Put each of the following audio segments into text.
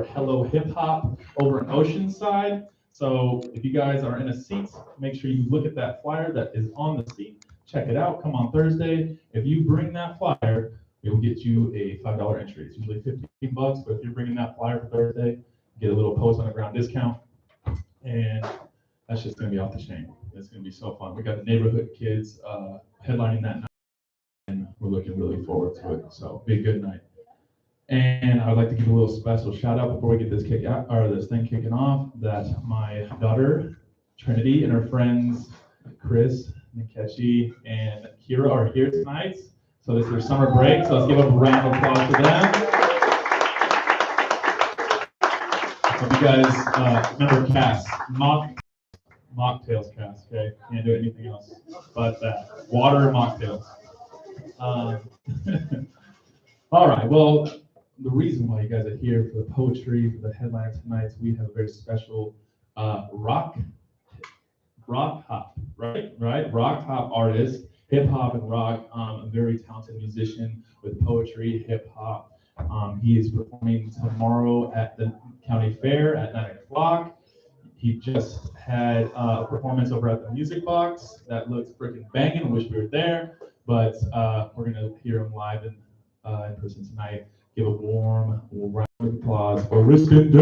for Hello Hip Hop over in Oceanside. So if you guys are in a seat, make sure you look at that flyer that is on the seat. Check it out. Come on Thursday. If you bring that flyer, it will get you a $5 entry. It's usually $15, but if you're bringing that flyer for Thursday, get a little post on the ground discount, and that's just going to be off the chain. It's going to be so fun. We got the neighborhood kids headlining that night, and we're looking really forward to it. So be a good night. And I'd like to give a little special shout out before we get this thing kicking off, that my daughter Trinity and her friends Chris, Nkechi, and Kira are here tonight. So this is their summer break. So let's give a round of applause to them. Hope you guys remember cast, mocktails cast, okay? Can't do anything else but that. Water mocktails. All right, well, the reason why you guys are here for the poetry, for the headliner tonight, we have a very special rock hop, right? Rock hop artist, hip hop and rock, a very talented musician with poetry, hip hop. He is performing tomorrow at the county fair at 9 o'clock. He just had a performance over at the Music Box that looks freaking banging. I wish we were there, but we're gonna hear him live in person tonight. Give a warm round of applause for Riston.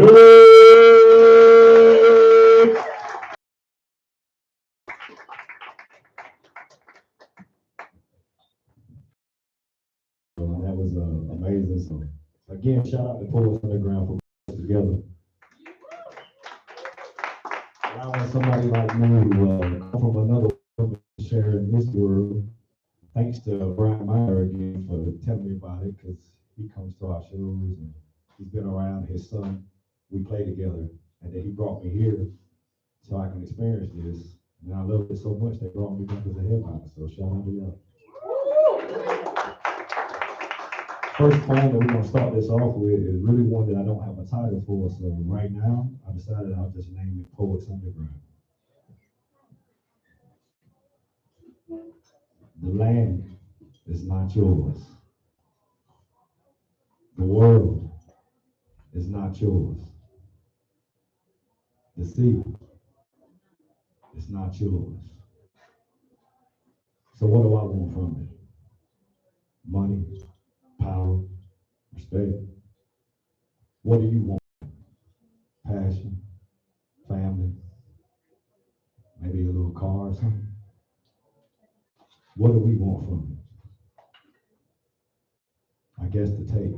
That was amazing. So again, shout out to Poets Underground for putting us together. Allowing somebody like me to come from another world and share in this world. Thanks to Brian Meyer again for telling me about it, because he comes to our shows and he's been around his son. We play together, and then he brought me here so I can experience this. And I love it so much they brought me back as a headliner. So shout out to y'all. First poem that we're gonna start this off with is really one that I don't have a title for. So right now, I decided I'll just name it Poets Underground. The land is not yours. The world is not yours. The sea is not yours. So what do I want from it? Money, power, respect. What do you want? Passion, family, maybe a little car or something. What do we want from it? I guess to take.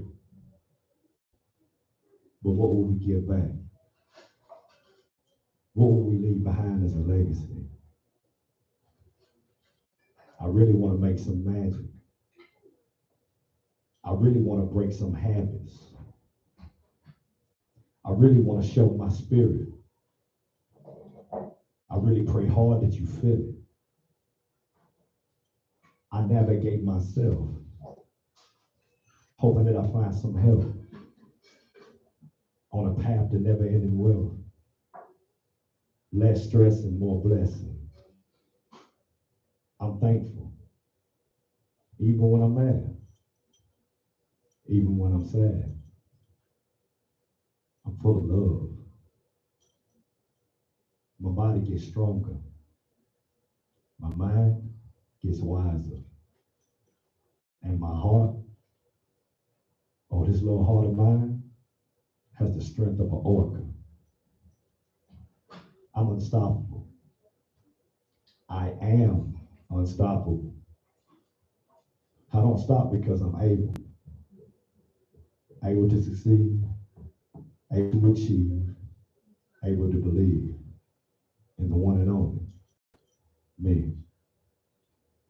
But what will we give back? What will we leave behind as a legacy? I really want to make some magic. I really want to break some habits. I really want to show my spirit. I really pray hard that you feel it. I navigate myself, hoping that I find some help on a path to never-ending wealth. Less stress and more blessing. I'm thankful, even when I'm mad, even when I'm sad. I'm full of love. My body gets stronger. My mind gets wiser. And my heart, oh, this little heart of mine, has the strength of an orca. I'm unstoppable. I am unstoppable. I don't stop because I'm able to succeed, able to achieve, able to believe in the one and only, me.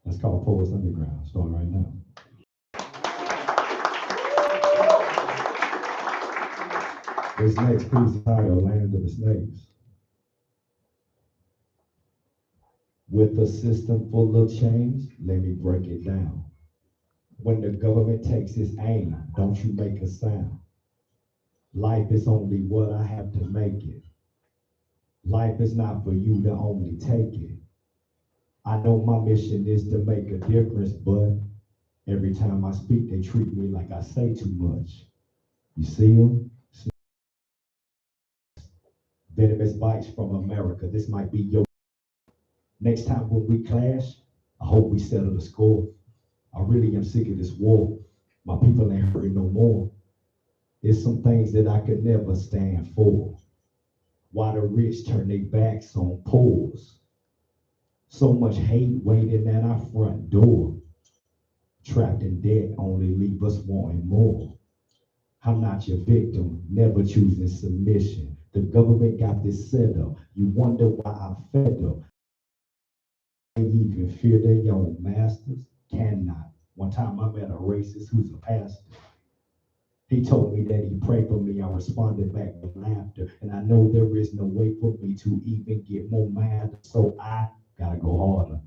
That's called Poets Underground, starting right now. This next piece is titled Land of the Snakes. With a system full of change, let me break it down. When the government takes its aim, don't you make a sound. Life is only what I have to make it. Life is not for you to only take it. I know my mission is to make a difference, but every time I speak, they treat me like I say too much. You see them? Venomous bites from America. This might be your next time when we clash. I hope we settle the score. I really am sick of this war. My people ain't hurting no more. There's some things that I could never stand for. Why the rich turn their backs on poors. So much hate waiting at our front door. Trapped in debt only leave us wanting more. I'm not your victim, never choosing submission. The government got this set up. You wonder why I'm fed up. They even fear their own masters? Cannot. One time I met a racist who's a pastor. He told me that he prayed for me. I responded back with laughter. And I know there is no way for me to even get more mad. So I gotta go harder.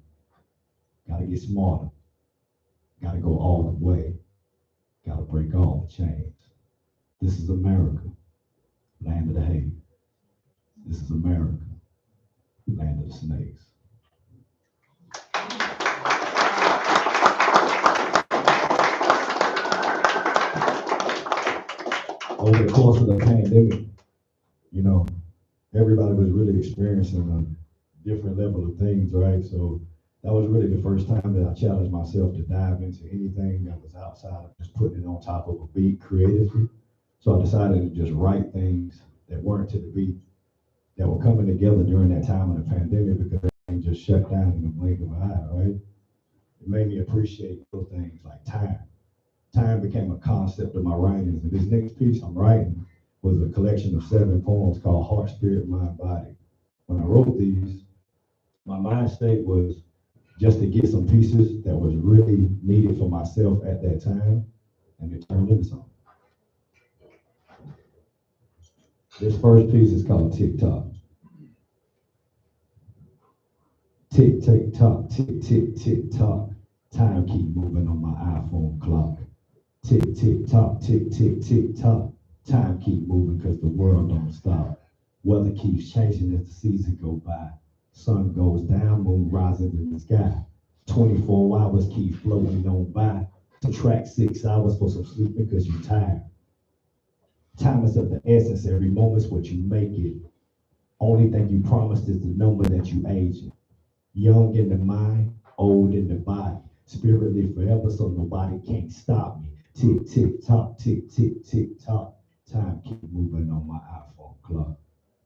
Gotta get smarter. Gotta go all the way. Gotta break all the chains. This is America, land of the hate. This is America, land of the snakes. Over the course of the pandemic, everybody was really experiencing a different level of things, right? So that was really the first time that I challenged myself to dive into anything that was outside of just putting it on top of a beat creatively. So I decided to just write things that weren't to the beat, that were coming together during that time of the pandemic, because everything just shut down in the blink of an eye, right? It made me appreciate those things like time. Time became a concept of my writings, and this next piece I'm writing was a collection of 7 poems called Heart, Spirit, Mind, Body. When I wrote these, my mind state was just to get some pieces that was really needed for myself at that time, and it turned into something. This first piece is called Tick Tock. Tick, tick, tock, tick, tick, tick, tock. Time keep moving on my iPhone clock. Tick, tick, tock, tick, tick, tick, tock. Time keep moving because the world don't stop. Weather keeps changing as the season go by. Sun goes down, moon rises in the sky. 24 hours keep floating on by. Subtract 6 hours for some sleeping because you're tired. Time is of the essence, every moment's what you make it. Only thing you promised is the number that you age in. Young in the mind, old in the body. Spirit live forever, so nobody can't stop me. Tick, tick, tock, tick, tick, tick, tock. Time keep moving on my iPhone clock.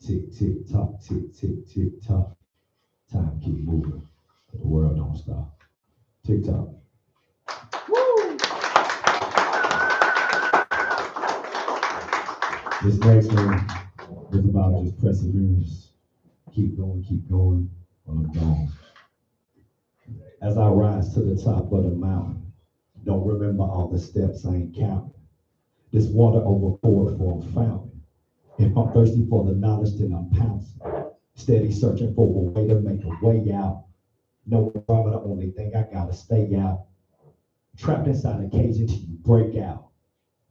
Tick, tick, tock, tick, tick, tick, tock. Time keep moving, but the world don't stop. Tick tock. This next one is about just perseverance. Keep going while I'm gone. As I rise to the top of the mountain, don't remember all the steps I ain't counting. This water overpoured for a fountain. If I'm thirsty for the knowledge, then I'm pouncing. Steady searching for a way to make a way out. No rubber, the only thing I gotta stay out. Trapped inside a cage until you break out.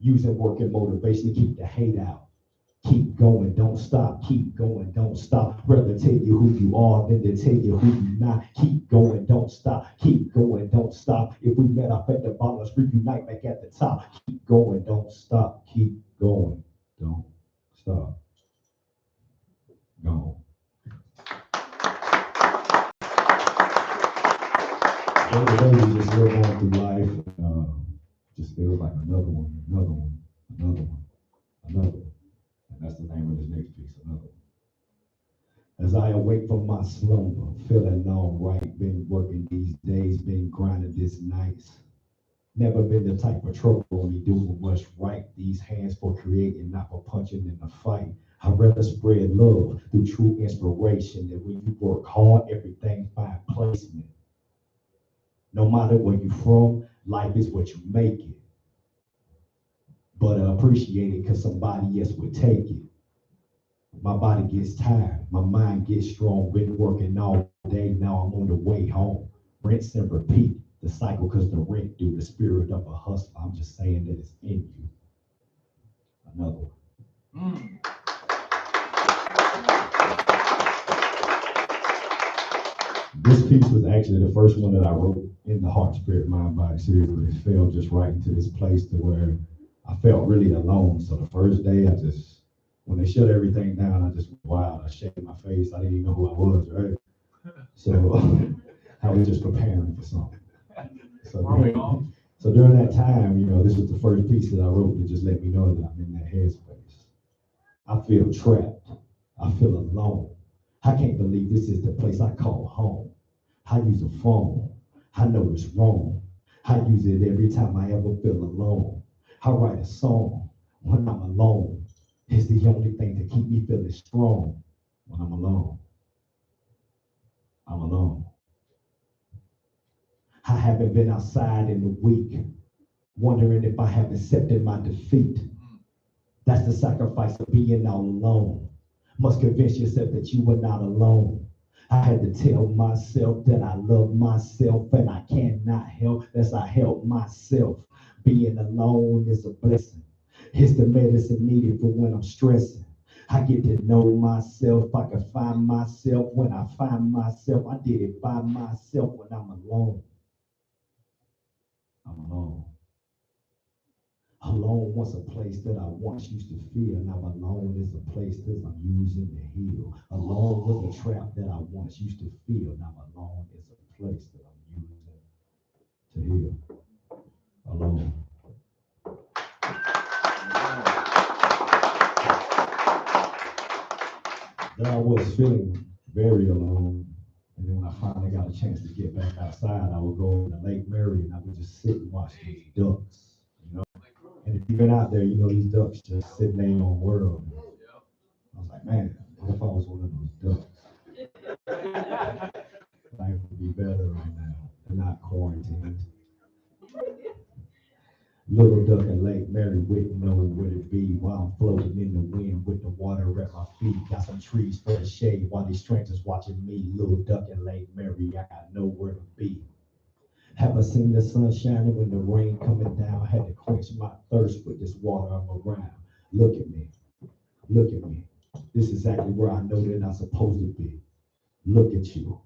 Using work and motivation to keep the hate out. Keep going, don't stop. Keep going, don't stop. Rather tell you who you are than to tell you who you're not. Keep going, don't stop. Keep going, don't stop. If we met up at the bottom, let's reunite back at the top. Keep going, don't stop. Keep going, don't stop. Go. Every day we just live on through life, just feels like another one, another one, another one, another one. And that's the name of this next piece, another one. As I awake from my slumber, feeling all right, been working these days, been grinding this nights. Never been the type of trouble, only doing what's right. These hands for creating, not for punching in a fight. I'd rather spread love through true inspiration, that when you work hard, everything find placement. No matter where you're from, life is what you make it. But I appreciate it because somebody else would take it. My body gets tired, my mind gets strong, been working all day, now I'm on the way home. Rinse and repeat the cycle because the rent due, the spirit of a hustler. I'm just saying that it's in you. Another one. This piece was actually the first one that I wrote in the Heart, Spirit, Mind, Body series, but it fell just right into this place to where I felt really alone. So the first day when they shut everything down, I just went wild. I shaved my face. I didn't even know who I was, right? So I was just preparing for something. So during that time, this was the first piece that I wrote that just let me know that I'm in that headspace. I feel trapped. I feel alone. I can't believe this is the place I call home. I use a phone. I know it's wrong. I use it every time I ever feel alone. I write a song when I'm alone. It's the only thing that keep me feeling strong when I'm alone. I'm alone. I haven't been outside in a week, wondering if I have accepted my defeat. That's the sacrifice of being all alone. Must convince yourself that you are not alone. I had to tell myself that I love myself and I cannot help as I help myself. Being alone is a blessing. It's the medicine needed for when I'm stressing. I get to know myself. I can find myself when I find myself. I did it by myself when I'm alone. I'm alone. Alone was a place that I once used to feel. Now alone is a place that I'm using to heal. Alone was a trap that I once used to feel. Now alone is a place that I'm using to heal. Alone. There I was feeling very alone. And then when I finally got a chance to get back outside, I would go to Lake Mary and I would just sit and watch these ducks. And if you've been out there, these ducks just sitting there in the world. I was like, man, what if I was one of those ducks? Life would be better right now and not quarantined. Little duck in Lake Mary wouldn't know where to be while I'm floating in the wind with the water at my feet. Got some trees for the shade while these strangers watching me. Little duck in Lake Mary, I got nowhere to be. Haven't seen the sun shining when the rain coming down. Had to quench my thirst with this water I'm around. Look at me. Look at me. This is exactly where I know that I'm supposed to be. Look at you.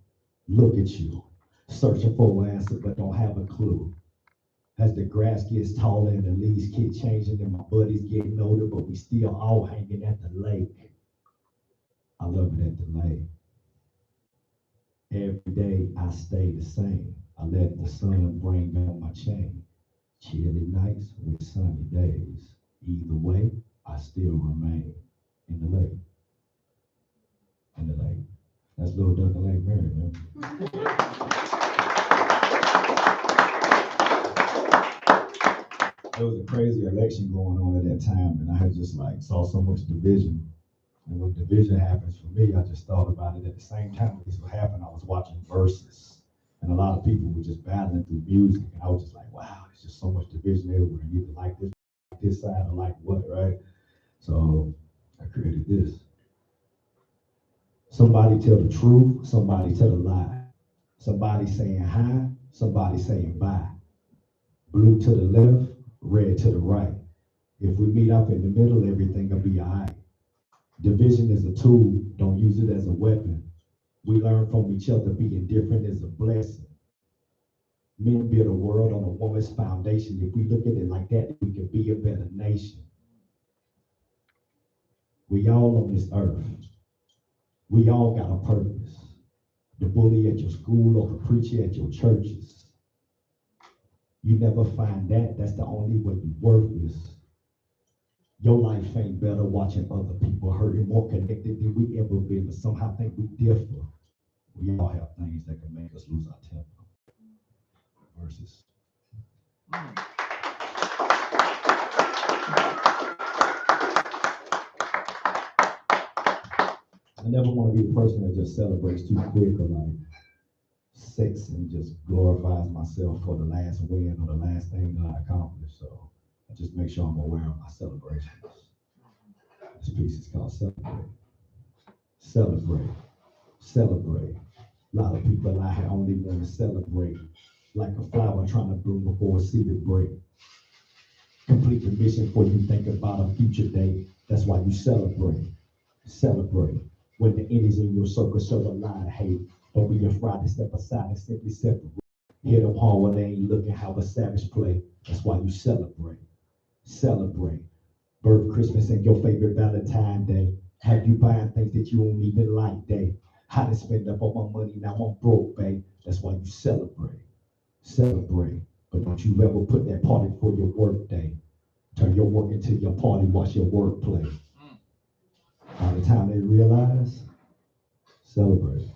Look at you. Searching for an answer but don't have a clue. As the grass gets taller and the leaves keep changing and my buddies getting older, but we still all hanging at the lake. I love it at the lake. Every day I stay the same. I let the sun bring down my chain. Chilly nights with sunny days. Either way, I still remain in the lake. In the lake. That's Little Duck in Lake Mary, man. There was a crazy election going on at that time, and I had just saw so much division. And when division happens for me, I just thought about it at the same time this would happen. I was watching Versus, and a lot of people were just battling through music, and I was just like, wow, there's just so much division everywhere. You either like this side or like what, right? So I created this. Somebody tell the truth, somebody tell a lie. Somebody saying hi, somebody saying bye. Blue to the left, red to the right. If we meet up in the middle, everything will be all right. Division is a tool, don't use it as a weapon. We learn from each other, being different is a blessing. Men build a world on a woman's foundation. If we look at it like that, we can be a better nation. We all on this earth. We all got a purpose. The bully at your school or the preacher at your churches. You never find that. That's the only way you're worthless. Your life ain't better watching other people hurting, more connected than we ever been, but somehow think we differ. We all have things that can make us lose our temper. Versus. I never want to be the person that just celebrates too quick or sex and just glorifies myself for the last win or the last thing that I accomplished. So I just make sure I'm aware of my celebrations. This piece is called Celebrate. Celebrate. Celebrate. A lot of people out here only want to celebrate like a flower trying to bloom before a seed break. Complete the mission before you think about a future day. That's why you celebrate. Celebrate. When the enemies in your circle show a lot of hate, don't be afraid to step aside and simply separate. Hit them hard when they ain't looking how a savage play. That's why you celebrate. Celebrate. Birth, Christmas, and your favorite Valentine Day. Have you buying things that you don't even like, day? How to spend up all my money, now I'm broke, babe. That's why you celebrate. Celebrate. But don't you ever put that party for your work day. Turn your work into your party, watch your work play. By the time they realize, celebrate.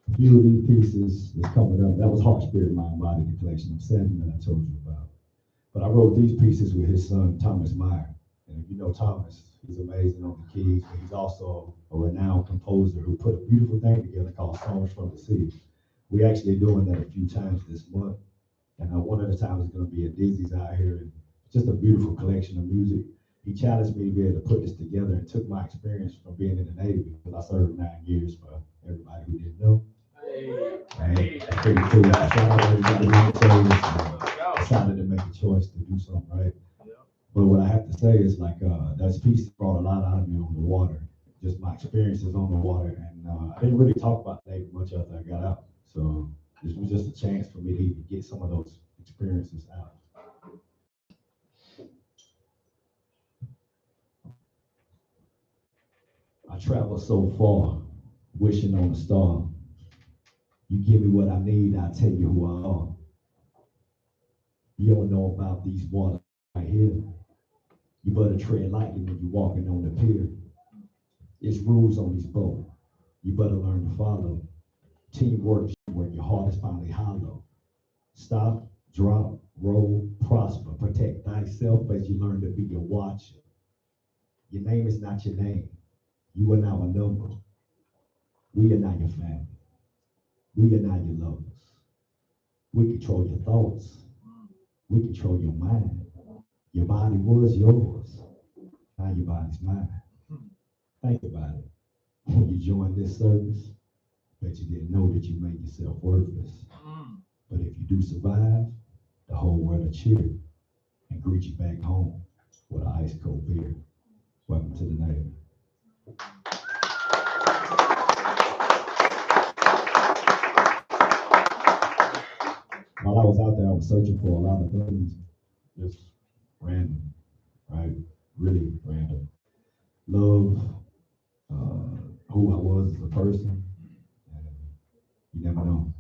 A few of these pieces is coming up. That was Heart, Spirit, Mind, Body, the collection of 7 that I told you about. But I wrote these pieces with his son, Thomas Meyer. And if you know Thomas, he's amazing on the keys, but he's also a renowned composer who put a beautiful thing together called Songs from the Sea. We're actually doing that a few times this month. And one of the times is going to be at Dizzy's out here. And just a beautiful collection of music. He challenged me to be able to put this together and took my experience from being in the Navy, because I served 9 years for everybody who didn't know. Hey, pretty cool. Shout out to everybody who decided to make a choice to do something right. But what I have to say is like that piece brought a lot out of me on the water, just my experiences on the water, and I didn't really talk about Navy much after I got out. So this was just a chance for me to even get some of those experiences out. I travel so far, wishing on a star. You give me what I need, I'll tell you who I are. You don't know about these waters right here. You better tread lightly when you're walking on the pier. There's rules on these boats. You better learn to follow. Teamwork when your heart is finally hollow. Stop, drop, roll, prosper. Protect thyself as you learn to be a watcher. Your name is not your name. You are now a number. We are not your family. We are not your lovers. We control your thoughts. We control your mind. Your body was yours. Now your body's mine. Think about it. When you joined this service, bet you didn't know that you made yourself worthless. But if you do survive, the whole world will cheer and greet you back home with an ice cold beer. Welcome to the Navy. While I was out there, I was searching for a lot of things, just random, right? Really random. Love, who I was as a person, and you never know.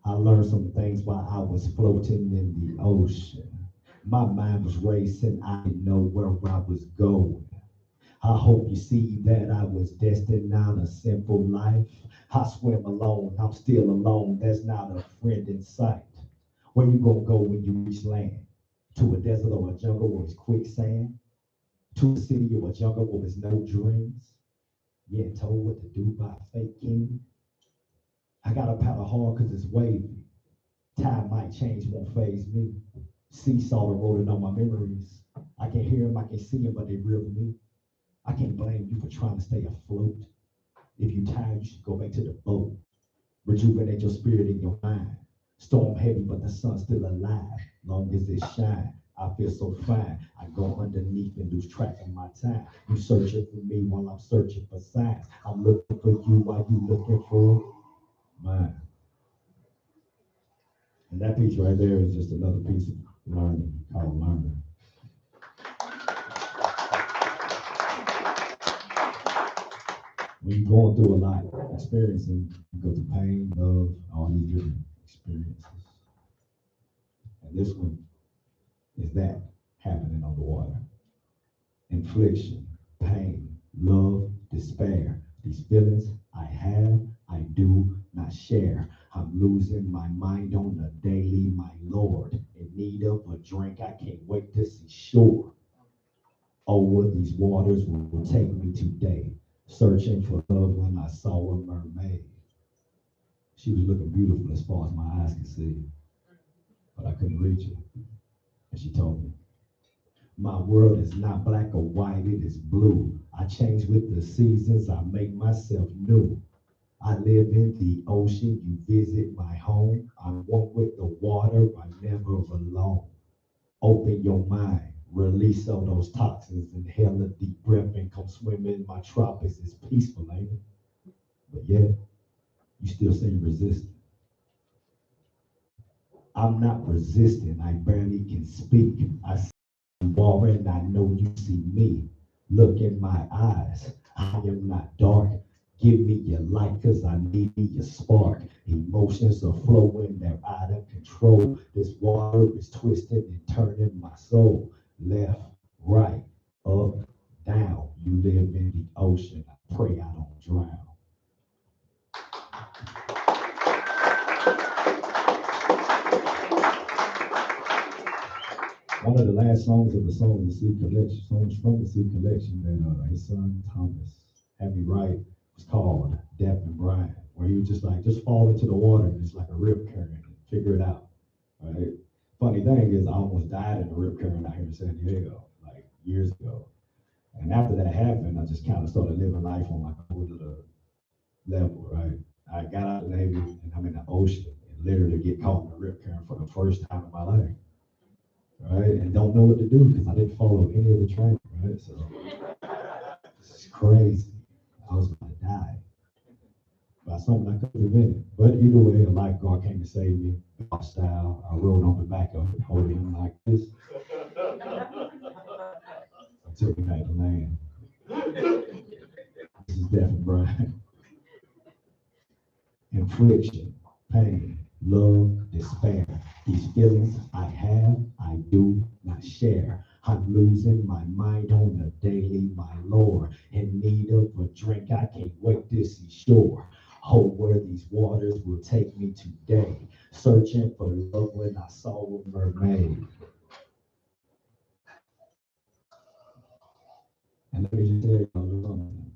I learned some things while I was floating in the ocean. My mind was racing, I didn't know where I was going. I hope you see that I was destined not a simple life. I swim alone, I'm still alone, there's not a friend in sight. Where you gonna go when you reach land? To a desert or a jungle where it's quicksand? To a city or a jungle where there's no dreams? Yeah, told what to do by a fake king. I gotta paddle hard cause it's wavy. Tide might change, won't faze me. Seesaw eroding on my memories. I can hear them, I can see them, but they real to me. I can't blame you for trying to stay afloat. If you're tired, you should go back to the boat. Rejuvenate your spirit and your mind. Storm heavy, but the sun's still alive. Long as it shine, I feel so fine. I go underneath and lose track of my time. You searching for me while I'm searching for signs. I'm looking for you while you looking for mine. And that piece right there is just another piece of learning, called learning. When you're going through a lot, experiencing, you go through pain, love, all these different experiences. And this one is that happening on the water. Infliction, pain, love, despair. These feelings I have, I do not share. I'm losing my mind on the daily, my Lord. In need of a drink, I can't wait to see shore. Over these waters will take me today. Searching for love when I saw a mermaid. She was looking beautiful as far as my eyes could see, but I couldn't reach her. And she told me, my world is not black or white, it is blue. I change with the seasons, I make myself new. I live in the ocean, you visit my home. I walk with the water, I'm never alone. Open your mind, release all those toxins, inhale a deep breath and come swim in my tropics. It's peaceful, ain't it? But yeah, you still seem resistant. I'm not resisting, I barely can speak. I see you warring, I know you see me. Look in my eyes, I am not dark. Give me your light, cause I need your spark. Emotions are flowing, they're out of control. This water is twisting and turning my soul. Left, right, up, down. You live in the ocean, I pray I don't drown. One of the last songs of the Song of the Sea collection, songs from the Sea collection that his son Thomas had me write was called Death and Brine, where he would just fall into the water and it's like a rip current and figure it out. Right? Funny thing is I almost died in a rip current out here in San Diego, like years ago. And after that happened, I just kind of started living life on like a whole other level, right? I got out of the Navy and I'm in the ocean and literally get caught in a rip current for the first time in my life. Right? And don't know what to do because I didn't follow any of the training, right? So this is crazy. I was going to die by something I could have prevented. But either way, a lifeguard came to save me. My style, I rode on the back of it, holding him like this. I took him back to land. This is Death and Brine. Infliction, pain, love, despair. These feelings I have, I do not share. I'm losing my mind on the daily, my Lord. In need of a drink, I can't wait to see shore. Oh, where these waters will take me today. Searching for love when I saw a mermaid. And let me just tell you something.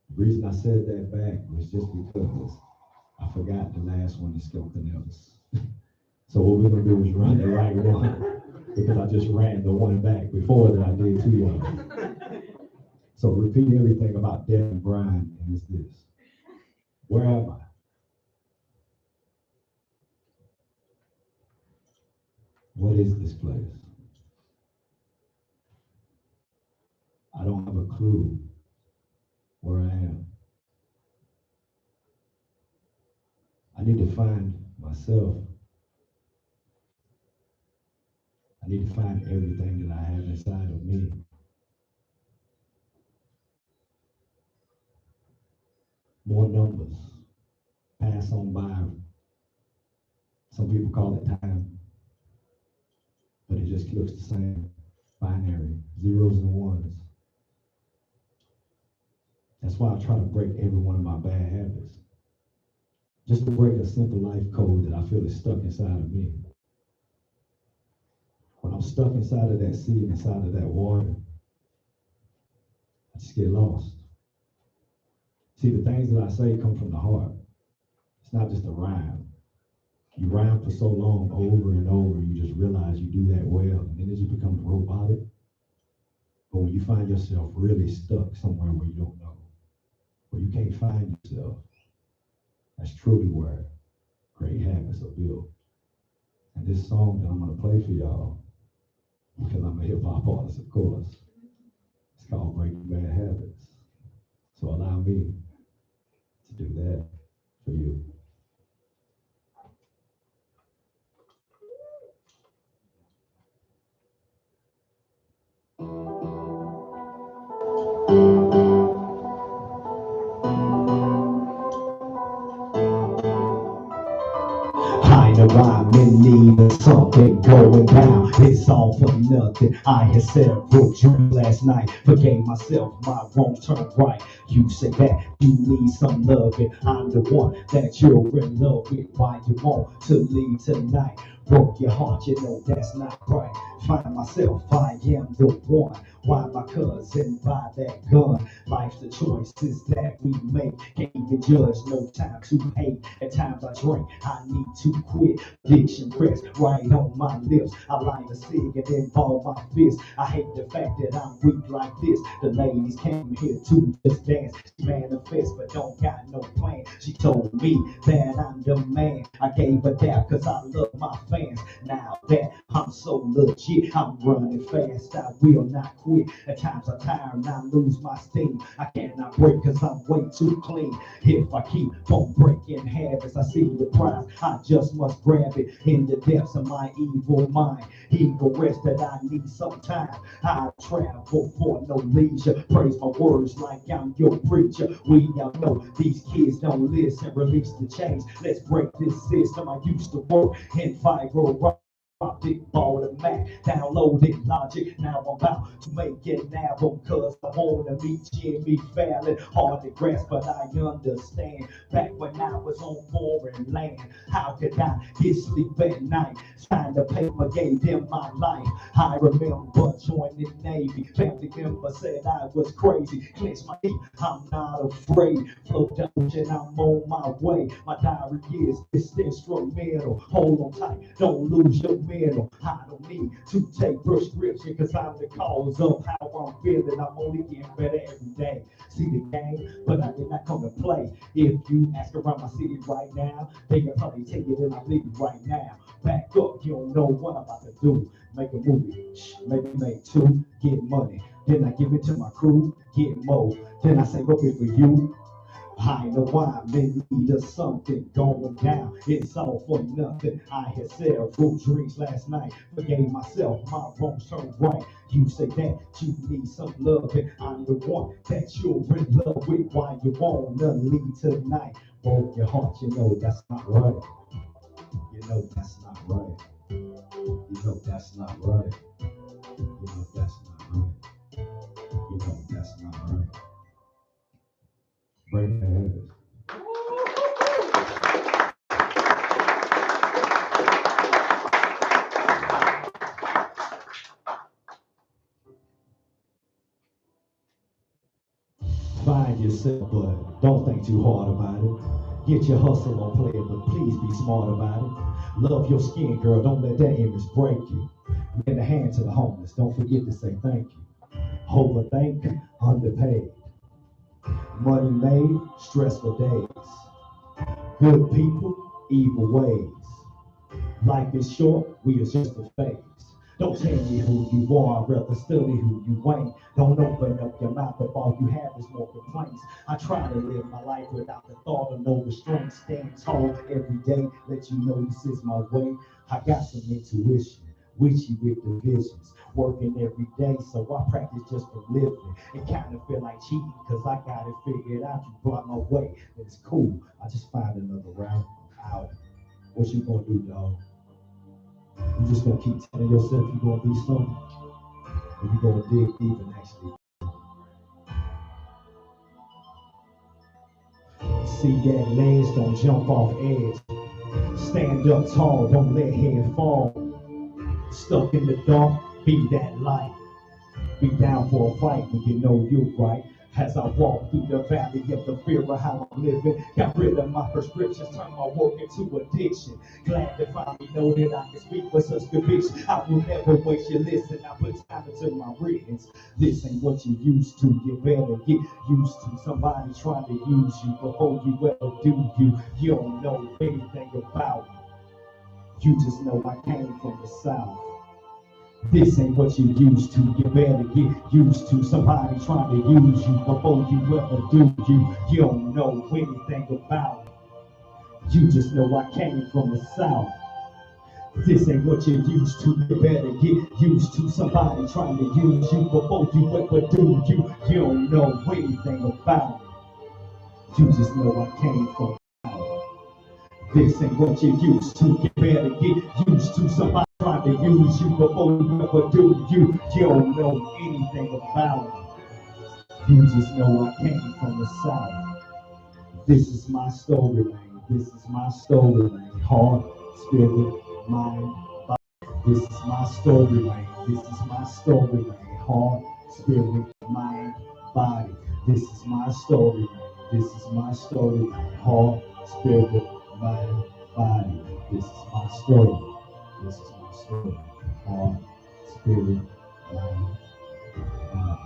The reason I said that back was just because I forgot the last one is skeleton else. So what we're gonna do is run the right one because I just ran the one back before that I did to y'all. So repeat everything about Death and Brine, and it's this. Where am I? What is this place? I don't have a clue where I am. I need to find myself. I need to find everything that I have inside of me. More numbers pass on by. Some people call it time, but it just looks the same. Binary, zeros and ones. That's why I try to break every one of my bad habits. Just to break a simple life code that I feel is stuck inside of me. When I'm stuck inside of that sea, inside of that water, I just get lost. See, the things that I say come from the heart. It's not just a rhyme. You rhyme for so long, over and over, you just realize you do that well, and then it just becomes robotic. But when you find yourself really stuck somewhere where you don't know, where you can't find yourself, that's truly where great habits are built. And this song that I'm going to play for y'all, because I'm a hip-hop artist, of course, it's called Breaking Bad Habits. So allow me to do that for you. I know I'm in need of something going down. It's all for nothing. I had several drinks last night. Forgave myself, my wrongs turned right. You say that you need some loving. I'm the one that you're in love with. Why you want to leave tonight? Broke your heart, you know that's not right. Find myself, I am the one. Why my cousin buy that gun? Life's the choices that we make. Can't even judge, no time to hate. At times I drink, I need to quit. Addiction press right on my lips. I light a cig and then ball my fist. I hate the fact that I'm weak like this. The ladies came here to just dance. She manifest but don't got no plan. She told me that I'm the man. I gave her that cause I love my fans. Now that I'm I'm so legit, I'm running fast, I will not quit. At times I'm tired and I lose my steam. I cannot break cause I'm way too clean. If I keep on breaking habits, I see the prize, I just must grab it. In the depths of my evil mind, evil rest that I need sometime. I travel for no leisure, praise my words like I'm your preacher. We all know these kids don't listen, release the chains. Let's break this system. I used to work in Fibro Optic, bought a Mac, downloaded Logic. Now I'm about to make an album cause I wanna meet Jimmy Fallon. Hard to grasp, but I understand. Back when I was on foreign land, how could I get sleep at night? Signed the paper, gave them my life. I remember joining the Navy. Family member said I was crazy. Clench my teeth, I'm not afraid. Float the ocean, I'm on my way. My diary is this instrumental. Hold on tight, don't lose your mental. I don't need to take prescription cause I'm the cause of how I'm feeling. I'm only getting better every day. See the game, but I did not come to play. If you ask around my city right now, they can probably take it and I leave it right now. Back up, you don't know what I'm about to do. Make a movie, maybe make two, get money. Then I give it to my crew, get more. Then I say, go it for you. I know why men need of something going down. It's all for nothing. I had several drinks last night. Forgave myself, my wrongs turned right. You say that you need some love, and I'm the one that you're in love with. Why you wanna leave tonight? Broke your heart, you know that's not right. You know that's not right. You know that's not right. You know that's not right. You know that's not right. Break the heavens. Find yourself, but don't think too hard about it. Get your hustle on play, but please be smart about it. Love your skin, girl, don't let that image break you. Lend a hand to the homeless, don't forget to say thank you. Overthink, underpaid. Money made, stress for days. Good people, evil ways. Life is short, we are just a phase. Don't tell me who you are, I'd rather study who you ain't. Don't open up your mouth if all you have is more complaints. I try to live my life without the thought of no restraint. Stand tall every day, let you know this is my way. I got some intuition, witchy with the visions. Working every day, so I practice just for living. It kind of feel like cheating, cause I got it figured out. You brought my way, it's cool. I just find another route out. What you gonna do, dog? You just gonna keep telling yourself you're gonna be something, or you gonna dig deep and actually see that ledge, don't jump off edge. Stand up tall, don't let head fall. Stuck in the dark, be that light. Be down for a fight when you know you're right. As I walk through the valley of the fear of how I'm living, got rid of my prescriptions, turned my work into addiction. Glad to finally know that I can speak with such conviction. I will never waste your listen. I put time into my writings. This ain't what you used to. You better get used to somebody trying to use you before you ever do you. You don't know anything about me. You just know I came from the South. This ain't what you used to. You better get used to somebody trying to use you before you ever do you. You don't know anything about it. You just know I came from the South. This ain't what you're used to. You better get used to somebody trying to use you before you ever do you. You don't know anything about it. You just know I came from the South. This ain't what you're used to. You better get used to somebody trying to use you before you ever do you. You don't know anything about it. You just know I came from the South. This is my story, man. This is my story, man. Heart, spirit, mind, body. This is my story, man. This is my story, man. Heart, spirit, mind, body. This is my story, man. This is my story, man. Heart, spirit, mind, body. This is my story. This is my story. Heart, spirit, mind, body.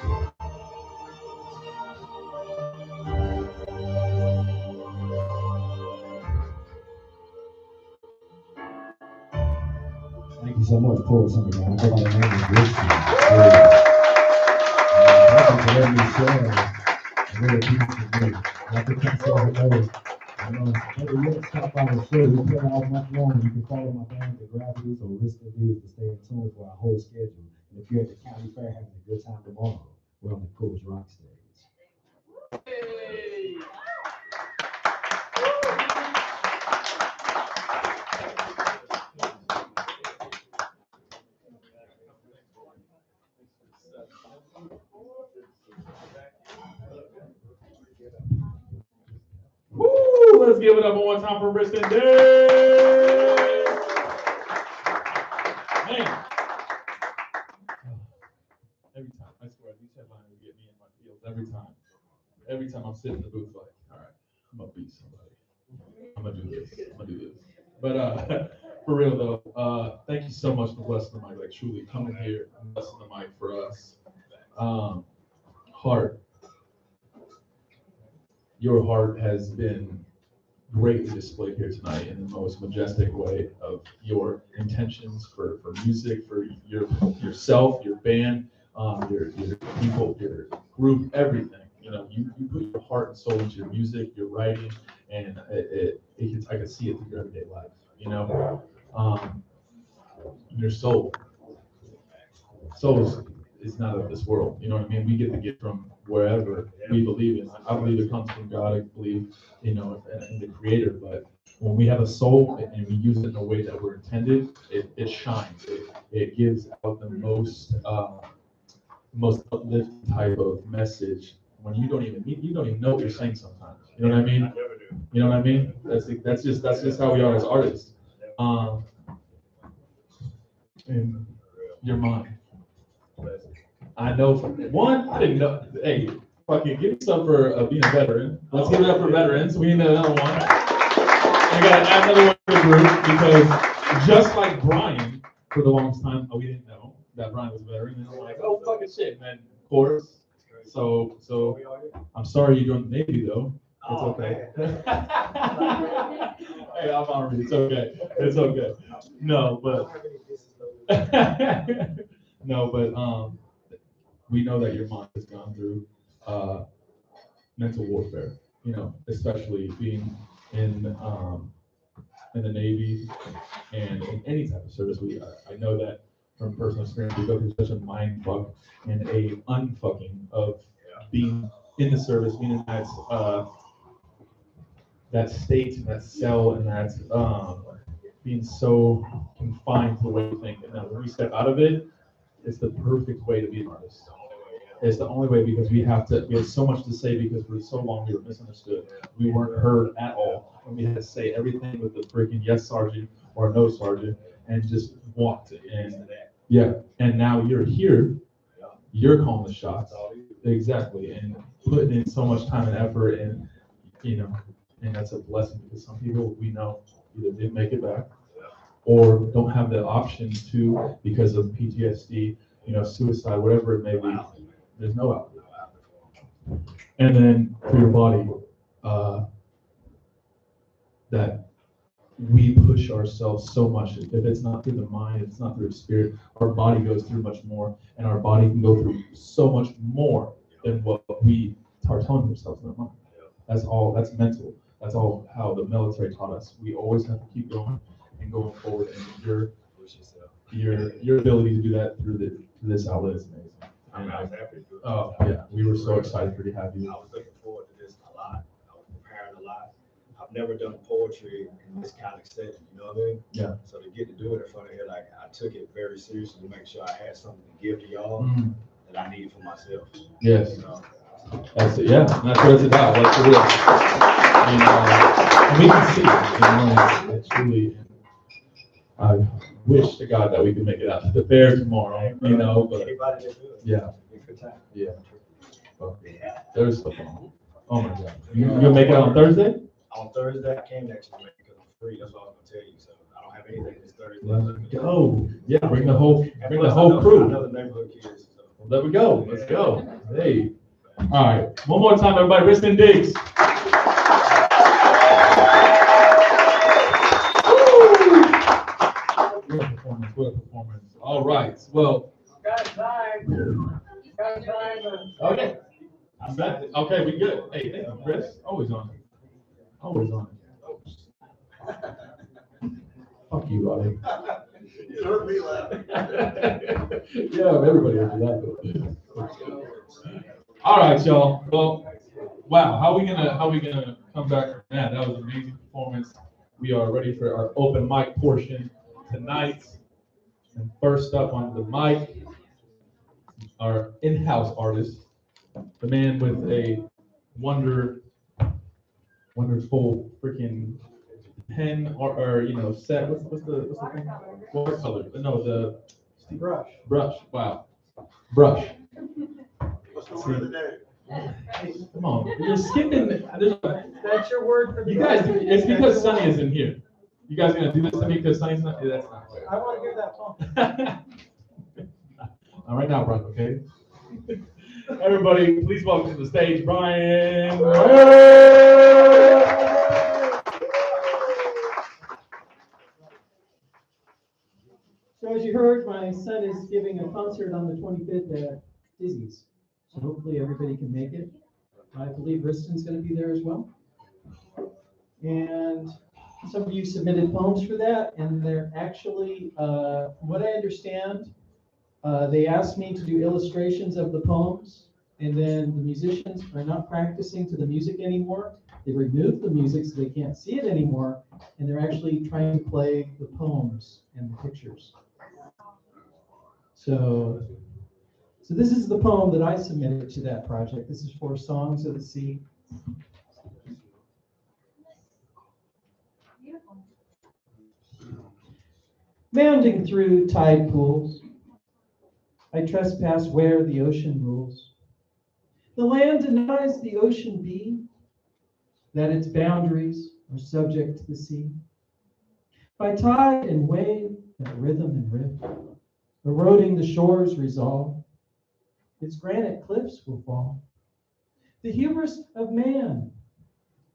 Thank you so much, Paul. Something I go by the name of Riston. Thank you for letting me share a little piece of me. Like the concept of every year, stop by the show. We play all month long. You can follow my band, The Gravities, or Riston D's to stay in tune for our whole schedule. And if you're at the county fair having a good time tomorrow, we're on the Coach Rock stage. Hey. Woo! Let's give it up one more time for Riston Day. Man. Every time, I swear, these headlines will get me in my feels every time. Every time I'm sitting in the booth, like, all right, I'm gonna beat somebody. I'm gonna do this. But for real though, thank you so much for blessing the mic. Like truly coming here and blessing the mic for us. Heart. Your heart has been greatly displayed here tonight in the most majestic way of your intentions for music, for yourself, your band, your people, your group, everything. You know, you put your heart and soul into your music, your writing, and I can see it through your everyday life. You know, your soul is not of this world. You know what I mean? We get from wherever we believe in. I believe it comes from God. I believe, you know, in the Creator. But when we have a soul and we use it in a way that we're intended, it shines. It gives out the most uplifting type of message when you don't even know what you're saying sometimes. You know what I mean? You know what I mean? That's just how we are as artists. And your mind. I know from one, I didn't know. Hey, fucking give me some for being a veteran. Let's give it up for veterans. We need another one. I gotta add another one to the group because just like Brian, for the longest time, we didn't know that Brian was a veteran. And I'm like, oh fucking shit, man. Of course. So I'm sorry you joined the Navy though. It's okay. Hey, I'm honored. It's okay. It's okay. No, but we know that your mind has gone through mental warfare. You know, especially being in the Navy and in any type of service. I know that from personal experience, we go through such a mind fuck and a unfucking of being in the service, being in that state, that cell, and that being so confined to the way we think. And then when we step out of it, it's the perfect way to be an artist. It's the only way because we have so much to say because for so long we were misunderstood. We weren't heard at all. And we had to say everything with the freaking yes sergeant or no sergeant and just walked it. And yeah, and now you're here, you're calling the shots. Exactly. And putting in so much time and effort and you know, and that's a blessing because some people we know either didn't make it back or don't have the option to because of PTSD, you know, suicide, whatever it may be. There's no outlet. And then for your body, that we push ourselves so much. If it's not through the mind, if it's not through the spirit, our body goes through much more, and our body can go through so much more than what we are telling ourselves in our mind. That's all. That's mental. That's all how the military taught us. We always have to keep going and going forward. And your ability to do that through this outlet is amazing. And I was happy to do it. Oh yeah, we were so excited to have you. I was looking forward to this a lot. I was preparing a lot. I've never done poetry in this kind of setting, you know what I mean? Yeah. So to get to do it in front of here, like I took it very seriously to make sure I had something to give to y'all that I need for myself. Yes. You know? That's it. Yeah, that's what it's about. That's the real. And we can see it. It's truly. I wish to God that we could make it out to the fair tomorrow. You know, but anybody that do it. Yeah. Good time. Yeah. There's stuff on. Oh my God. You'll make it on Thursday? On Thursday, I came next week because I'm free. That's what I was gonna tell you. So I don't have anything this Thursday. Let's go. Yeah, bring the whole I know crew. the neighborhood kids. So. Well, there we go. Let's go. Hey. All right. One more time, everybody. Riston Diggs. What a performance. What a performance. All right. Well. Got time. Got time. Okay. I'm back. Okay, we good. Hey, thank you, Chris. Always on. Always on. Fuck you, Roddy. You heard me laugh. Yeah, everybody will do that. All right, y'all. Well, wow. How we gonna come back from that? That was an amazing performance. We are ready for our open mic portion tonight. And first up on the mic, our in-house artist, the man with a wonderful freaking pen or set. What's the thing? Watercolor. No, the Brush. brush. Wow. Brush. What's the word of the day? Hey, come on, you're skipping. That's your word for the You guys, day. it's because Sonny isn't here. You guys gonna do this to me because Sonny's not? That's not fair. I want to hear that phone. All right now, Brian. Okay. Everybody, please welcome to the stage, Brian. So as you heard, my son is giving a concert on the 25th at Dizzy's. So hopefully everybody can make it. I believe Riston's going to be there as well. And some of you submitted poems for that, and they're actually, from what I understand, they asked me to do illustrations of the poems, and then the musicians are not practicing to the music anymore. They removed the music so they can't see it anymore, and they're actually trying to play the poems and the pictures. So this is the poem that I submitted to that project. This is for Songs of the Sea. Bounding through tide pools, I trespass where the ocean rules. The land denies the ocean be, that its boundaries are subject to the sea. By tide and wave, and rhythm and rift, eroding the shore's resolve, its granite cliffs will fall. The hubris of man,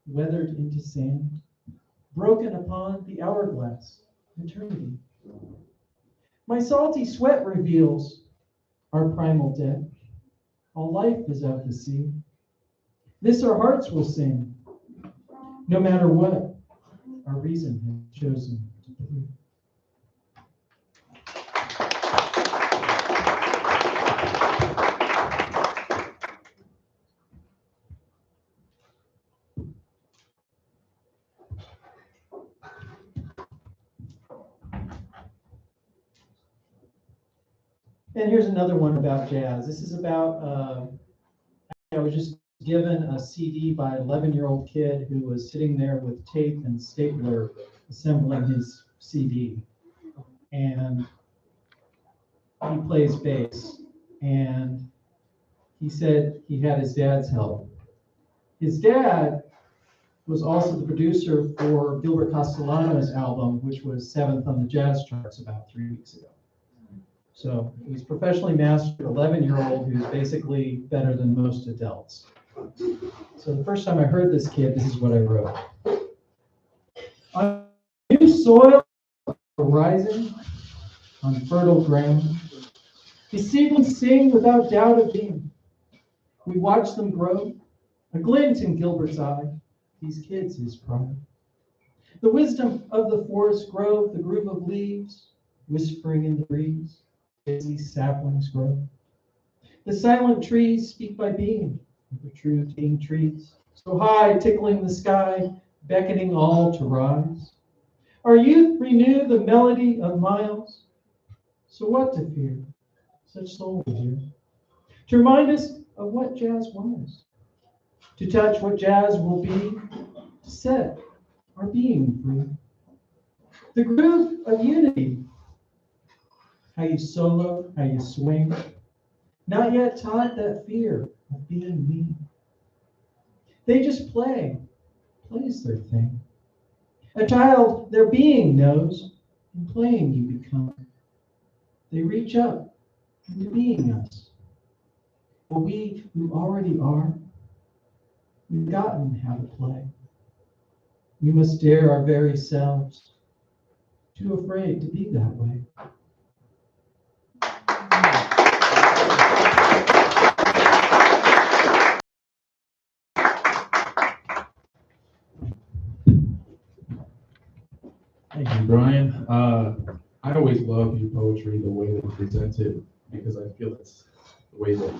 weathered into sand, broken upon the hourglass, eternity. My salty sweat reveals our primal debt. All life is of the sea. This our hearts will sing, no matter what our reason has chosen to believe. And here's another one about jazz. This is about, I was just given a CD by an 11-year-old kid who was sitting there with tape and stapler assembling his CD. And he plays bass. And he said he had his dad's help. His dad was also the producer for Gilbert Castellano's album, which was 7th on the jazz charts about 3 weeks ago. So he's professionally mastered 11-year-old who's basically better than most adults. So the first time I heard this kid, this is what I wrote. On new soil rising, on fertile ground, these seedlings sing without doubt of being. We watch them grow, a glint in Gilbert's eye, these kids his pride. The wisdom of the forest grove, the groove of leaves, whispering in the breeze. Busy saplings grow. The silent trees speak by being, the true being trees. So high, tickling the sky, beckoning all to rise. Our youth renew the melody of miles. So what to fear? Such souls here. To remind us of what jazz was. To touch what jazz will be. To set our being free. The groove of unity. How you solo, how you swing. Not yet taught that fear of being me. They just play, plays their thing. A child, their being knows, in playing you become. They reach up into being us, But we who already are, we've forgotten how to play. We must dare our very selves, too afraid to be that way. Thank you, Brian. I always love your poetry, the way that you present it, because I feel it's the way that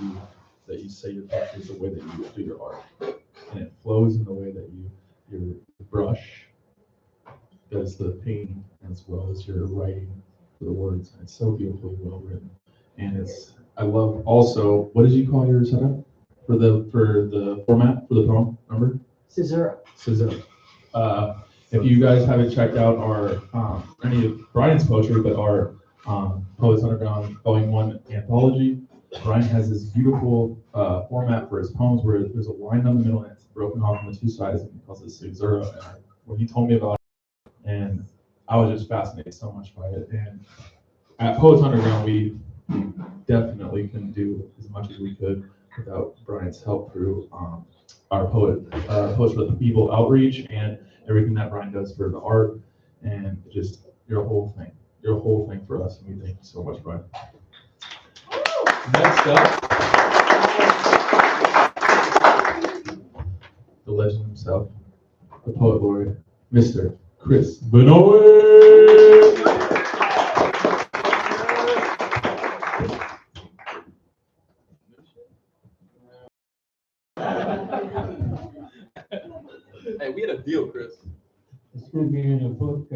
you say your poetry is the way that you do your art, and it flows in the way that your brush does the painting as well as your writing for the words. And it's so beautifully well written, and I love also, what did you call your setup for the format for the poem? Remember? Caesura. Caesura. If you guys haven't checked out our any of Brian's poetry, but our Poets Underground Volume 1 anthology, Brian has this beautiful format for his poems where there's a line down the middle and it's broken off on the two sides, and he calls it Caesura. And when he told me about it, and I was just fascinated so much by it. And at Poets Underground, we definitely couldn't do as much as we could without Brian's help through our Poets for the People outreach and everything that Brian does for the art, and just your whole thing for us, and we thank you so much, Brian. Next up, the legend himself, the poet laureate, Mr. Chris Benoit. Hey, we had a deal, Chris. It's going to be in a book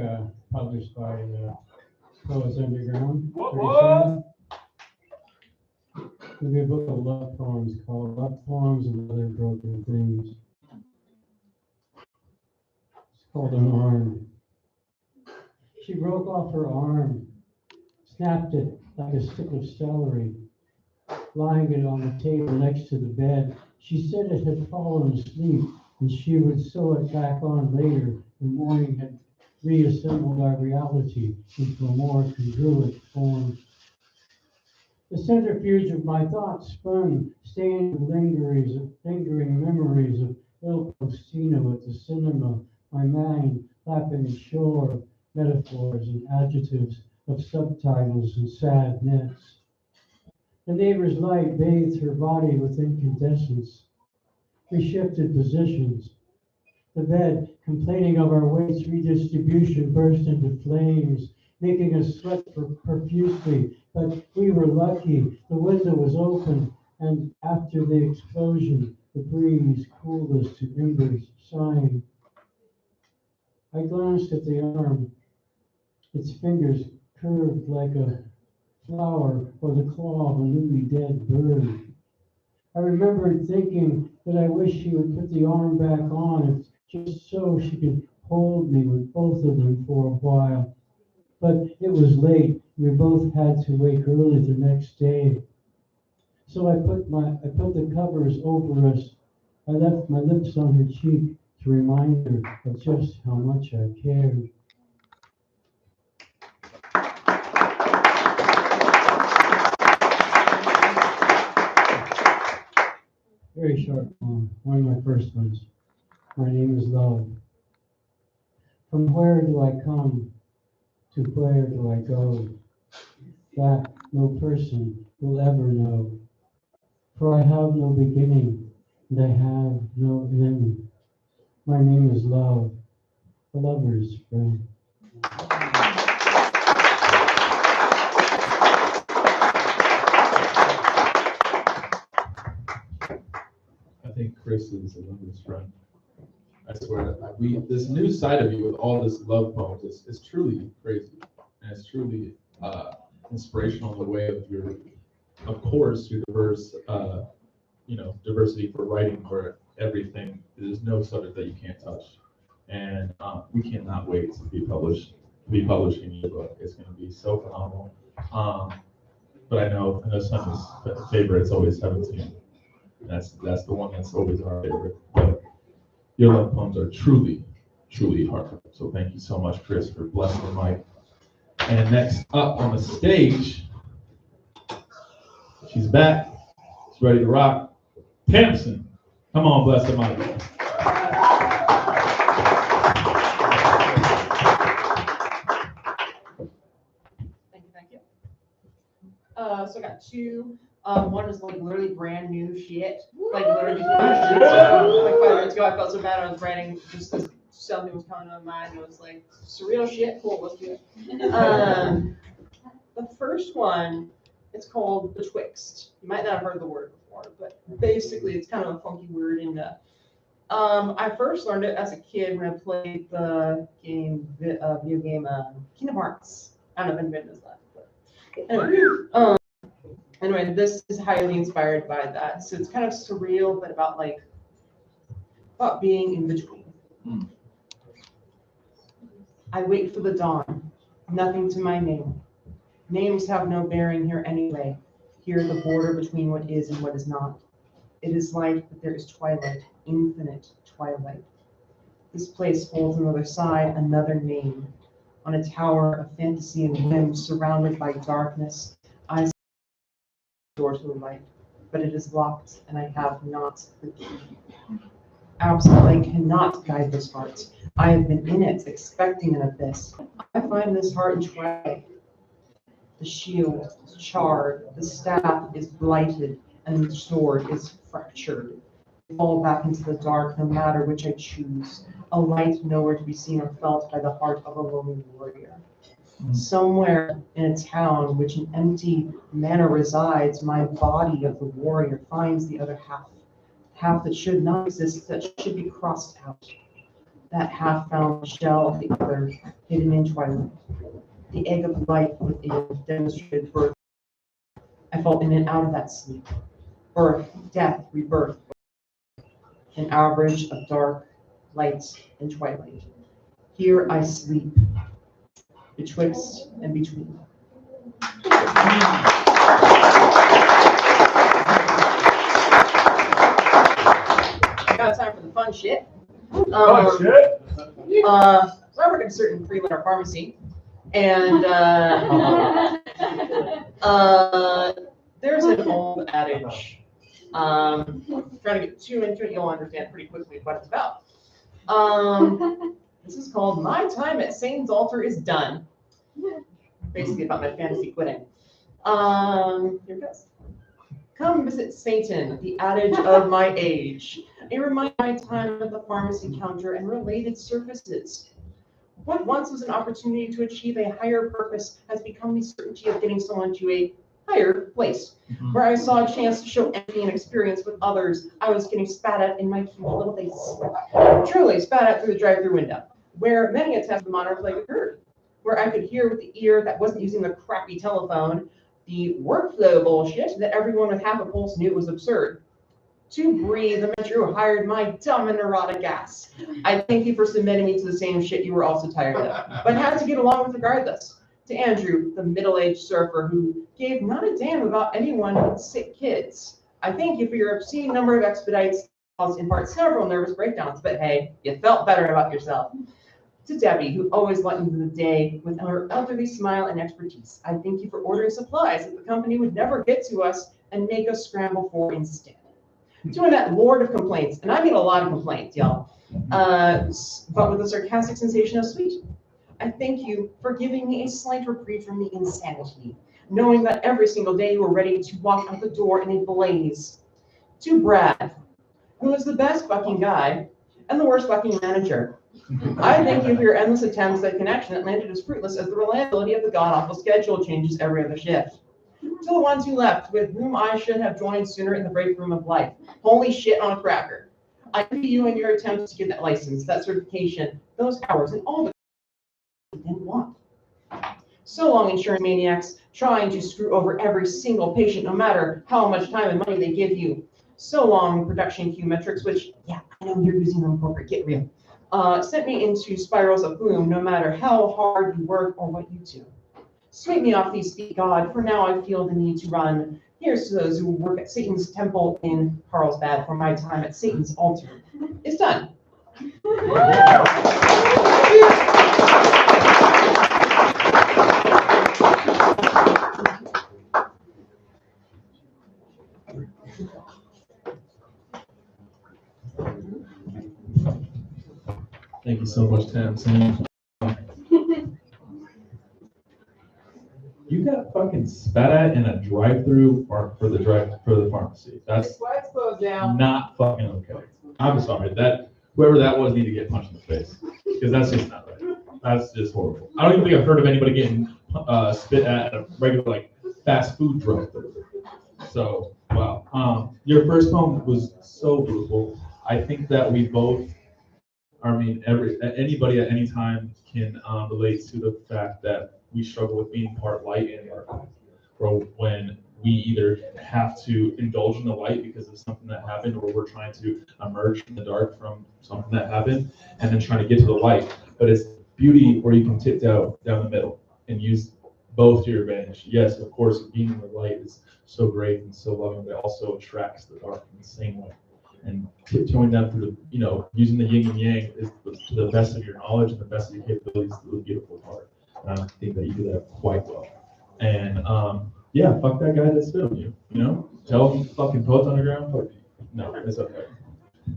published by Poets Underground. What? It's going to be a book of love poems called Love Poems and Other Broken Things. It's called An Arm. She broke off her arm, snapped it like a stick of celery, lying it on the table next to the bed. She said it had fallen asleep, and she would sew it back on later. The morning had reassembled our reality into a more congruent form. The centrifuge of my thoughts spun, stained with lingering memories of Il Postino at the cinema, my mind lapping ashore of metaphors and adjectives, of subtitles and sad nets. The neighbor's light bathed her body with incandescence. We shifted positions. The bed, complaining of our weight's redistribution, burst into flames, making us sweat profusely. But we were lucky. The window was open, and after the explosion, the breeze cooled us to embers, sighing. I glanced at the arm, its fingers curved like a flower or the claw of a newly dead bird. I remembered thinking that I wish she would put the arm back on, just so she could hold me with both of them for a while. But it was late. We both had to wake early the next day. So I put the covers over us. I left my lips on her cheek to remind her of just how much I cared. Very short poem, one of my first ones. My name is Love. From where do I come? To where do I go? That no person will ever know. For I have no beginning, and I have no end. My name is Love, a lover's friend. I think Chris is a lover's friend. I swear, this new side of you with all this love poems is truly crazy, and it's truly inspirational in the way of of course, your diversity for writing for everything. There's no subject that you can't touch, and we cannot wait to be publishing your book. It's going to be so phenomenal. But I know Sun's favorite is always 17. That's the one that's always our favorite. But your love poems are truly, truly heartfelt. So thank you so much, Chris, for blessing the mic. And next up on the stage, she's back. ready to rock. Timpson, come on, bless the mic. Thank you. So I got two. One is like literally brand new shit. Like literally like 5 minutes ago, I felt so bad I was writing just because something was coming to my mind. It was like surreal shit. Cool, let's do it. The first one, it's called Betwixt. You might not have heard the word before, but basically it's kind of a funky word. And I first learned it as a kid when I played the video game Kingdom Hearts. I don't know if anybody knows that. But anyway, this is highly inspired by that. So it's kind of surreal, but about being in between. I wait for the dawn. Nothing to my name. Names have no bearing here anyway. Here the border between what is and what is not. It is light, but there is twilight, infinite twilight. This place holds another side, another name. On a tower of fantasy and whim, surrounded by darkness, I see the door to the light, but it is locked, and I have not the key. Absolutely cannot guide this heart. I have been in it, expecting an abyss. I find this heart in twilight. The shield is charred, the staff is blighted, and the sword is fractured. I fall back into the dark, no matter which I choose. A light nowhere to be seen or felt by the heart of a lonely warrior. Somewhere in a town which an empty manor resides, my body of the warrior finds the other half that should not exist, that should be crossed out. That half found the shell of the other, hidden in twilight. The egg of life within demonstrated birth. I fall in and out of that sleep. Birth, death, rebirth. An average of dark, light, and twilight. Here I sleep, betwixt and between. Got time for the fun shit. So I work at a certain three-letter pharmacy, and there's an old adage. Trying to get too into it, you'll understand pretty quickly what it's about. This is called "My Time at Satan's Altar is Done." Basically about my fantasy quitting. Here it goes. Come visit Satan, the adage of my age. It reminds my time at the pharmacy counter and related services. What once was an opportunity to achieve a higher purpose has become the certainty of getting someone to a higher place, where I saw a chance to show empathy and experience with others I was getting spat at in my cute little face. Truly spat at through the drive-through window, where many a test of monarch like occurred, where I could hear with the ear that wasn't using the crappy telephone the workflow bullshit that everyone with half a pulse knew was absurd. To breathe, the mentor who hired my dumb and neurotic ass. I thank you for submitting me to the same shit you were also tired of, but had to get along with regardless. To Andrew, the middle-aged surfer who gave not a damn about anyone but sick kids. I thank you for your obscene number of expedites, caused in part several nervous breakdowns, but hey, you felt better about yourself. To Debbie, who always lightened the day with her elderly smile and expertise. I thank you for ordering supplies that the company would never get to us and make us scramble for instead. To Annette, lord of complaints, and I mean a lot of complaints, y'all, but with a sarcastic sensation of sweet. I thank you for giving me a slight reprieve from the insanity, knowing that every single day you were ready to walk out the door in a blaze. To Brad, who is the best fucking guy and the worst fucking manager. I thank you for your endless attempts at connection that landed as fruitless as the reliability of the god-awful schedule changes every other shift. To the ones who left, with whom I should have joined sooner in the break room of life. Holy shit on a cracker. I envy you and your attempts to get that license, that certification, those hours, and all the you didn't want. So long, insurance maniacs, trying to screw over every single patient, no matter how much time and money they give you. So long, production queue metrics, which, yeah, I know you're using them corporate, get real. Sent me into spirals of gloom, no matter how hard you work or what you do. Sweep me off these feet, God, for now I feel the need to run. Here's to those who work at Satan's temple in Carlsbad, for my time at Satan's altar is done. Thank you so much, Tamsin. You got fucking spat at in a drive-through for the pharmacy. That's Flags closed down. not fucking okay. I'm sorry. That whoever that was need to get punched in the face because that's just not right. That's just horrible. I don't even think I've heard of anybody getting spit at a regular like fast food drive-through. So wow. Your first poem was so beautiful. I think that we both. I mean, anybody at any time can relate to the fact that we struggle with being part light and dark. Or when we either have to indulge in the light because of something that happened, or we're trying to emerge from the dark from something that happened, and then trying to get to the light. But it's beauty where you can tip down the middle and use both to your advantage. Yes, of course, being in the light is so great and so loving, but it also attracts the dark in the same way. And tiptoeing down through the, using the yin and yang is to the best of your knowledge and the best of your capabilities to the beautiful part. And I think that you do that quite well. And yeah, fuck that guy that spit on you. Tell him fucking Poets Underground. Fuck you. No, it's okay.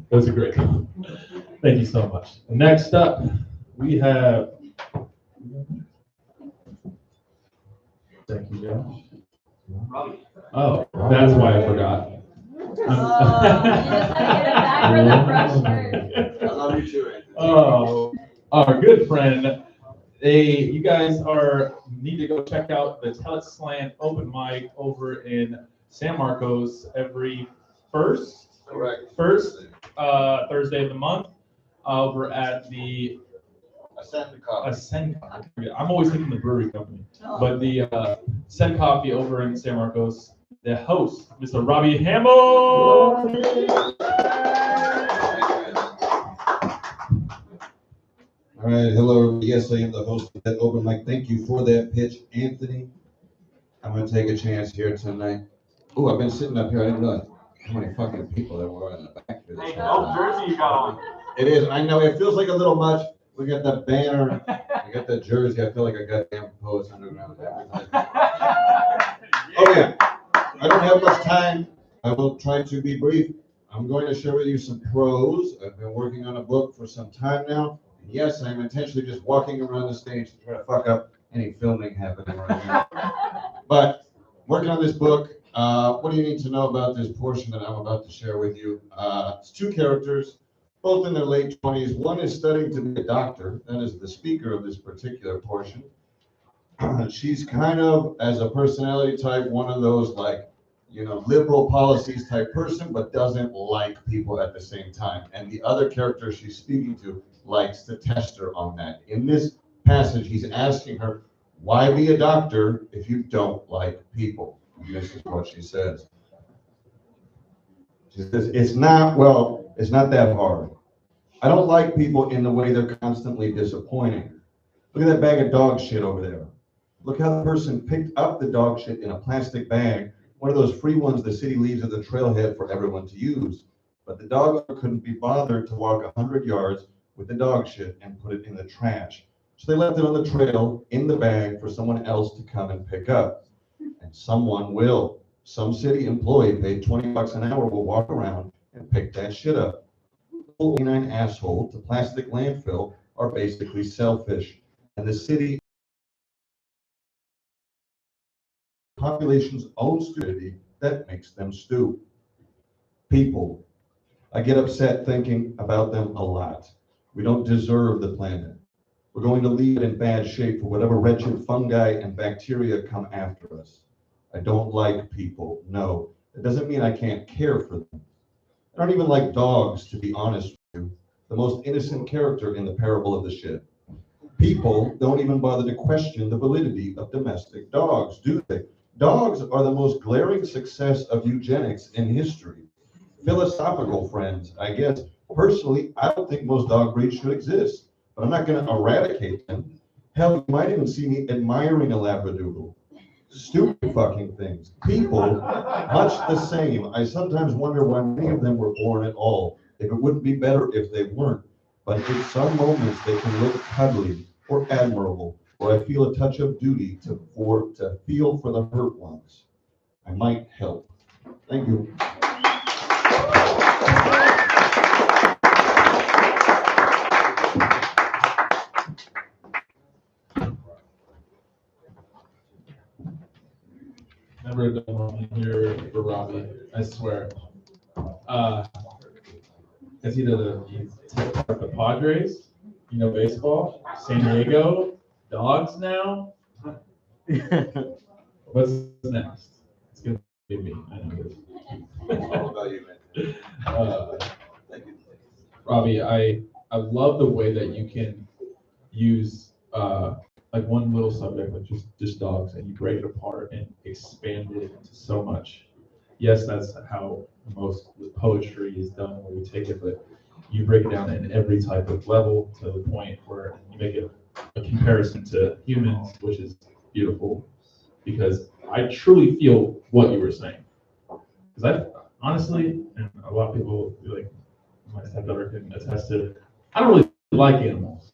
Those are great. Thank you so much. Next up, we have. Thank you, Josh. Oh, that's why I forgot. You just had to get it back for the brush shirt. I love you too, Andrew. Oh, our good friend. You guys need to go check out the Tell It Slant open mic over in San Marcos every first Thursday of the month over at the Ascend Coffee. I'm always thinking the brewery company, but the Ascend Coffee over in San Marcos. The host, Mr. Robbie Hamill. All right, hello. Yes, I am the host of that open mic. Thank you for that pitch, Anthony. I'm going to take a chance here tonight. Oh, I've been sitting up here. I didn't know how many fucking people there were in the back here. Hey, no jersey you got on. It is. I know. It feels like a little much. We got the banner. I got the jersey. I feel like I got damn Poets Underground. Okay. I don't have much time. I will try to be brief. I'm going to share with you some prose. I've been working on a book for some time now. And yes, I'm intentionally just walking around the stage to try to fuck up any filming happening right now. But working on this book, what do you need to know about this portion that I'm about to share with you? It's two characters, both in their late 20s. One is studying to be a doctor. That is the speaker of this particular portion. She's kind of, as a personality type, one of those like, liberal policies type person, but doesn't like people at the same time. And the other character she's speaking to likes to test her on that. In this passage, he's asking her, why be a doctor if you don't like people? And this is what she says. She says, it's not that hard. I don't like people in the way they're constantly disappointing. Look at that bag of dog shit over there. Look how the person picked up the dog shit in a plastic bag, one of those free ones the city leaves at the trailhead for everyone to use. But the dog owner couldn't be bothered to walk 100 yards with the dog shit and put it in the trash. So they left it on the trail in the bag for someone else to come and pick up. And someone will. Some city employee paid $20 an hour will walk around and pick that shit up. The canine asshole to plastic landfill are basically selfish. And the city population's own stupidity that makes them stew. People. I get upset thinking about them a lot. We don't deserve the planet. We're going to leave it in bad shape for whatever wretched fungi and bacteria come after us. I don't like people. No, it doesn't mean I can't care for them. I don't even like dogs, to be honest with you. The most innocent character in the parable of the shit. People don't even bother to question the validity of domestic dogs, do they? Dogs are the most glaring success of eugenics in history. Philosophical friends, I guess. Personally, I don't think most dog breeds should exist, but I'm not going to eradicate them. Hell, you might even see me admiring a Labradoodle. Stupid fucking things. People, much the same. I sometimes wonder why many of them were born at all. If it wouldn't be better if they weren't. But in some moments they can look cuddly or admirable, or I feel a touch of duty to feel for the hurt ones. I might help. Thank you. It's either the Padres, baseball, San Diego, dogs now. What's next? It's gonna be me. I know this. All about you, man. Thank you. Robbie, I love the way that you can use like one little subject, like just dogs, and you break it apart and expand it into so much. Yes, that's how most poetry is done, where we take it, but you break it down in every type of level to the point where you make it a comparison to humans, which is beautiful, because I truly feel what you were saying. Because I honestly, and a lot of people like my stepdaughter can attest to it, I don't really like animals.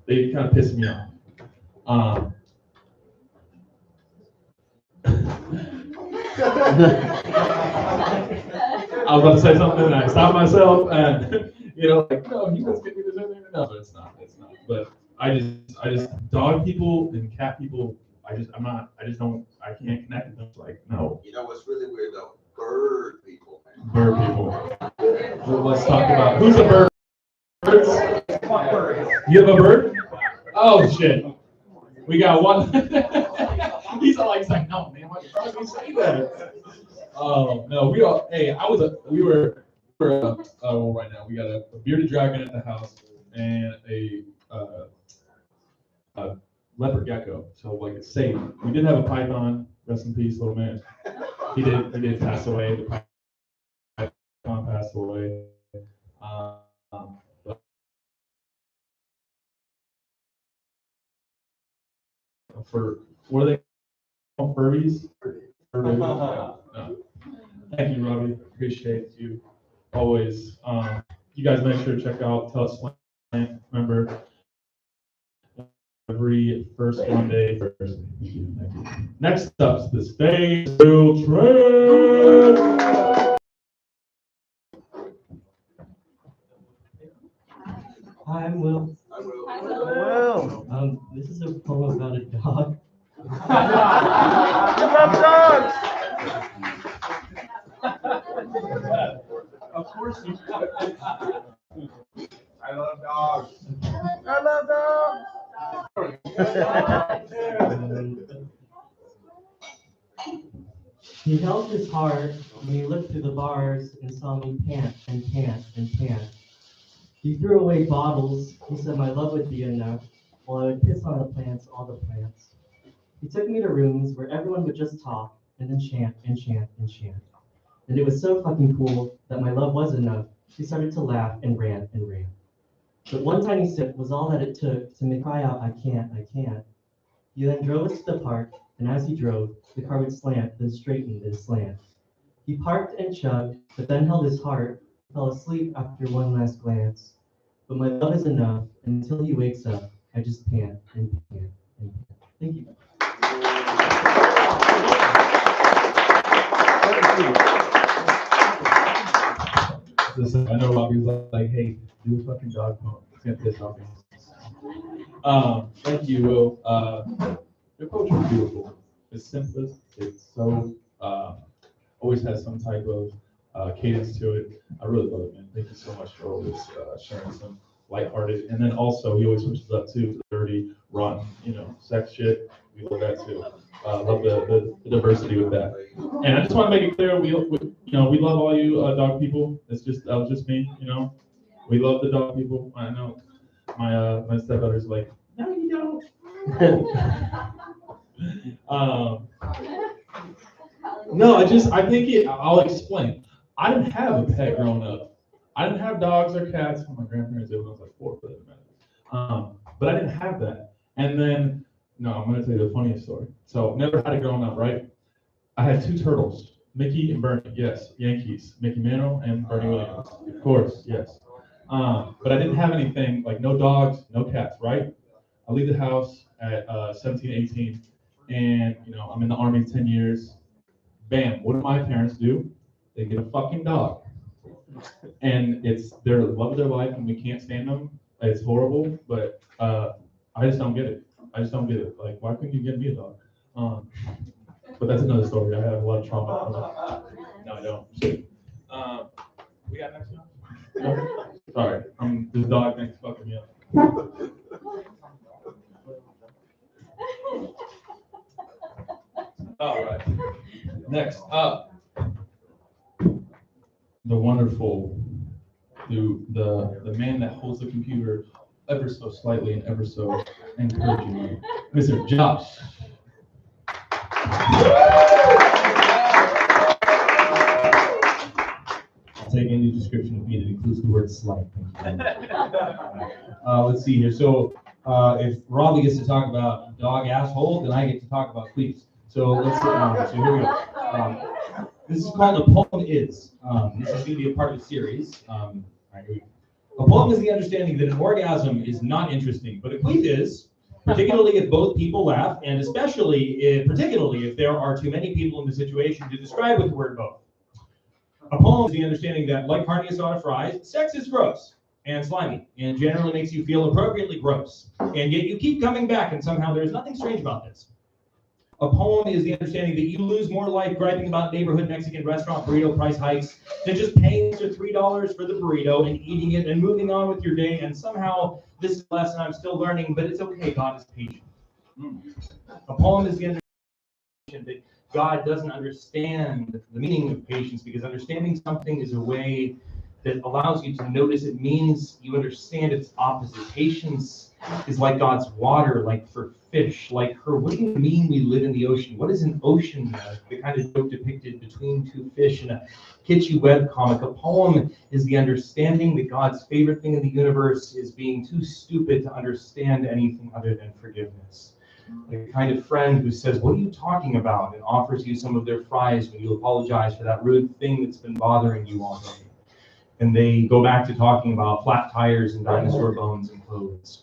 They kind of piss me off. I was about to say something and I stopped myself and like no, humans can do this and no, but it's not. But I just dog people and cat people, I can't connect with them. It's like no. You know what's really weird though? Bird people, man. Bird people. Well, let's talk about who's a bird. Birds? You have a bird? Oh shit. We got one. He's like, no, man, why did you say that? Oh no, well, right now we got a bearded dragon at the house and a leopard gecko. So like it's safe. We did have a python. Rest in peace, little man. He did pass away. The python passed away. For what are they called? Furries? No. Thank you, Robbie. Appreciate you always. You guys make sure to check out Tell Us Slant. Remember, every first Monday. Thursday. Thank you. Next up, the Space Bill Train. Hi, I'm Will. I will. Hi, Will. This is a poem about a dog. You love dogs. Of course you I love dogs. I love dogs. He held his heart when he looked through the bars and saw me pant and pant and pant. He threw away bottles. He said my love would be enough, while I would piss on the plants, all the plants. He took me to rooms where everyone would just talk and then chant and chant and chant. And it was so fucking cool that my love was enough. He started to laugh and ran and ran. But one tiny sip was all that it took to make me cry out, I can't, I can't. He then drove us to the park, and as he drove, the car would slant, then straighten, then slant. He parked and chugged, but then held his heart, fell asleep after one last glance. But my love is enough, and until he wakes up, I just pant and pant and pant. Thank you. Listen, I know Robbie's like, hey, do a fucking dog poem. It's gonna piss off me. Thank you, Will. Your poetry is beautiful. It's simplest. It's so always has some type of cadence to it. I really love it, man. Thank you so much for always sharing some lighthearted, and then also he always switches up to the dirty, rotten, sex shit. We love that too. Love the diversity with that. And I just want to make it clear, we love all you dog people. That was just me, We love the dog people. I know my stepdaughter's like, no, you don't. No, I'll explain. I didn't have a pet growing up. I didn't have dogs or cats. My grandparents did when I was like 4, for that matter. But I didn't have that. And then, no, I'm going to tell you the funniest story. So, never had it growing up, right? I had 2 turtles, Mickey and Bernie. Yes, Yankees, Mickey Mantle and Bernie Williams. Of course, yes. But I didn't have anything, like no dogs, no cats, right? I leave the house at 17, 18, and I'm in the Army 10 years. Bam, what do my parents do? They get a fucking dog. And it's their love of their life, and we can't stand them. It's horrible, but I just don't get it. Like, why couldn't you get me a dog? But that's another story. I have a lot of trauma. No, I don't. Sorry, the dog next to fucking me up. All right. Next up, the wonderful, the man that holds the computer ever so slightly and ever so encouragingly, Mr. Josh. I'll take any description of me that includes the word slight. Let's see here. So if Robbie gets to talk about dog asshole, then I get to talk about queefs. So let's sit down. So here we go. This is called A Poem Is. This is going to be a part of a series. All right, here we go. A poem is the understanding that an orgasm is not interesting, but a queef is, particularly if both people laugh, and particularly if there are too many people in the situation to describe with the word both. A poem is the understanding that, like carne asada fries, sex is gross and slimy, and generally makes you feel appropriately gross, and yet you keep coming back, and somehow there's nothing strange about this. A poem is the understanding that you lose more life griping about neighborhood Mexican restaurant burrito price hikes than just paying extra $3 for the burrito and eating it and moving on with your day, and somehow this is a lesson I'm still learning, but it's okay, God is patient. A poem is the understanding that God doesn't understand the meaning of patience, because understanding something is a way that allows you to notice it means you understand its opposite. Patience is like God's water, like for fish, like her. What do you mean we live in the ocean? What is an ocean? The kind of joke depicted between two fish in a kitschy webcomic. A poem is the understanding that God's favorite thing in the universe is being too stupid to understand anything other than forgiveness. Like a kind of friend who says, "What are you talking about?" and offers you some of their fries when you apologize for that rude thing that's been bothering you all day. And they go back to talking about flat tires and dinosaur bones and clothes.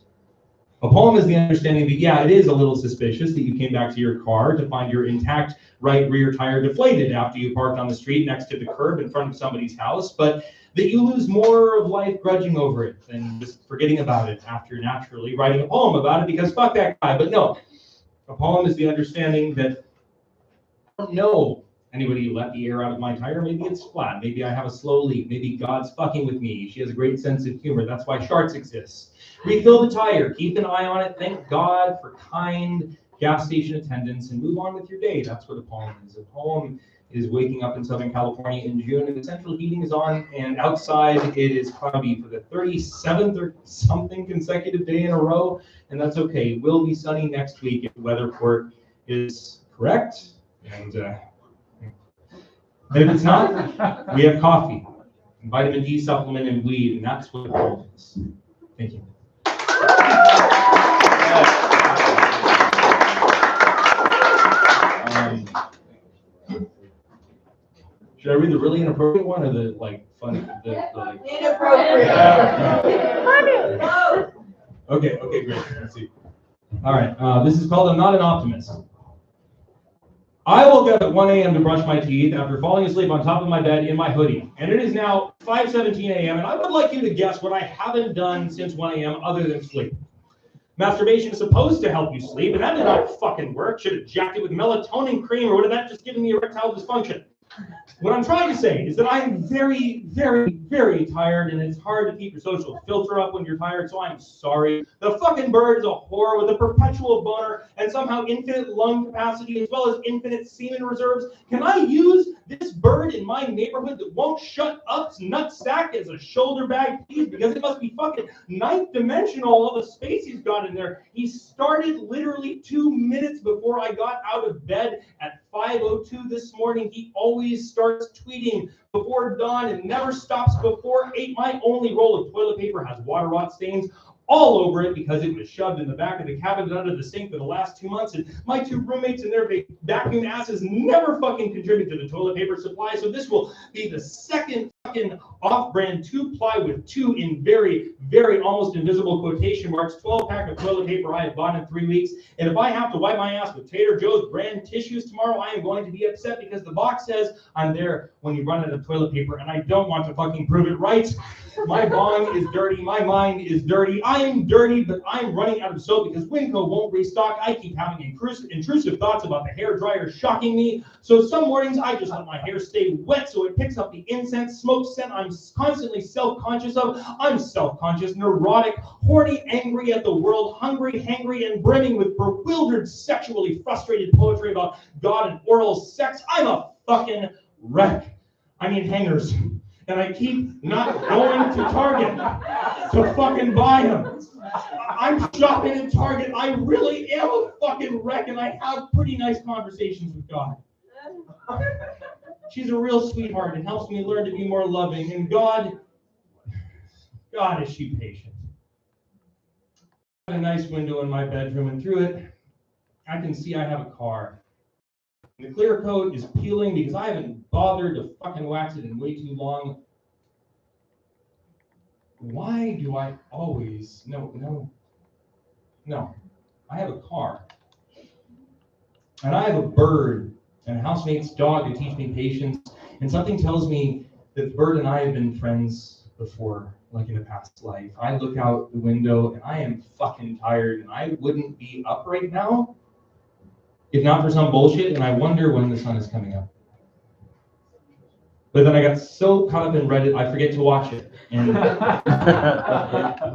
A poem is the understanding that, yeah, it is a little suspicious that you came back to your car to find your intact right rear tire deflated after you parked on the street next to the curb in front of somebody's house, but that you lose more of life grudging over it than just forgetting about it after naturally writing a poem about it, because fuck that guy. But no, a poem is the understanding that I don't know anybody let the air out of my tire. Maybe it's flat. Maybe I have a slow leak. Maybe God's fucking with me. She has a great sense of humor. That's why sharks exist. Refill the tire. Keep an eye on it. Thank God for kind gas station attendants and move on with your day. That's what a poem is. A poem is waking up in Southern California in June and the central heating is on, and outside it is cloudy for the 37th or something consecutive day in a row, and that's okay. It will be sunny next week if the weather report is correct. And if it's not, we have coffee, and vitamin D supplement, and weed, and that's what it is. Thank you. Should I read the really inappropriate one or the like funny? Inappropriate. Okay, great. Let's see. All right, this is called "I'm Not an Optimist." I woke up at 1 a.m. to brush my teeth after falling asleep on top of my bed in my hoodie. And it is now 5:17 a.m. and I would like you to guess what I haven't done since 1 a.m. other than sleep. Masturbation is supposed to help you sleep, and that did not fucking work. Should have jacked it with melatonin cream, or would have that just given me erectile dysfunction? What I'm trying to say is that I'm very, very, very tired, and it's hard to keep your social filter up when you're tired, so I'm sorry. The fucking bird is a whore with a perpetual boner and somehow infinite lung capacity as well as infinite semen reserves. Can I use this bird in my neighborhood that won't shut up's nutsack as a shoulder bag piece? Because it must be fucking ninth dimensional, all the space he's got in there. He started literally 2 minutes before I got out of bed at 5:02 this morning. He always starts tweeting before dawn and never stops before 8. My only roll of toilet paper has water rot stains all over it because it was shoved in the back of the cabinet under the sink for the last 2 months, and my 2 roommates and their vacuum asses never fucking contribute to the toilet paper supply, so this will be the second fucking off-brand 2-ply with 2 in very, very almost invisible quotation marks 12-pack of toilet paper I have bought in 3 weeks, and if I have to wipe my ass with Trader Joe's brand tissues tomorrow, I am going to be upset because the box says I'm there when you run out of toilet paper, and I don't want to fucking prove it right. My bong is dirty, my mind is dirty, I'm dirty, but I'm running out of soap because Winco won't restock. I keep having intrusive thoughts about the hair dryer shocking me. So some mornings I just let my hair stay wet so it picks up the incense, smoke scent I'm constantly self-conscious of. I'm self-conscious, neurotic, horny, angry at the world, hungry, hangry, and brimming with bewildered, sexually frustrated poetry about God and oral sex. I'm a fucking wreck. I need hangers. And I keep not going to Target to fucking buy them. I'm shopping at Target. I really am a fucking wreck, and I have pretty nice conversations with God. She's a real sweetheart and helps me learn to be more loving. And God is she patient. I have a nice window in my bedroom, and through it, I can see I have a car. The clear coat is peeling because I haven't bothered to fucking wax it in way too long. Why do I always... No. I have a car. And I have a bird and a housemate's dog to teach me patience. And something tells me that the bird and I have been friends before, like in a past life. I look out the window and I am fucking tired, and I wouldn't be up right now if not for some bullshit, and I wonder when the sun is coming up. But then I got so caught up in Reddit, I forget to watch it. And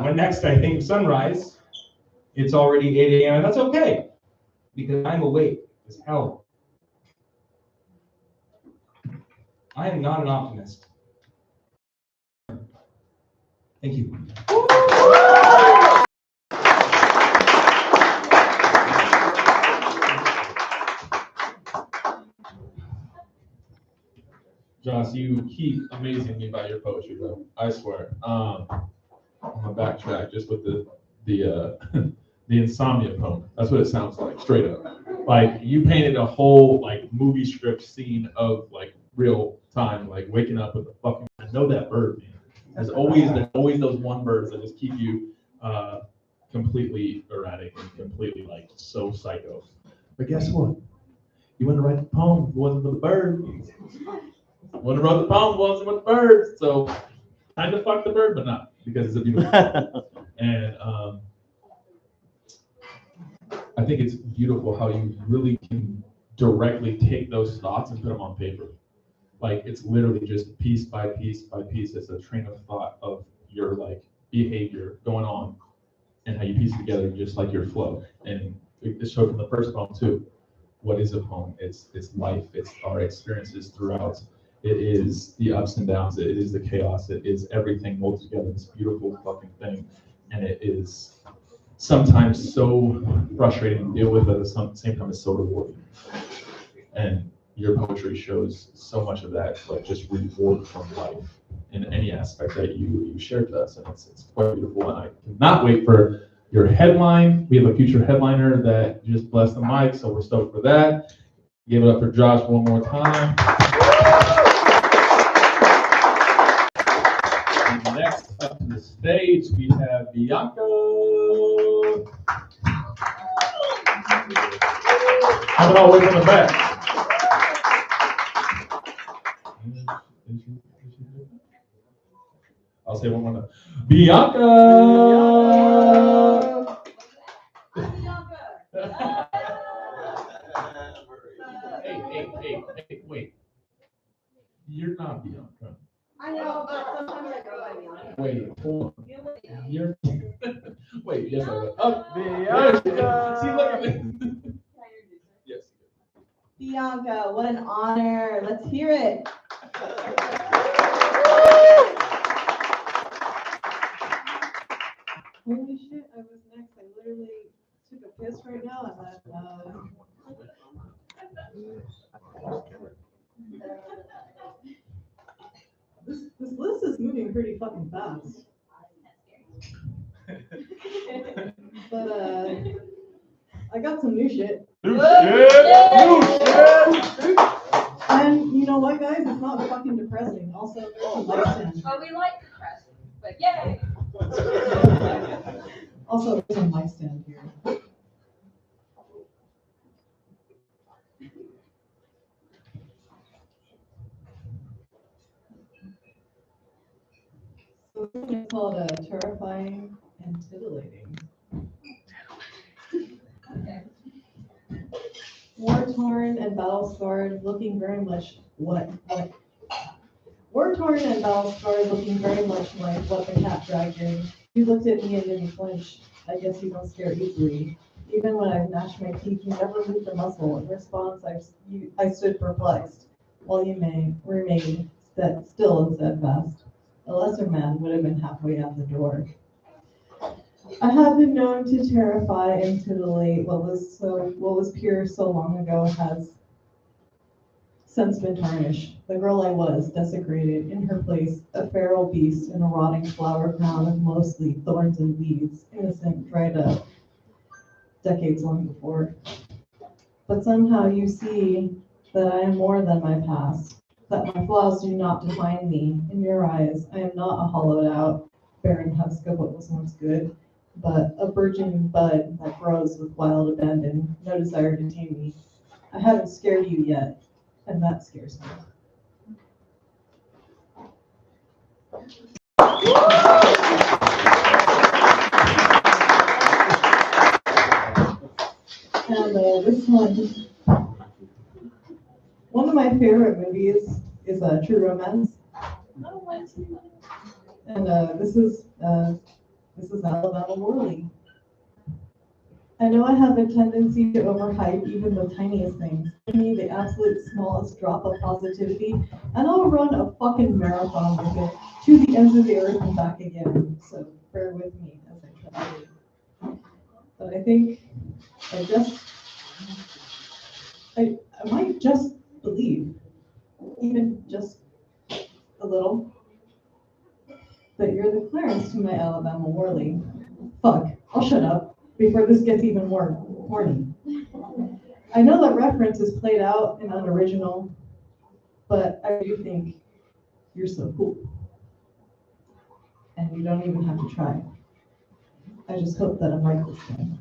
when next I think of sunrise, it's already 8 a.m., and that's okay, because I'm awake as hell. I am not an optimist. Thank you. Josh, you keep amazing me by your poetry, though. I swear. I'm gonna backtrack just with the insomnia poem. That's what it sounds like, straight up. Like you painted a whole like movie script scene of like real time, like waking up with the fucking. I know that bird, man. There's always those one birds that just keep you completely erratic and completely like so psycho. But guess what? You wouldn't write the poem if it wasn't for the bird. Wouldn't have wrote the poem if it wasn't with the birds. So kind of fuck the bird, but not because it's a beautiful poem. And I think it's beautiful how you really can directly take those thoughts and put them on paper. Like it's literally just piece by piece by piece. It's a train of thought of your like behavior going on and how you piece it together just like your flow. And it showed from the first poem too. What is a poem? It's life. It's our experiences throughout. It is the ups and downs. It is the chaos. It is everything rolled together. This beautiful fucking thing. And it is sometimes so frustrating to deal with, but at the same time it's so rewarding. And your poetry shows so much of that, like just reward from life in any aspect that you shared to us. And it's quite beautiful. And I cannot wait for your headline. We have a future headliner that just blessed the mic, so we're stoked for that. Give it up for Josh one more time. And next up to the stage, we have Bianca. Coming all the way from the back. I'll say one more time. Bianca! Hey, wait. You're not Bianca. I know, but sometimes I go by Bianca. Wait, hold on. You're... Wait, yes, I will. Bianca! See, look at me. Yes. Bianca, what an honor. Let's hear it. Holy shit, I was next. I literally took a piss right now and this list is moving pretty fucking fast. But I got some new shit. New shit! And you know what, guys? It's not fucking depressing. Also, there's some light stand. Oh, we like depressing, but yay! Also, there's some light stand here. It's called terrifying and titillating. War-torn and battle-scarred, looking very much what? War-torn and battle-scarred, looking very much like what the cat dragged in. He looked at me and didn't flinch. I guess you don't scare easily. Even when I gnashed my teeth, you never moved a muscle. In response, I stood perplexed, while you remained still and steadfast. A lesser man would have been halfway out the door. I have been known to terrify and titillate. What was pure so long ago has since been tarnished. The girl I was, desecrated, in her place, a feral beast in a rotting flower crown of mostly thorns and weeds, innocent, dried up, decades long before. But somehow you see that I am more than my past, that my flaws do not define me. In your eyes, I am not a hollowed out, barren husk of what was once good, but a burgeoning bud that grows with wild abandon, no desire to tame me. I haven't scared you yet, and that scares me. And this one of my favorite movies is True Romance. And this is Alabama Whirly. I know I have a tendency to overhype even the tiniest things. Give me the absolute smallest drop of positivity, and I'll run a fucking marathon with it to the ends of the earth and back again. So bear with me as I try. But I think I might just believe, even just a little, that you're the Clarence to my Alabama Whirly. Fuck, I'll shut up before this gets even more horny. I know that reference is played out and unoriginal, but I do think you're so cool. And you don't even have to try. I just hope that I'm right this time.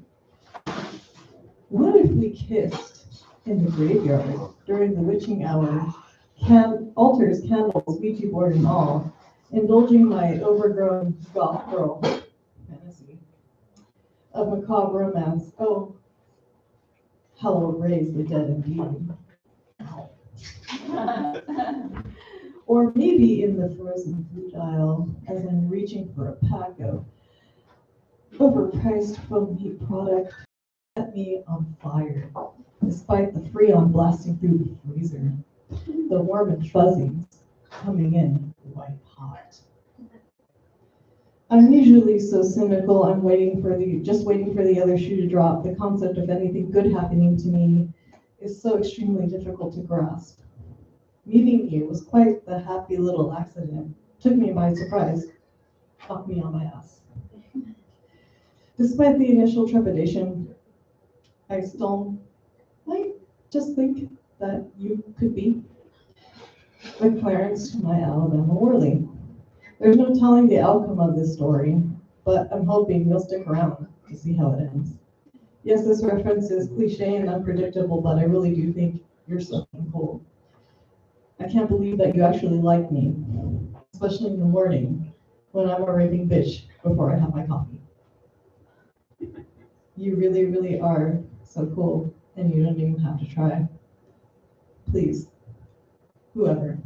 What if we kissed in the graveyard during the witching hour? Altars, candles, Ouija board and all, indulging my overgrown goth girl fantasy of macabre romance. Oh, how will raise the dead indeed. Or maybe in the frozen fruit aisle, as I'm reaching for a pack of overpriced foam meat product, set me on fire, despite the Freon blasting through the freezer, the warm and fuzzies coming in white hot. I'm usually so cynical, I'm just waiting for the other shoe to drop. The concept of anything good happening to me is so extremely difficult to grasp. Meeting you was quite the happy little accident. Took me by surprise, knocked me on my ass. Despite the initial trepidation, I still might just think that you could be the Clarence to my Alabama Whirly. There's no telling the outcome of this story, but I'm hoping you'll stick around to see how it ends. Yes, this reference is cliche and unpredictable, but I really do think you're something cool. I can't believe that you actually like me, especially in the morning when I'm a raving bitch before I have my coffee. You really, really are so cool, and you don't even have to try. Please, whoever.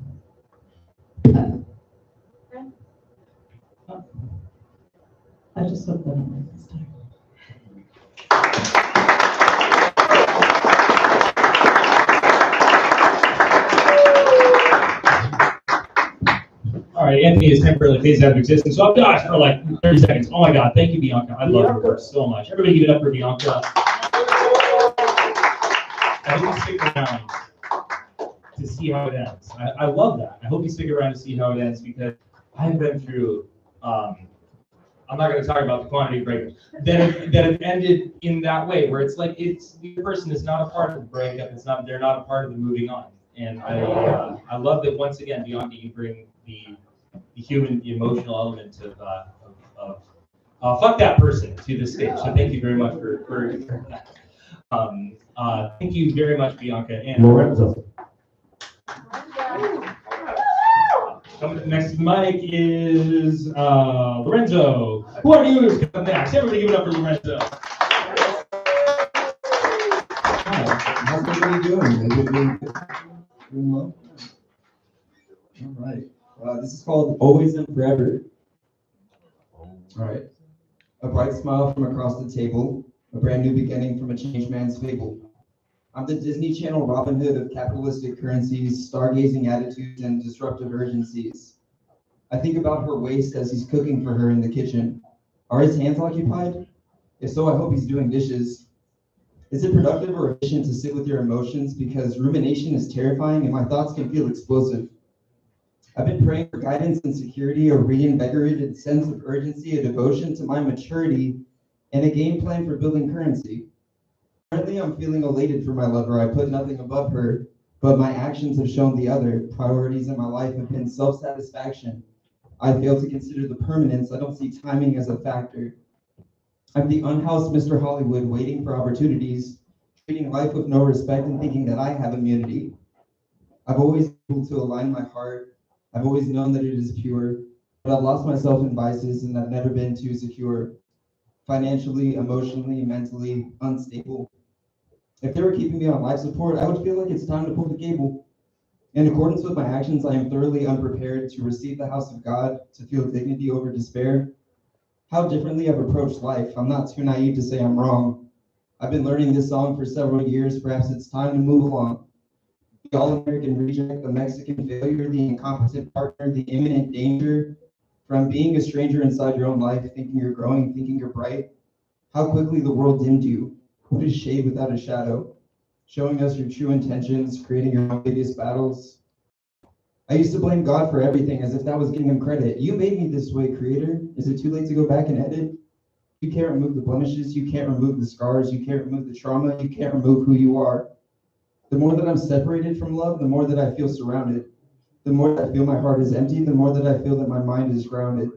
I just hope that I'm right this time. All right, Anthony is temporarily phased out of existence, so I've dodged for like 30 seconds. Oh my God, thank you, Bianca. I love your work so much. Everybody give it up for Bianca. I hope you stick around to see how it ends. I love that. I hope you stick around to see how it ends because I've been through, I'm not going to talk about the quantity break, that have ended in that way, where it's like the person is not a part of the breakup, they're not a part of the moving on. And I love that once again, Bianca, you bring the human, the emotional element of fuck that person to the stage. So thank you very much for that. Thank you very much, Bianca. And Lorenzo. Coming next to the mic is Lorenzo. Who are you? Come next. Everybody give it up for Lorenzo. How's everybody doing? Everybody doing well? All right. This is called Always and Forever. All right. A bright smile from across the table, a brand new beginning from a changed man's fable. I'm the Disney Channel Robin Hood of capitalistic currencies, stargazing attitudes, and disruptive urgencies. I think about her waist as he's cooking for her in the kitchen. Are his hands occupied? If so, I hope he's doing dishes. Is it productive or efficient to sit with your emotions? Because rumination is terrifying and my thoughts can feel explosive. I've been praying for guidance and security, a reinvigorated sense of urgency, a devotion to my maturity, and a game plan for building currency. Currently, I'm feeling elated for my lover. I put nothing above her, but my actions have shown the other. Priorities in my life have been self-satisfaction. I fail to consider the permanence. I don't see timing as a factor. I'm the unhoused Mr. Hollywood waiting for opportunities, treating life with no respect and thinking that I have immunity. I've always been able to align my heart. I've always known that it is pure, but I've lost myself in vices and I've never been too secure. Financially, emotionally, mentally unstable. If they were keeping me on life support, I would feel like it's time to pull the cable. In accordance with my actions, I am thoroughly unprepared to receive the house of God, to feel dignity over despair. How differently I've approached life. I'm not too naive to say I'm wrong. I've been learning this song for several years. Perhaps it's time to move along. The all-American reject, the Mexican failure, the incompetent partner, the imminent danger from being a stranger inside your own life, thinking you're growing, thinking you're bright. How quickly the world dimmed you. What is shade without a shadow? Showing us your true intentions, creating your own biggest battles. I used to blame God for everything as if that was giving him credit. You made me this way, creator. Is it too late to go back and edit? You can't remove the blemishes, you can't remove the scars, you can't remove the trauma, you can't remove who you are. The more that I'm separated from love, the more that I feel surrounded. The more that I feel my heart is empty, the more that I feel that my mind is grounded.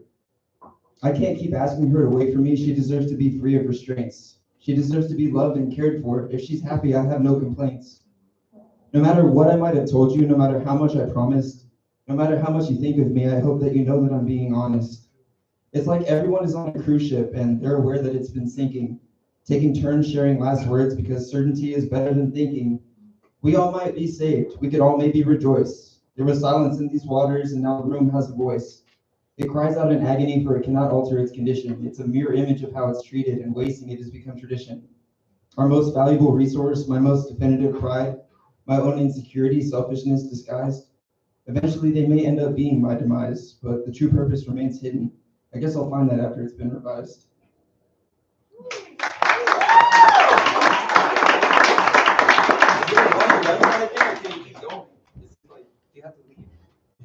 I can't keep asking her to wait for me. She deserves to be free of restraints. She deserves to be loved and cared for. If she's happy, I have no complaints. No matter what I might have told you, no matter how much I promised, no matter how much you think of me, I hope that you know that I'm being honest. It's like everyone is on a cruise ship and they're aware that it's been sinking, taking turns sharing last words because certainty is better than thinking. We all might be saved. We could all maybe rejoice. There was silence in these waters and now the room has a voice. It cries out in agony for it cannot alter its condition. It's a mirror image of how it's treated and wasting it has become tradition. Our most valuable resource, my most definitive pride, my own insecurity, selfishness disguised. Eventually they may end up being my demise, but the true purpose remains hidden. I guess I'll find that after it's been revised.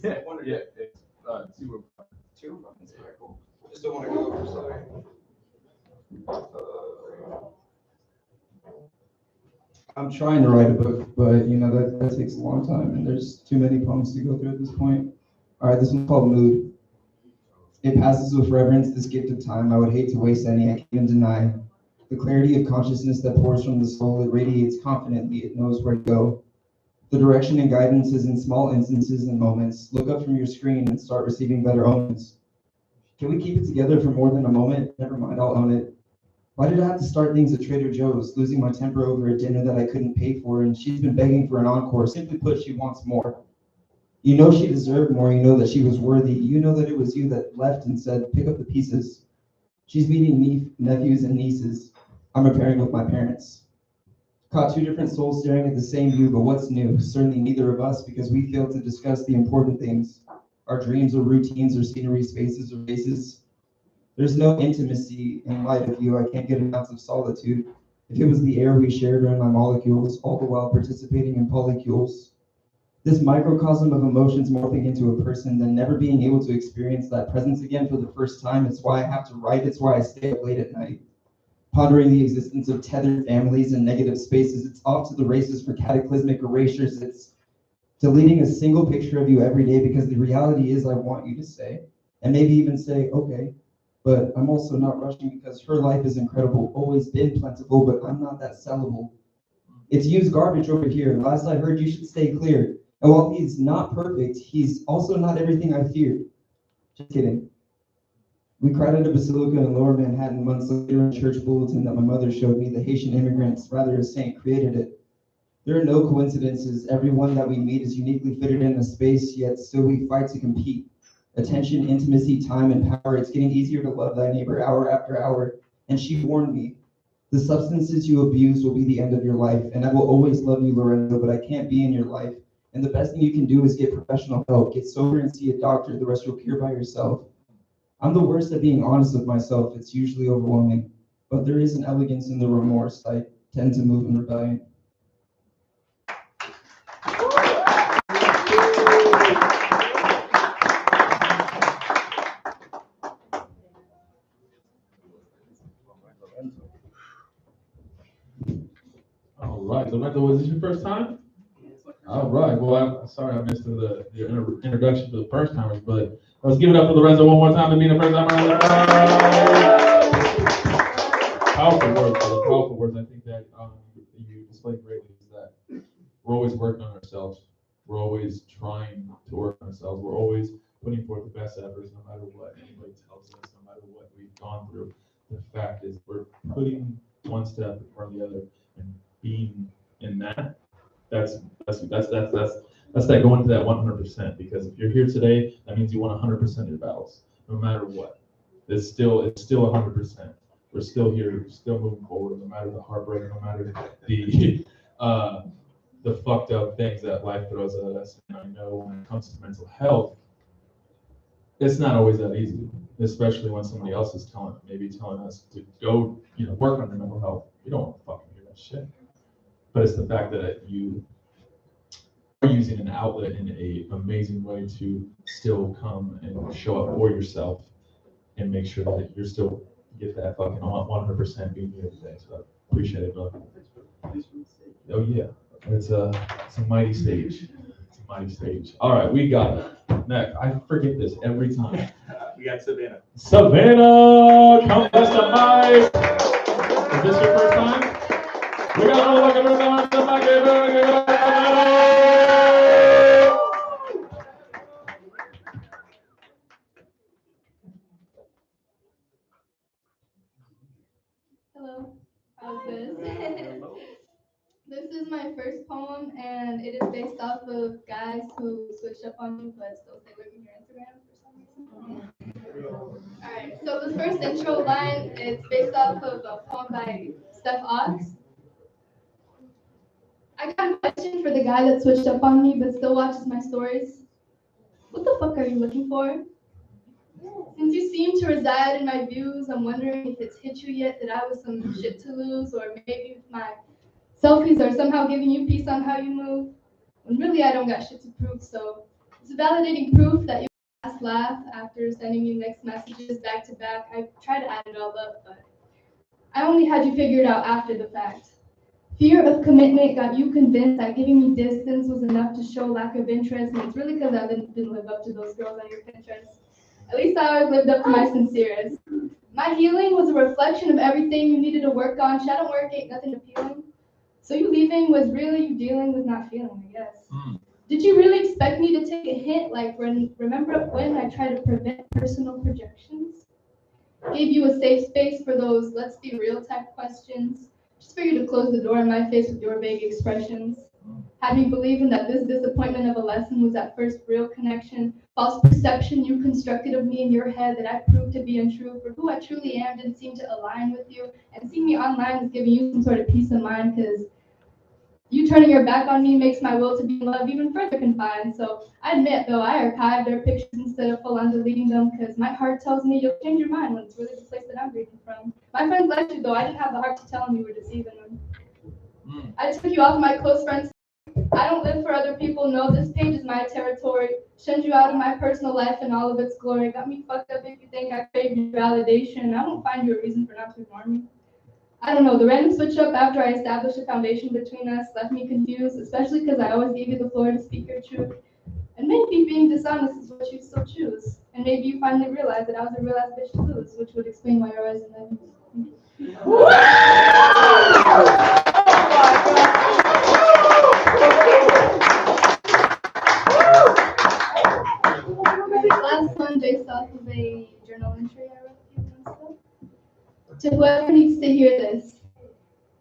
Yeah, it's two. That's very cool. Just don't want to go over, sorry. I'm trying to write a book, but you know that takes a long time, and there's too many poems to go through at this point. All right, this one's called Mood. It passes with reverence, this gift of time. I would hate to waste any, I can't even deny. The clarity of consciousness that pours from the soul, it radiates confidently, it knows where to go. The direction and guidance is in small instances and moments. Look up from your screen and start receiving better omens. Can we keep it together for more than a moment? Never mind, I'll own it. Why did I have to start things at Trader Joe's, losing my temper over a dinner that I couldn't pay for, and she's been begging for an encore? Simply put, she wants more. You know she deserved more, you know that she was worthy, you know that it was you that left and said, pick up the pieces. She's meeting nephews and nieces. I'm repairing with my parents. Caught two different souls staring at the same view, but what's new? Certainly neither of us, because we failed to discuss the important things. Our dreams or routines or scenery, spaces or faces. There's no intimacy in light of you. I can't get enough of solitude. If it was the air we shared or in my molecules, all the while participating in polycules. This microcosm of emotions morphing into a person, then never being able to experience that presence again for the first time. It's why I have to write. It's why I stay up late at night. Pondering the existence of tethered families and negative spaces. It's off to the races for cataclysmic erasures. It's deleting a single picture of you every day because the reality is I want you to stay. And maybe even say, okay, but I'm also not rushing because her life is incredible, always been plentiful, but I'm not that sellable. It's used garbage over here. Last I heard, you should stay clear. And while he's not perfect, he's also not everything I feared. Just kidding. We cried at a basilica in Lower Manhattan months later in a church bulletin that my mother showed me. The Haitian immigrants, rather a saint, created it. There are no coincidences. Everyone that we meet is uniquely fitted in a space, yet still we fight to compete. Attention, intimacy, time, and power. It's getting easier to love thy neighbor hour after hour. And she warned me, the substances you abuse will be the end of your life. And I will always love you, Lorenzo, but I can't be in your life. And the best thing you can do is get professional help. Get sober and see a doctor. The rest you'll cure by yourself. I'm the worst at being honest with myself. It's usually overwhelming. But there is an elegance in the remorse. I tend to move in rebellion. All right, Lorenzo, was this your first time? All right, well, I'm sorry I missed the introduction for the first timers, but let's give it up for Lorenzo one more time to be the first timer. Powerful words, brother, powerful words. I think that you displayed greatly is that we're always working on ourselves. We're always trying to work on ourselves. We're always putting forth the best efforts, no matter what anybody tells us, no matter what we've gone through. The fact is, we're putting one step in front of the other and being in that. That's that going to that 100%. Because if you're here today, that means you won 100% of your battles, no matter what. It's still 100%. We're still here, still moving forward, no matter the heartbreak, no matter the fucked up things that life throws at us. And I know when it comes to mental health, it's not always that easy, especially when somebody else is telling us to go, work on your mental health. You don't want to fucking hear that shit. But it's the fact that you are using an outlet in an amazing way to still come and show up for yourself and make sure that you're still get that fucking 100% being here today. So I appreciate it, brother. Oh yeah, it's a mighty stage. It's a mighty stage. All right, we got next. I forget this every time. We got Savannah. Savannah, come bless the mic. Is this your first time? We got to look at the mic. Hello, how's this? This is my first poem, and it is based off of guys who switched up on you, but still stay looking your Instagram for some reason. Alright, so the first intro line is based off of a poem by Steph Ox. I got a question for the guy that switched up on me, but still watches my stories. What the fuck are you looking for? Since you seem to reside in my views, I'm wondering if it's hit you yet that I was some shit to lose, or maybe if my selfies are somehow giving you peace on how you move, when really I don't got shit to prove. So it's validating proof that you last laugh after sending me mixed messages back to back. I tried to add it all up, but I only had you figured out after the fact. Fear of commitment got you convinced that giving me distance was enough to show lack of interest, and it's really because I didn't live up to those girls on your Pinterest. At least I always lived up to my sincerest. My healing was a reflection of everything you needed to work on. Shadow work ain't nothing appealing. So you leaving was really you dealing with not feeling, I guess. Did you really expect me to take a hint, like remember when I tried to prevent personal projections? Gave you a safe space for those let's be real type questions, just for you to close the door in my face with your vague expressions. Had me believing that this disappointment of a lesson was that first real connection, false perception you constructed of me in your head that I proved to be untrue, for who I truly am didn't seem to align with you, and seeing me online is giving you some sort of peace of mind, because you turning your back on me makes my will to be in love even further confined. So I admit, though, I archived their pictures instead of full on deleting them, because my heart tells me you'll change your mind when it's really the place that I'm reading from. My friends liked you, though. I didn't have the heart to tell them you were deceiving them. I took you off my close friends. I don't live for other people. No, this page is my territory. Shunned you out of my personal life in all of its glory. Got me fucked up if you think I crave your validation. I won't find you a reason for not to ignore me. I don't know, the random switch up after I established a foundation between us left me confused, especially because I always gave you the floor to speak your truth. And maybe being dishonest is what you still choose. And maybe you finally realized that I was a real ass bitch to lose, which would explain why you're always in that news. off of a journal entry I wrote a few months ago. To whoever needs to hear this,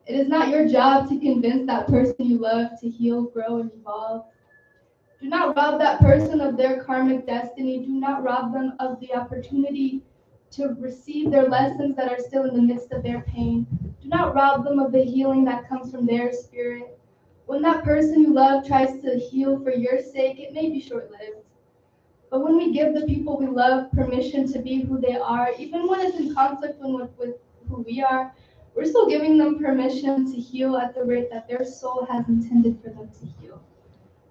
it is not your job to convince that person you love to heal, grow, and evolve. Do not rob that person of their karmic destiny. Do not rob them of the opportunity to receive their lessons that are still in the midst of their pain. Do not rob them of the healing that comes from their spirit. When that person you love tries to heal for your sake, it may be short-lived. But when we give the people we love permission to be who they are, even when it's in conflict with who we are, we're still giving them permission to heal at the rate that their soul has intended for them to heal,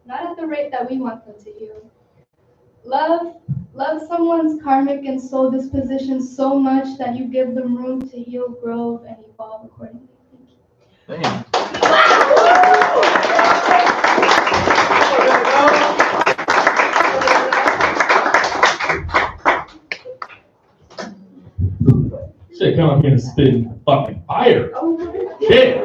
not at the rate that we want them to heal. Love someone's karmic and soul disposition so much that you give them room to heal, grow, and evolve accordingly. Thank you. Shit, come up here and spit fucking fire. Shit.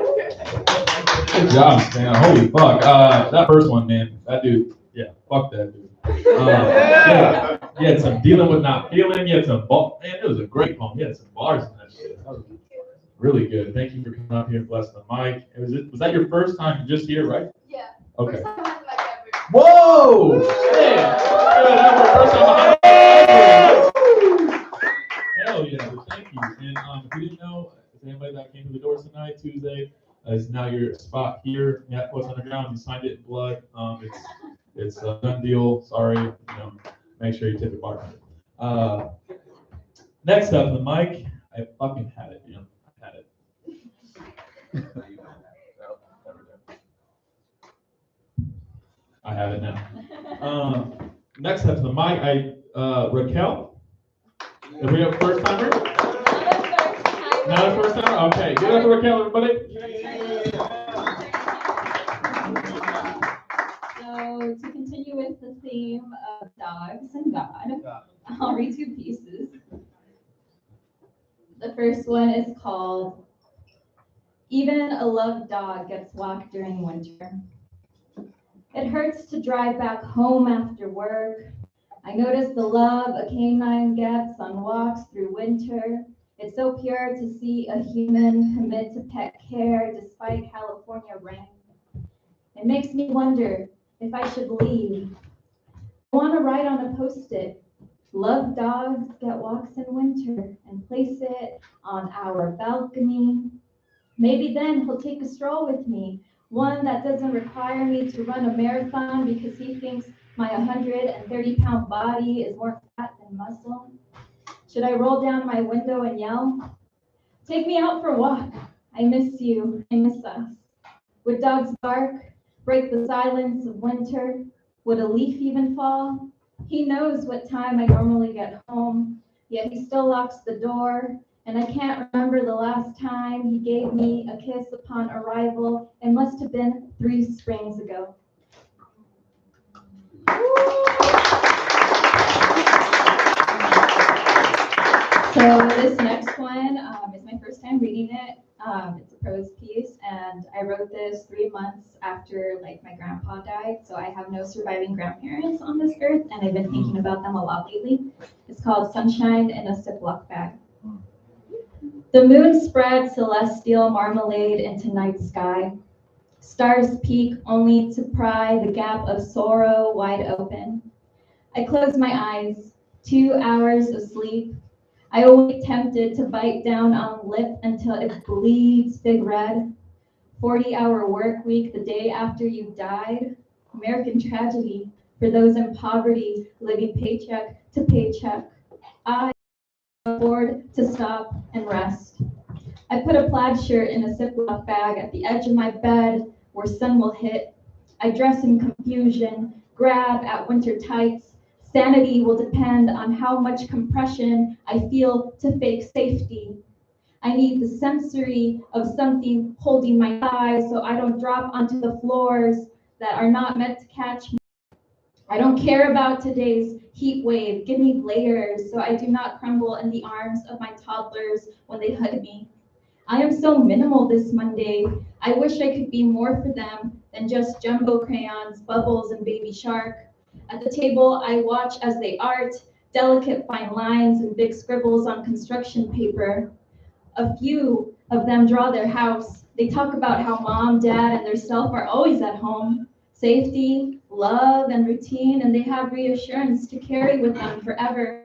Good job, man. Holy fuck. That first one, man. That dude. Yeah, fuck that dude. Yeah. You had some dealing with not feeling. You had some man, it was a great poem. You had some bars in that shit. That was really good. Thank you for coming up here and blessing the mic. Was that your first time just here, right? Yeah. Okay. First time I had the mic ever. Whoa! Yeah. First time Hell yeah, well, thank you. And if you didn't know, if anybody that came to the doors tonight, Tuesday, is now your spot here. Yeah, what's on the ground? You signed it in blood. It's a done deal. Sorry, make sure you tip your bartender. Next up, the mic. I fucking had it, I had it. I have it now. Next up to the mic, Raquel. Are we have first timer? Not a first timer? Okay, give it up for Raquel, everybody. So to continue with the theme of dogs and God, I'll read two pieces. The first one is called Even a Loved Dog Gets Walked During Winter. It hurts to drive back home after work. I notice the love a canine gets on walks through winter. It's so pure to see a human commit to pet care despite California rain. It makes me wonder if I should leave. I want to write on a post-it, love dogs get walks in winter, and place it on our balcony. Maybe then he'll take a stroll with me, one that doesn't require me to run a marathon because he thinks my 130-pound body is more fat than muscle. Should I roll down my window and yell, take me out for a walk. I miss you. I miss us. Would dogs bark, break the silence of winter? Would a leaf even fall? He knows what time I normally get home, yet he still locks the door. And I can't remember the last time he gave me a kiss upon arrival. It must have been 3 springs ago. So this next one is my first time reading it. It's a prose piece, and I wrote this 3 months after my grandpa died. So I have no surviving grandparents on this earth, and I've been thinking about them a lot lately. It's called Sunshine in a Ziploc Bag. The moon spread celestial marmalade into night sky. Stars peek only to pry the gap of sorrow wide open. I close my eyes, 2 hours of sleep. I awake tempted to bite down on lip until it bleeds big red. 40-hour work week the day after you died. American tragedy for those in poverty living paycheck to paycheck. I afford to stop and rest. I put a plaid shirt in a Ziploc bag at the edge of my bed where sun will hit. I dress in confusion, grab at winter tights. Sanity will depend on how much compression I feel to fake safety. I need the sensory of something holding my thighs so I don't drop onto the floors that are not meant to catch me. I don't care about today's heat wave. Give me layers so I do not crumble in the arms of my toddlers when they hug me. I am so minimal this Monday. I wish I could be more for them than just jumbo crayons, bubbles, and baby shark. At the table, I watch as they art, delicate fine lines and big scribbles on construction paper. A few of them draw their house. They talk about how mom, dad, and their self are always at home. Safety, love, and routine, and they have reassurance to carry with them forever.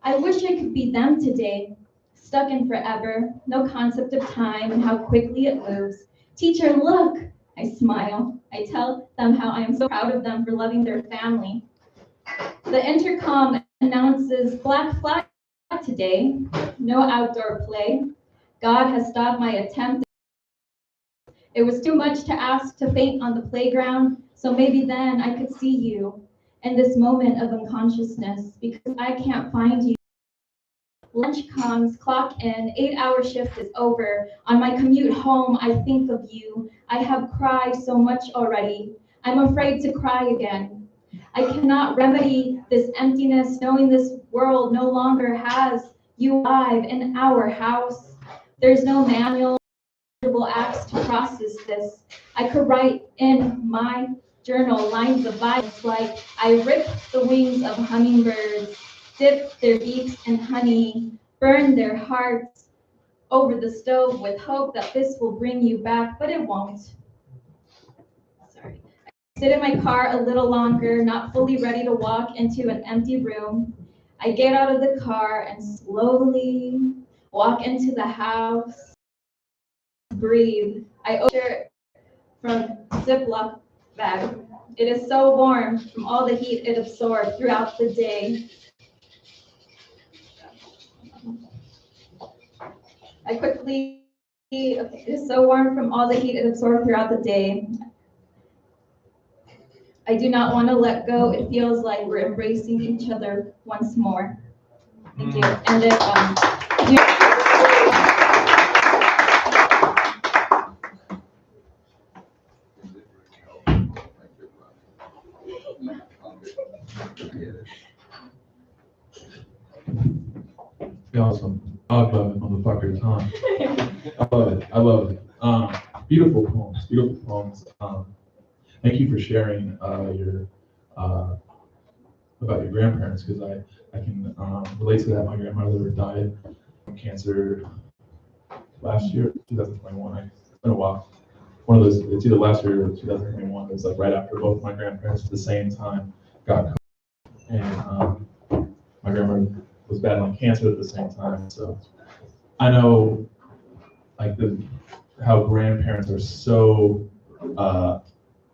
I wish I could be them today, stuck in forever, no concept of time and how quickly it moves. Teacher, look! I smile. I tell them how I am so proud of them for loving their family. The intercom announces black flag today, no outdoor play. God has stopped my attempt. It was too much to ask to faint on the playground, so maybe then I could see you in this moment of unconsciousness because I can't find you. Lunch comes, clock in, 8-hour shift is over. On my commute home, I think of you. I have cried so much already. I'm afraid to cry again. I cannot remedy this emptiness knowing this world no longer has you alive in our house. There's no manual acts to process this. I could write in my journal lines of violence like I rip the wings of hummingbirds, dip their beaks in honey, burn their hearts over the stove with hope that this will bring you back, but it won't. Sorry. I sit in my car a little longer, not fully ready to walk into an empty room. I get out of the car and slowly walk into the house, breathe. I open it from Ziploc bag. It is so warm from all the heat it absorbed throughout the day. It is so warm from all the heat it absorbed throughout the day. I do not want to let go. It feels like we're embracing each other once more. Thank you. And then, Awesome. I love it, motherfuckers, huh? I love it. I love it. Beautiful poems. Beautiful poems. Thank you for sharing your about your grandparents, because I can relate to that. My grandmother died from cancer last year, 2021. It's been a while. One of those, it's either last year or 2021. It was like right after both my grandparents at the same time got COVID. And my grandmother was battling cancer at the same time. So I know like how grandparents are so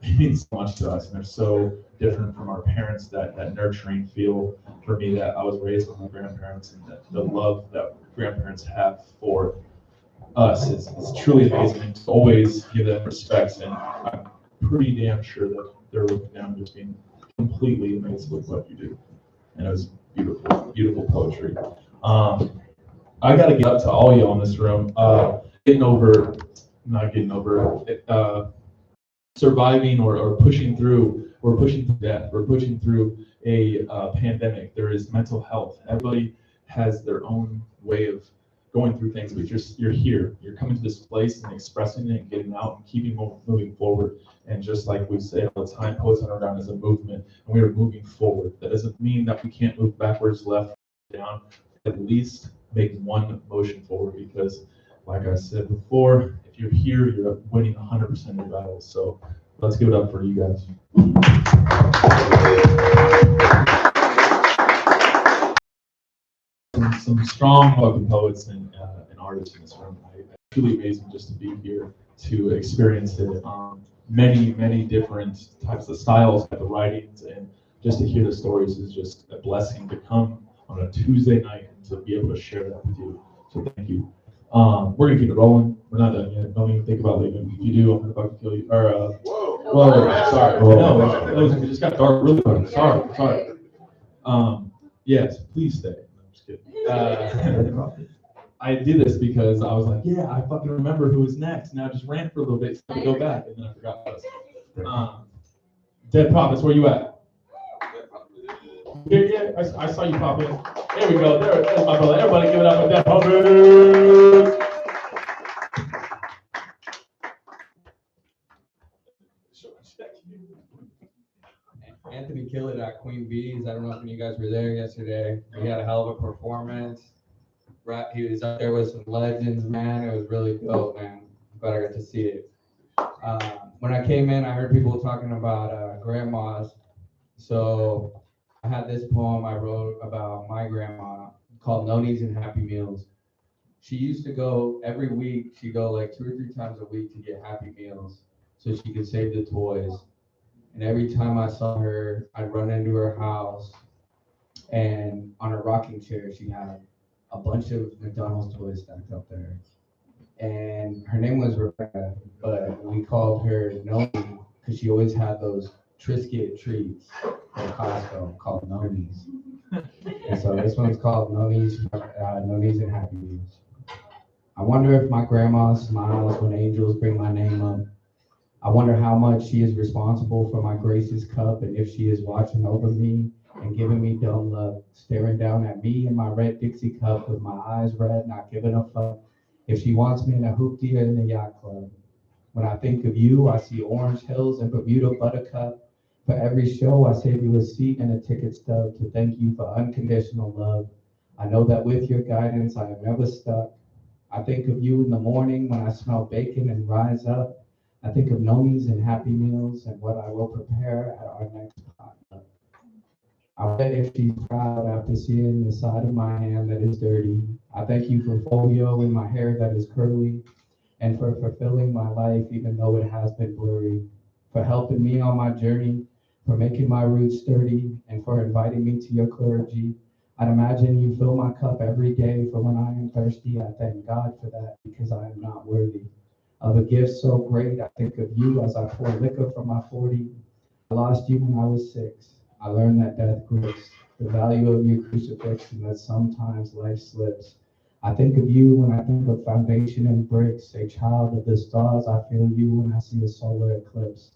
it means so much to us, and they're so different from our parents. That nurturing feel for me that I was raised with my grandparents, and the love that grandparents have for us is truly amazing. To always give them respect, and I'm pretty damn sure that they're looking down just being completely amazed with what you do. And it was beautiful, beautiful poetry. I got to get up to all y'all in this room. Surviving or pushing through, we're pushing through death, we're pushing through a pandemic. There is mental health. Everybody has their own way of going through things, but you're here. You're coming to this place and expressing it and getting out and keeping moving forward. And just like we say all the time, Poets Underground is a movement, and we are moving forward. That doesn't mean that we can't move backwards, left, down. At least make one motion forward, because like I said before, if you're here, you're winning 100% of your battles. So let's give it up for you guys. Some strong fucking poets and artists in this room. It's truly amazing just to be here to experience it. Many different types of styles, type of writings, and just to hear the stories is just a blessing to come on a Tuesday night and to be able to share that with you. So thank you. We're gonna keep it rolling. We're not done yet. Don't even think about leaving. If you do, I'm gonna fucking kill you. Or whoa, sorry. No, it just got dark really quick. Sorry. Yes, please stay. No, I'm just kidding. I did this because I was like, yeah, I fucking remember who was next. And I just ran for a little bit, so I go back, and then I forgot what it was. Dead Prophets, where you at? Yeah, I saw you pop in. There we go. There's my brother. Everybody give it up for Dead Prophets. Anthony kill it at Queen Bee's. I don't know if you guys were there yesterday. He had a hell of a performance. Right, he was up there with some legends, man. It was really dope, man. I'm glad I got to see it. When I came in, I heard people talking about grandmas. So I had this poem I wrote about my grandma called Nonies and Happy Meals. She used to go every week. She'd go like 2 or 3 times a week to get Happy Meals so she could save the toys. And every time I saw her, I'd run into her house, and on her rocking chair, she had a bunch of McDonald's toys stacked up there. And her name was Rebecca, but we called her Noni because she always had those Triscuit treats from Costco called Nonies. And so this one's called Nonies, Nonies and Happy Meals. I wonder if my grandma smiles when angels bring my name up. I wonder how much she is responsible for my grace's cup, and if she is watching over me and giving me dumb luck, staring down at me in my red Dixie cup with my eyes red, not giving a fuck if she wants me in a hoopty or in the yacht club. When I think of you, I see Orange Hills and Bermuda Buttercup. For every show, I save you a seat and a ticket stub to thank you for unconditional love. I know that with your guidance, I am never stuck. I think of you in the morning when I smell bacon and rise up. I think of Nonies and Happy Meals and what I will prepare at our next potluck. I bet if she's proud after seeing the side of my hand that is dirty. I thank you for folio in my hair that is curly, and for fulfilling my life even though it has been blurry, for helping me on my journey, for making my roots sturdy, and for inviting me to your clergy. I'd imagine you fill my cup every day, for when I am thirsty, I thank God for that because I am not worthy of a gift so great. I think of you as I pour liquor from my 40. I lost you when I was 6. I learned that death grips, the value of your crucifix, and that sometimes life slips. I think of you when I think of foundation and bricks, a child of the stars. I feel you when I see a solar eclipse.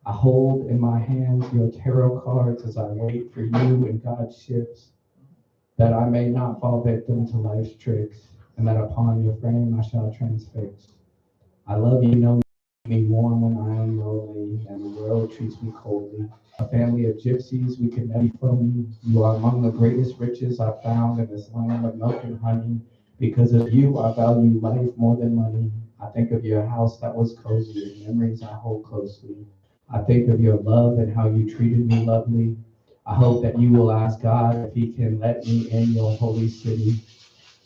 I hold in my hands your tarot cards as I wait for you in God's ships, that I may not fall victim to life's tricks, and that upon your frame I shall transfix. I love you, know me warm when I am lonely, and the world treats me coldly. A family of gypsies, we can never from me. You are among the greatest riches I've found in this land of milk and honey. Because of you, I value life more than money. I think of your house that was cozy, and memories I hold closely. I think of your love and how you treated me lovely. I hope that you will ask God if he can let me in your holy city.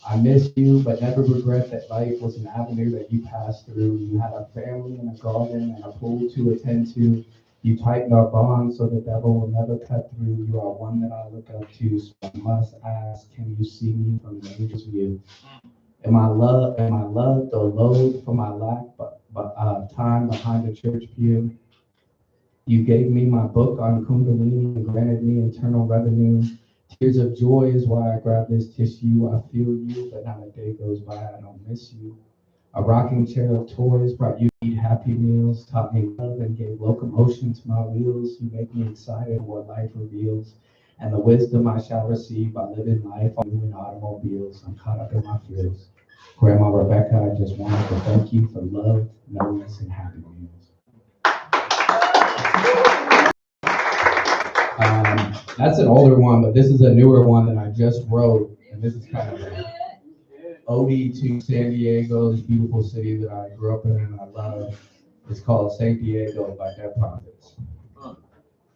I miss you, but never regret that life was an avenue that you passed through. You had a family and a garden and a pool to attend to. You tightened our bond so the devil will never cut through. You are one that I look up to, so I must ask, can you see me from the angel's view? Am I loved or loathed for my lack of time behind the church pew? You gave me my book on Kundalini and granted me internal revenue. Tears of joy is why I grab this tissue. I feel you, but not a day goes by I don't miss you. A rocking chair of toys brought you to eat Happy Meals, taught me love and gave locomotion to my wheels. You make me excited what life reveals, and the wisdom I shall receive by living life on you in automobiles. I'm caught up in my feels. Grandma Rebecca, I just wanted to thank you for love, knowledge, and Happy Meals. That's an older one, but this is a newer one that I just wrote, and this is kind of an ode to San Diego's beautiful city that I grew up in and I love. It's called San Diego by Dead Prophets.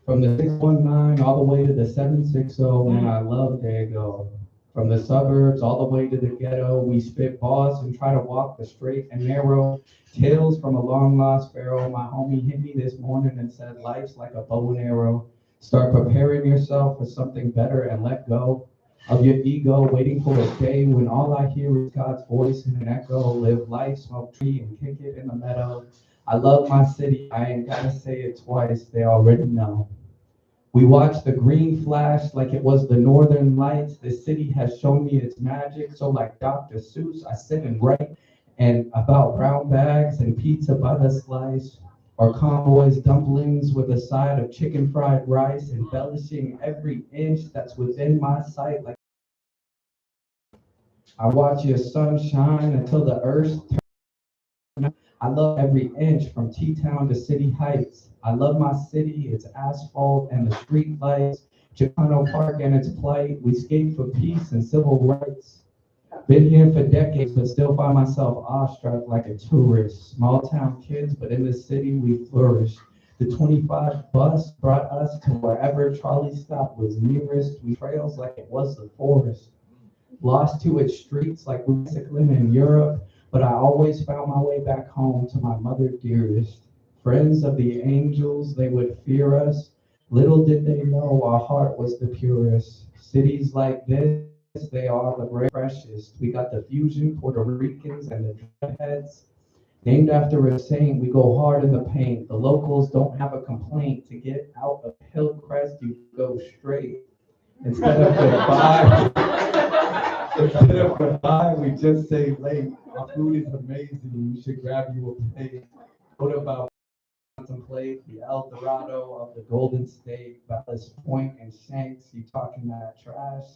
From the 619 all the way to the 760, man, I love Diego. From the suburbs all the way to the ghetto, we spit bars and try to walk the straight and narrow. Tales from a long lost pharaoh. My homie hit me this morning and said, life's like a bow and arrow. Start preparing yourself for something better and let go of your ego, waiting for a day when all I hear is God's voice in an echo. Live life, smoke tree, and kick it in the meadow. I love my city, I ain't gotta say it twice, they already know. We watch the green flash like it was the northern lights. The city has shown me its magic, so like Dr. Seuss, I sit and write and about brown bags and pizza by the slice, or convoys dumplings with a side of chicken fried rice, embellishing every inch that's within my sight. Like I watch your sun shine until the earth turns. I love every inch from T-Town to City Heights. I love my city, its asphalt and the street lights. Chicano Park and its plight. We skate for peace and civil rights. Been here for decades, but still find myself awestruck like a tourist. Small town kids, but in the city we flourish. The 25 bus brought us to wherever trolley stop was nearest. We trails like it was the forest. Lost to its streets like bicycling in Europe, but I always found my way back home to my mother dearest. Friends of the angels, they would fear us. Little did they know our heart was the purest. Cities like this, they are the very freshest. We got the fusion, Puerto Ricans, and the dreadheads. Named after a saint, we go hard in the paint. The locals don't have a complaint. To get out of Hillcrest, you go straight. Instead of goodbye, we just say late. Our food is amazing. You should grab you a plate. What about contemplate the El Dorado of the Golden State, Ballast Point and Shanks? You talking that trash?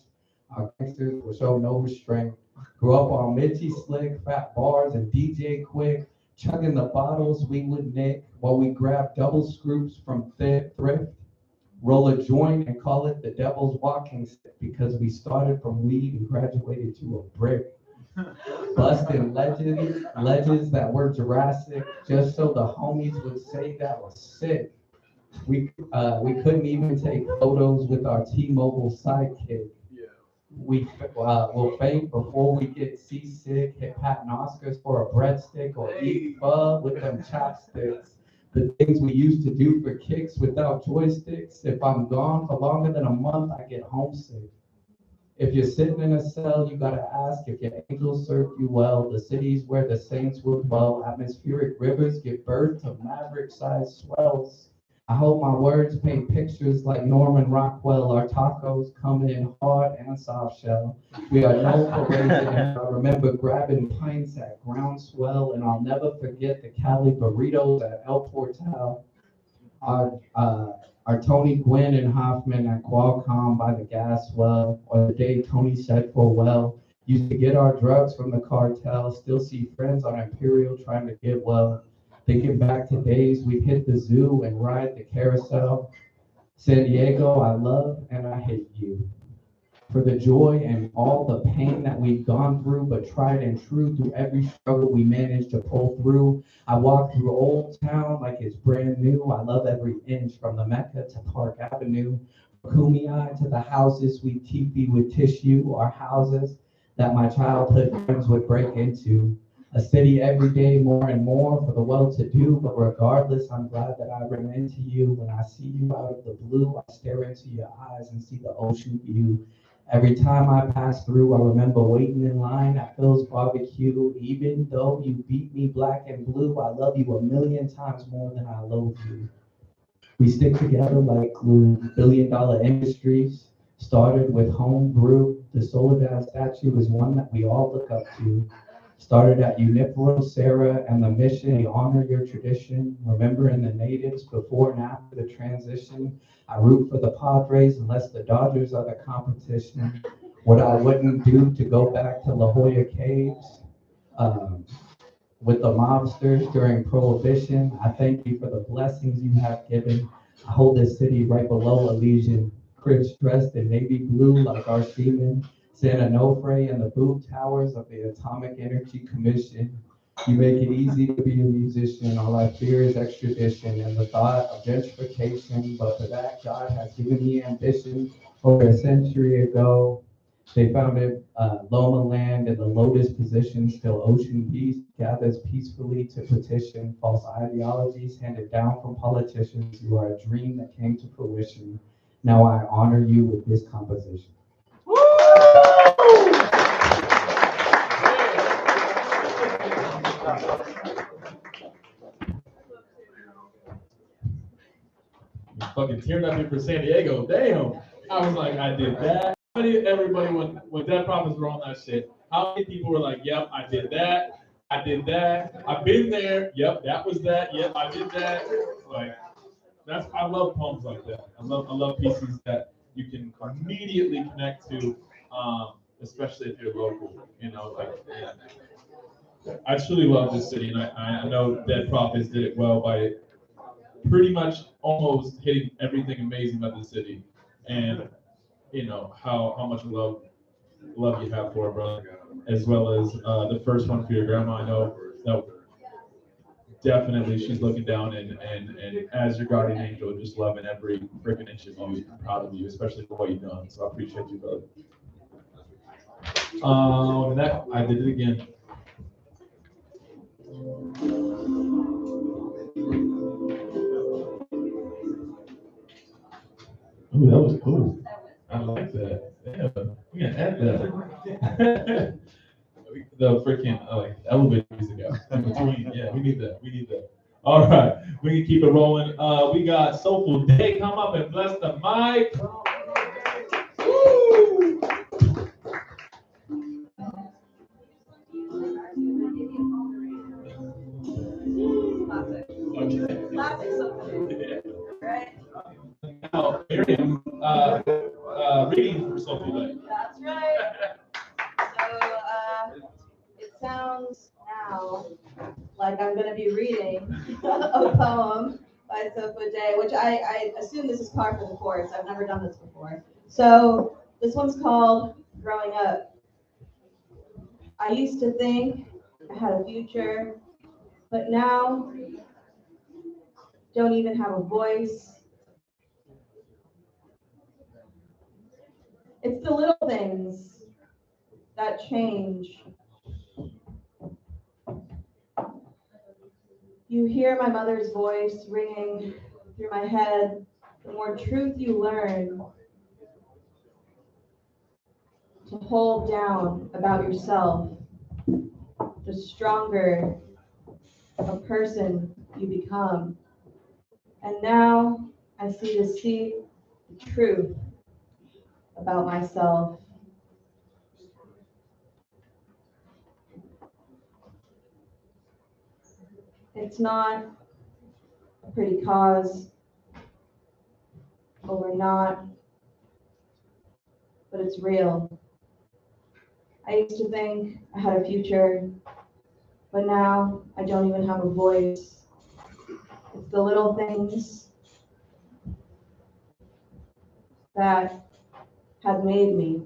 Our gangsters will show no restraint. Grew up on Mitchie Slick, Fat Bars, and DJ Quick. Chugging the bottles we would nick while we grab double scoops from thrift. Roll a joint and call it the devil's walking stick because we started from weed and graduated to a brick. Busting legends that were Jurassic just so the homies would say that was sick. We couldn't even take photos with our T-Mobile sidekick. We'll faint before we get seasick, hit Patton Oscars for a breadstick, or eat pho with them chopsticks. The things we used to do for kicks without joysticks. If I'm gone for longer than a month, I get homesick. If you're sitting in a cell, you gotta ask if your angels served you well. The cities where the saints will dwell. Atmospheric rivers give birth to maverick-sized swells. I hope my words paint pictures like Norman Rockwell. Our tacos come in hard and soft shell. We are known for raising hell. I remember grabbing pints at Groundswell, and I'll never forget the Cali burritos at El Portal. Our Tony Gwynn and Hoffman at Qualcomm by the gas well, or the day Tony said farewell. Used to get our drugs from the cartel, still see friends on Imperial trying to get well. Thinking back to days we'd hit the zoo and ride the carousel. San Diego, I love and I hate you. For the joy and all the pain that we've gone through, but tried and true through every struggle we managed to pull through. I walk through Old Town like it's brand new. I love every inch from the Mecca to Park Avenue. From Kumeyaay to the houses we teepee with tissue, our houses that my childhood friends would break into. A city every day more and more for the well-to-do, but regardless, I'm glad that I ran into you. When I see you out of the blue, I stare into your eyes and see the ocean view. Every time I pass through, I remember waiting in line at Phil's barbecue. Even though you beat me black and blue, I love you a million times more than I loathe you. We stick together like glue. Billion-dollar industries started with home brew. The Soledad statue is one that we all look up to. Started at Unipro, Sarah, and the mission. We honor your tradition, remembering the natives before and after the transition. I root for the Padres unless the Dodgers are the competition. What I wouldn't do to go back to La Jolla Caves with the mobsters during Prohibition. I thank you for the blessings you have given. I hold this city right below Elysian. Crips dressed in navy blue like our seamen. San Onofre and the boot towers of the Atomic Energy Commission. You make it easy to be a musician. All I fear is extradition and the thought of gentrification. But for that, God has given me ambition. Over a century ago, they founded Loma Land in the lotus position. Still ocean peace gathers peacefully to petition false ideologies handed down from politicians. You are a dream that came to fruition. Now I honor you with this composition. Fucking tearing up here for San Diego. Damn. I was like, I did that. Everybody, when Dead Prophets were on that shit, how many people were like, yep, I did that. I did that. I've been there. Yep, that was that. Yep, I did that. Like, I love poems like that. I love pieces that you can immediately connect to, especially if you're local. You know, like, yeah. I truly love this city, and I know Dead Prophets did it well by pretty much almost hitting everything amazing about the city, and you know how much love you have for her, brother, as well as the first one for your grandma. I know that definitely she's looking down and as your guardian angel, just loving every freaking inch of you, proud of you, especially for what you've done. So I appreciate you, brother. And that I did it again. Ooh, that was cool. I like that. Yeah, we can add that. The freaking elevator music out in between. Yeah, we need that. We need that. All right, we can keep it rolling. We got Soulful Day come up and bless the mic. Woo! Classic something. Right? Now, Miriam, reading for Soulful Day. That's right. So it sounds now like I'm going to be reading a poem by Sofa Day, which I assume this is par for the course. I've never done this before. So this one's called Growing Up. I used to think I had a future, but now don't even have a voice. It's the little things that change. You hear my mother's voice ringing through my head. The more truth you learn to hold down about yourself, the stronger a person you become. And now I see the truth about myself. It's not a pretty cause, or we're not, but it's real. I used to think I had a future, but now I don't even have a voice. It's the little things that have made me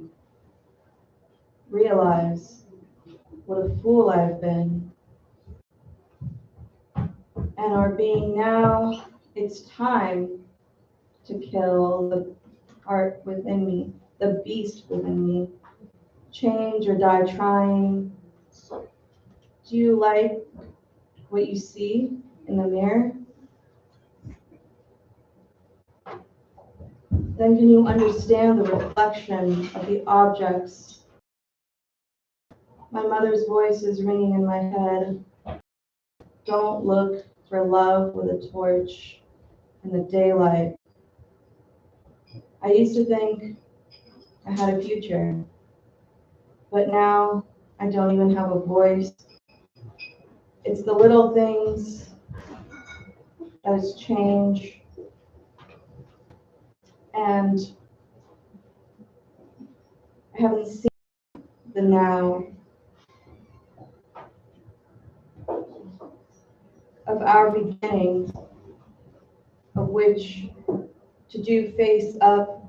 realize what a fool I've been and are being now. It's time to kill the art within me, the beast within me. Change or die trying. Do you like what you see in the mirror? Then can you understand the reflection of the objects? My mother's voice is ringing in my head. Don't look for love with a torch in the daylight. I used to think I had a future, but now I don't even have a voice. It's the little things that has changed, and I haven't seen the now of our beginning, of which to do face up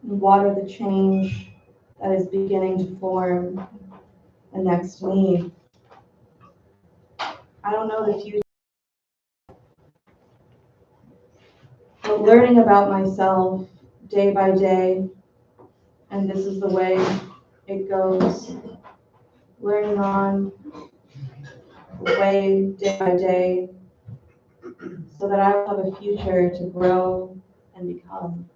and water the change that is beginning to form the next me. I don't know the future, but learning about myself day by day, and this is the way it goes, learning on the way day by day, so that I will have a future to grow and become.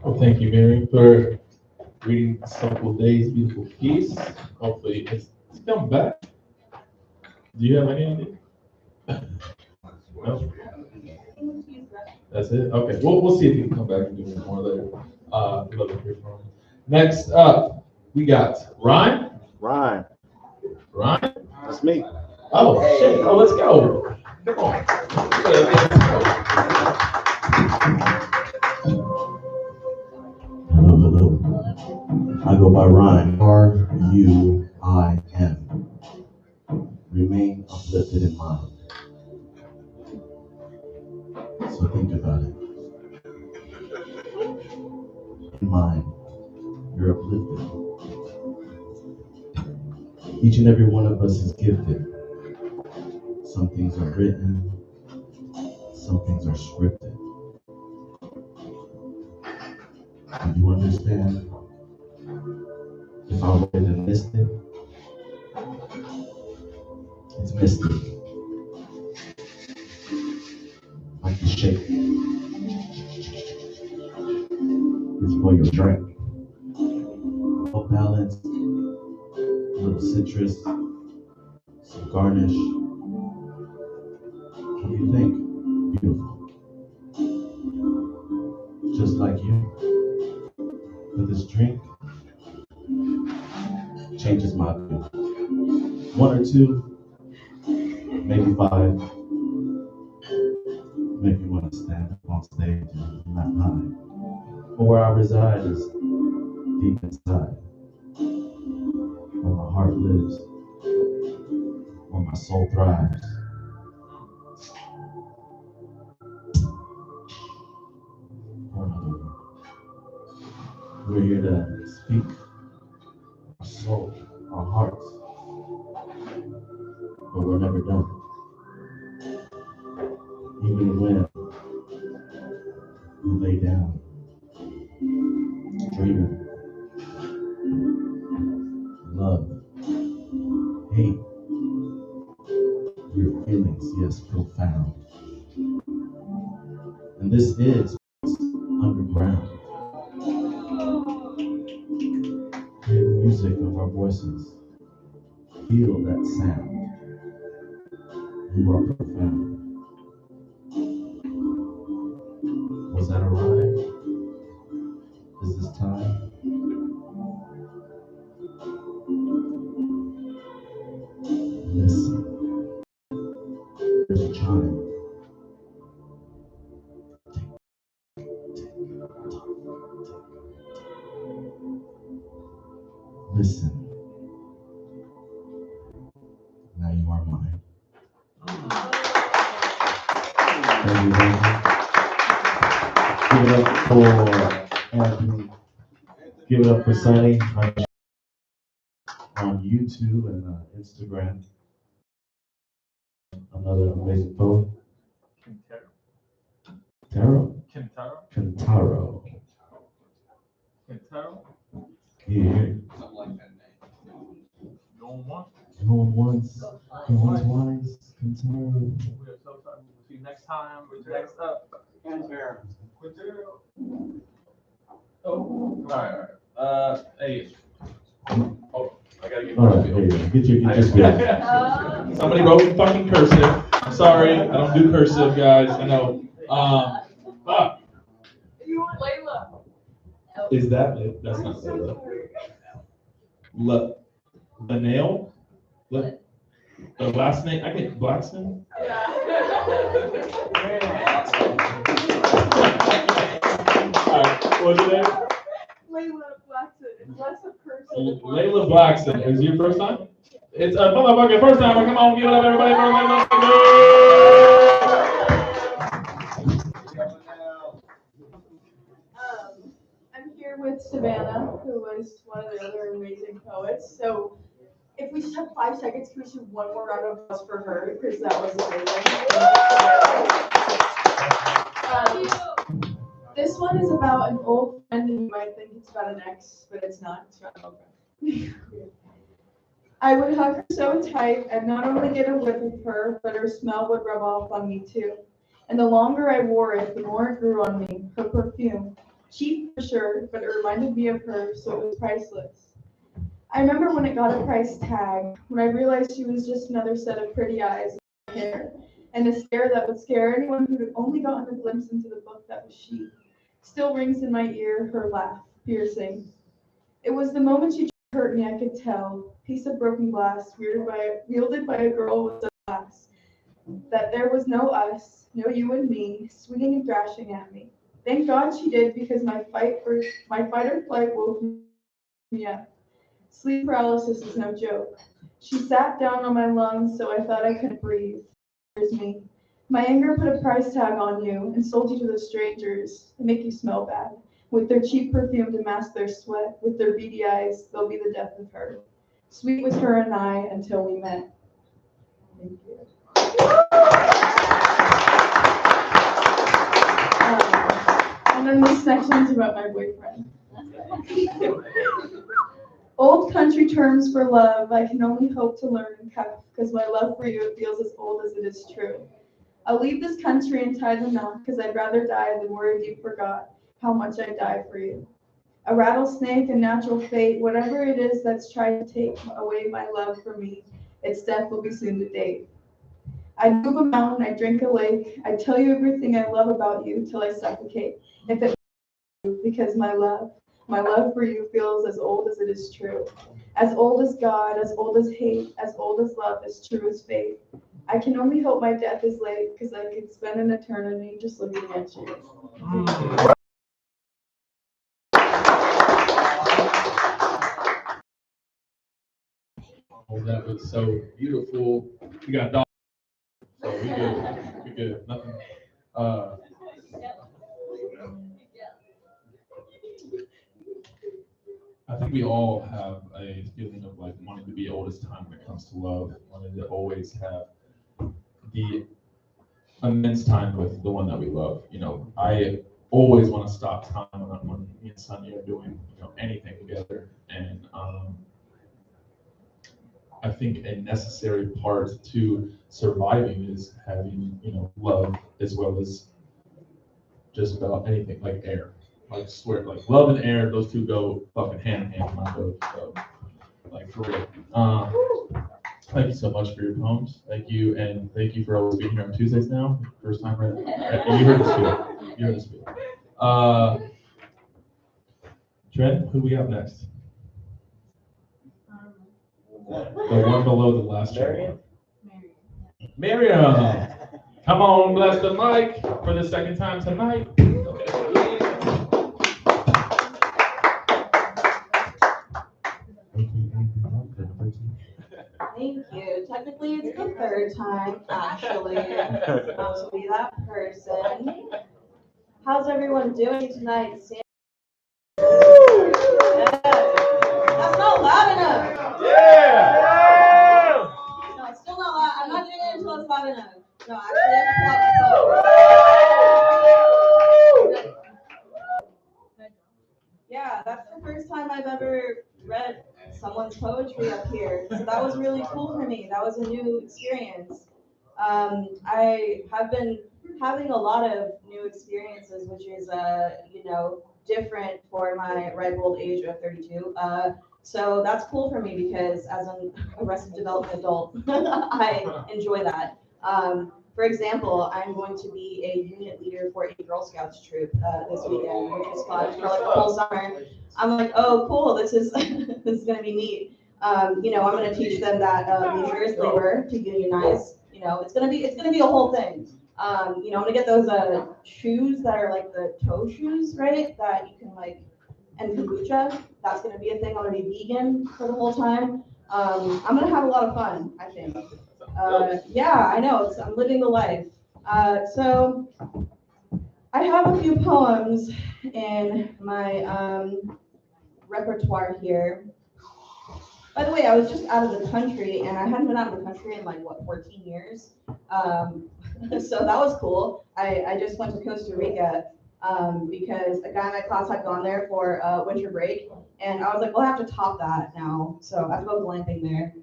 Well, thank you, Mary, for reading Soulful Day's beautiful piece. Hopefully, it's come back. Do you have any idea? No? That's it? Okay. We'll see if you can come back and do more later. We'd love to hear from you. Next up, we got Ryan. Ryan. Ryan? That's me. Oh, shit. Oh, let's go. Come on. Hello, hello. I go by Ryan. R-U-I-N. Remain uplifted in mind. So think about it. In mind, you're uplifted. Each and every one of us is gifted. Some things are written, some things are scripted. Do you understand? If I were to list it, it's mystic. Like the shake. It's for your drink. Well balanced, a little citrus, some garnish. What do you think? Beautiful. Just like you. But this drink changes my view. One or two, maybe five, make me want to stand up on stage and not hide. But where I reside is deep inside, where my heart lives, where my soul thrives. Or another word. We're here to speak our soul, our hearts, but we're never done. Even when we lay down, dreaming, love, hate, your feelings, yes, profound. And this is underground. Hear the music of our voices. Feel that sound. You are profound. Was that a rhyme? Is this time? Listen. There's a chime. Listen. Now you are mine. Thank you, thank you. Give it up for Anthony. Give it up for Sunny on YouTube and Instagram. Another amazing poet. Taro? Kentaro. Yeah. Something like that name. Going once. Going once. Going twice. Kentaro. We're so sorry. We'll see you next time. Next up. Quintero. Oh. All right. Hey. Oh, I gotta get. All right, hey, get your spirit. Somebody wrote in fucking cursive. I'm sorry, I don't do cursive, guys. I know. You want Layla? Is that it? That's not Layla. The nail? The last name? I get Blackson? Alright, what's your name? Layla Blackson. It's less of cursive. Layla Blackson. Is it your first time? It's a motherfucking first time. Come on, give it up, everybody, for Layla. I'm here with Savannah, who was one of the other amazing poets. So if we just have 5 seconds, can we do one more round of applause for her? Because that was amazing. This one is about an old friend, and you might think it's about an ex, but it's not. It's about an old friend. I would hug her so tight, I'd not only get a whiff of her, but her smell would rub off on me too. And the longer I wore it, the more it grew on me, her perfume. Cheap for sure, but it reminded me of her, so it was priceless. I remember when it got a price tag, when I realized she was just another set of pretty eyes and hair, and a stare that would scare anyone who had only gotten a glimpse into the book that was she. Still rings in my ear, her laugh, piercing. It was the moment she hurt me, I could tell. Piece of broken glass, wielded by a girl with a glass. That there was no us, no you and me, swinging and thrashing at me. Thank God she did, because my fight or flight woke me up. Sleep paralysis is no joke. She sat down on my lungs, so I thought I couldn't breathe. Here's me. My anger put a price tag on you and sold you to the strangers to make you smell bad. With their cheap perfume to mask their sweat, with their beady eyes, they'll be the death of her. Sweet was her and I until we met. Thank you. And then this section's about my boyfriend. Old country terms for love, I can only hope to learn and cuff, because my love for you feels as old as it is true. I'll leave this country and tie the knot, because I'd rather die than worry you forgot how much I die for you. A rattlesnake, a natural fate, whatever it is that's tried to take away my love from me, its death will be soon to date. I'd move a mountain, I'd drink a lake, I'd tell you everything I love about you till I suffocate. If it because my love for you feels as old as it is true. As old as God, as old as hate, as old as love, as true as faith. I can only hope my death is late, because I could spend an eternity just looking at you. Oh, that was so beautiful. We got dogs, so we good. We good. Nothing. I think we all have a feeling of like wanting to be oldest time when it comes to love, wanting to always have the immense time with the one that we love. You know, I always want to stop time when me and Sunny are doing, anything together, and I think a necessary part to surviving is having, love as well as just about anything, like air. Like swear, like love and air, those two go fucking hand in hand, my boat. So, like for real. Thank you so much for your poems. Thank you, and thank you for always being here on Tuesdays now. First time, right? You heard the spiel. You heard the spiel. Trent, who we have next? The one below the last one. Miriam. Come on, bless the mic for the second time tonight. Thank you. Technically, it's the third time, actually, not to be that person. How's everyone doing tonight? Yes. That's not loud enough. Yeah. No, it's still not loud. I'm not doing it until it's loud enough. No, actually, I have to pull out my phone. Yeah, that's the first time I've ever read someone's poetry up here. So that was really cool for me. That was a new experience. I have been having a lot of new experiences, which is, different for my ripe old age of 32. So that's cool for me because as an Arrested Development adult, I enjoy that. For example, I'm going to be a unit leader for a Girl Scouts troop this weekend, which is fun for like the whole summer. I'm like, oh, cool, this is this is gonna be neat. I'm gonna teach them that leisure is labor, to unionize. It's gonna be a whole thing. I'm gonna get those shoes that are like the toe shoes, right? That you can and kombucha. That's gonna be a thing. I'm gonna be vegan for the whole time. I'm gonna have a lot of fun, I think. Yeah, I know. I'm living the life. So I have a few poems in my repertoire here. By the way, I was just out of the country, and I hadn't been out of the country in 14 years. So that was cool. I just went to Costa Rica because a guy in my class had gone there for winter break, and I was like, we'll have to top that now. So I have to go glamping there.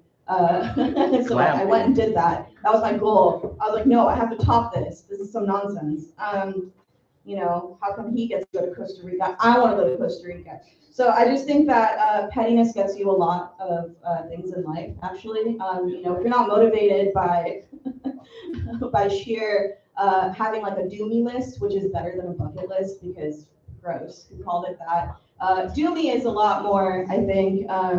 So I went and did that. That was my goal. I was like, no, I have to top this. This is some nonsense. How come he gets to go to Costa Rica? I want to go to Costa Rica. So I just think that pettiness gets you a lot of things in life, actually. If you're not motivated by by sheer having a doomy list, which is better than a bucket list because gross, who called it that? Do Me is a lot more, I think, I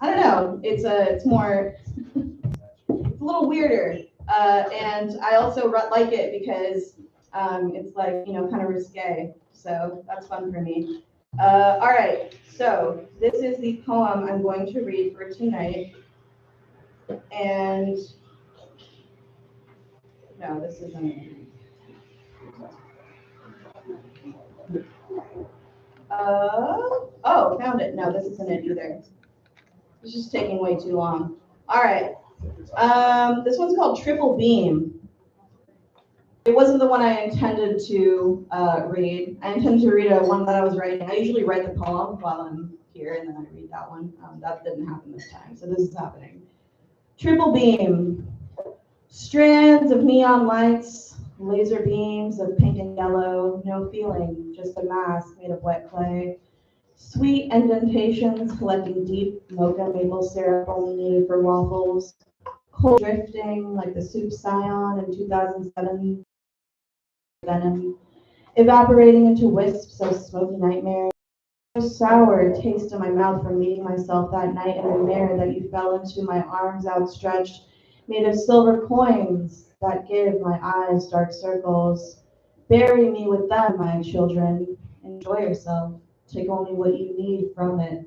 don't know, it's more, it's a little weirder. And I also like it because it's like, kind of risque. So that's fun for me. All right, so this is the poem I'm going to read for tonight. And no, this isn't. Oh, found it. No, this isn't it either. It's just taking way too long. All right. This one's called Triple Beam. It wasn't the one I intended to read. I intended to read one that I was writing. I usually write the poem while I'm here, and then I read that one. That didn't happen this time, so this is happening. Triple Beam. Strands of neon lights, laser beams of pink and yellow, no feeling, just a mask made of wet clay. Sweet indentations collecting deep mocha maple syrup only needed for waffles. Cold drifting like the soup Scion in 2007. Venom. Evaporating into wisps of smoky nightmares. So sour taste in my mouth from meeting myself that night in the mirror that you fell into, my arms outstretched, made of silver coins that give my eyes dark circles. Bury me with them, my children. Enjoy yourself. Take only what you need from it.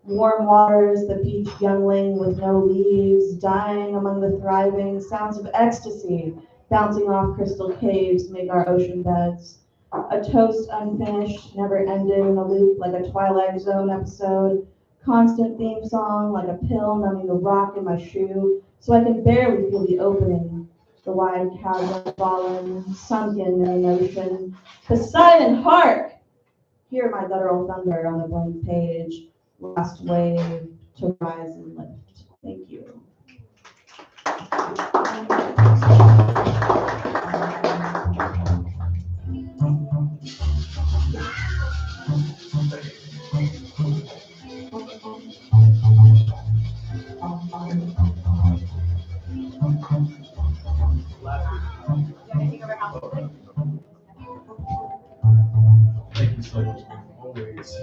Warm waters, the peach youngling with no leaves, dying among the thriving sounds of ecstasy, bouncing off crystal caves, make our ocean beds. A toast unfinished, never ended in a loop like a Twilight Zone episode. Constant theme song like a pill numbing the rock in my shoe, so I can barely feel the opening. The wide chasm fallen, sunken in the ocean. The silent hark! Hear my guttural thunder on the blank page. Last wave to rise and lift. Thank you. Thank you so much, man. Always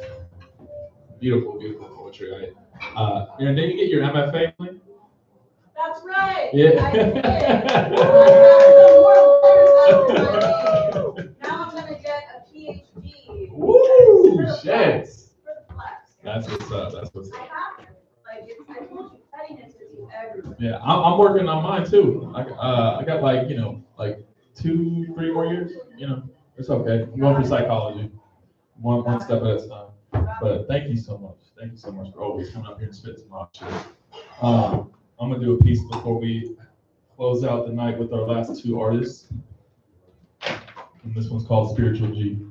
beautiful, beautiful poetry. And then you get your MFA, Lynn? That's right. Yeah. I did. Now I'm gonna get a PhD. Woo! Shit. For the flex. That's what's up. That's what's I up. have to. Like, I told you, cutting it is everywhere. Yeah, I'm working on mine too. I got like 2, 3 more years. It's okay. I'm going for psychology, one step at a time. But thank you so much. Thank you so much for always coming up here and spitting some hot shit. I'm gonna do a piece before we close out the night with our last 2 artists. And this one's called Spiritual G.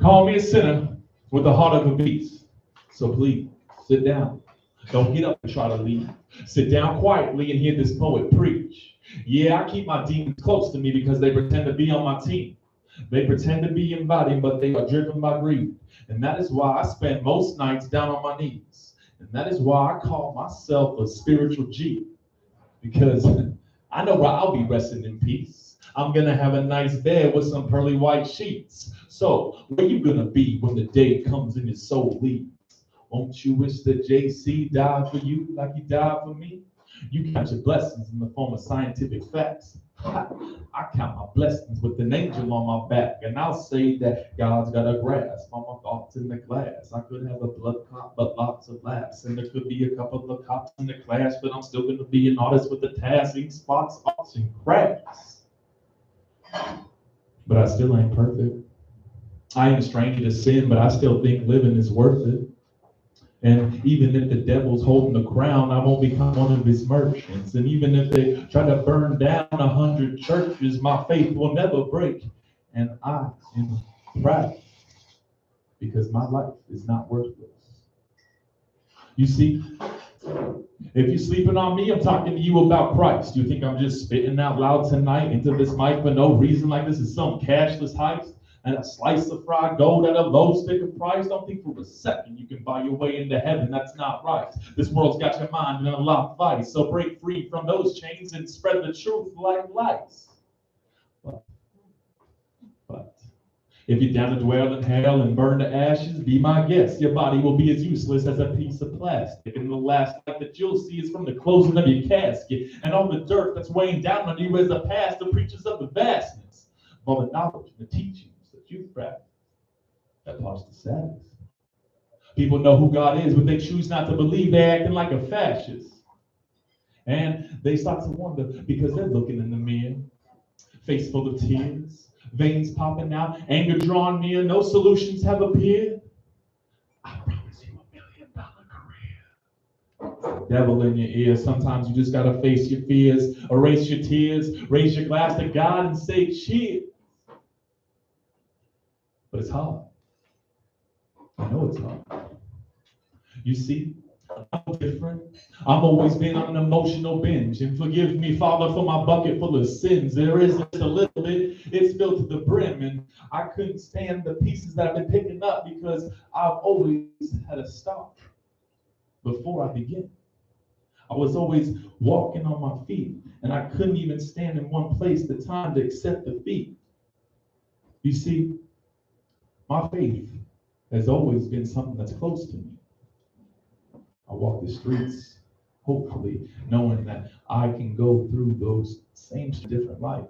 Call me a sinner with the heart of a beast. So please, sit down. Don't get up and try to leave. Sit down quietly and hear this poet preach. Yeah, I keep my demons close to me because they pretend to be on my team. They pretend to be inviting, but they are driven by greed. And that is why I spend most nights down on my knees. And that is why I call myself a spiritual G. Because I know where I'll be resting in peace. I'm gonna have a nice bed with some pearly white sheets. So, where you gonna be when the day comes and your soul leaves? Won't you wish that JC died for you like he died for me? You count your blessings in the form of scientific facts. I count my blessings with an angel on my back, and I'll say that God's got a grasp on my thoughts in the glass. I could have a blood clot, but lots of laughs, and there could be a couple of cops in the class, but I'm still gonna be an artist with a task, ink spots, arts, and crafts. But I still ain't perfect. I ain't a stranger to sin, but I still think living is worth it. And even if the devil's holding the crown, I won't become one of his merchants. And even if they try to burn down 100 churches, my faith will never break. And I am proud because my life is not worthless. You see, if you're sleeping on me, I'm talking to you about Christ. You think I'm just spitting out loud tonight into this mic for no reason, like this is some cashless heist? And a slice of fried gold at a low stick of price. Don't think for a second you can buy your way into heaven. That's not right. This world's got your mind in a locked vice. So break free from those chains and spread the truth like lights. But If you're down to dwell in hell and burn to ashes, be my guest. Your body will be as useless as a piece of plastic. And the last light that you'll see is from the closing of your casket. And all the dirt that's weighing down on you is the past, the preachers of the vastness, of all the knowledge and the teachings that you've practiced. That part's the saddest. People know who God is, but they choose not to believe. They're acting like a fascist. And they start to wonder because they're looking in the mirror, face full of tears, veins popping out, anger drawn near, no solutions have appeared. I promise you $1 million career. Devil in your ear, sometimes you just gotta face your fears, erase your tears, raise your glass to God and say cheers. But it's hard. I know it's hard. You see, I'm different. I've always been on an emotional binge. And forgive me, Father, for my bucket full of sins. There is just a little bit, it's filled to the brim. And I couldn't stand the pieces that I've been picking up because I've always had to stop before I begin. I was always walking on my feet, and I couldn't even stand in one place the time to accept defeat. You see, my faith has always been something that's close to me. I walk the streets, hopefully, knowing that I can go through those same different light.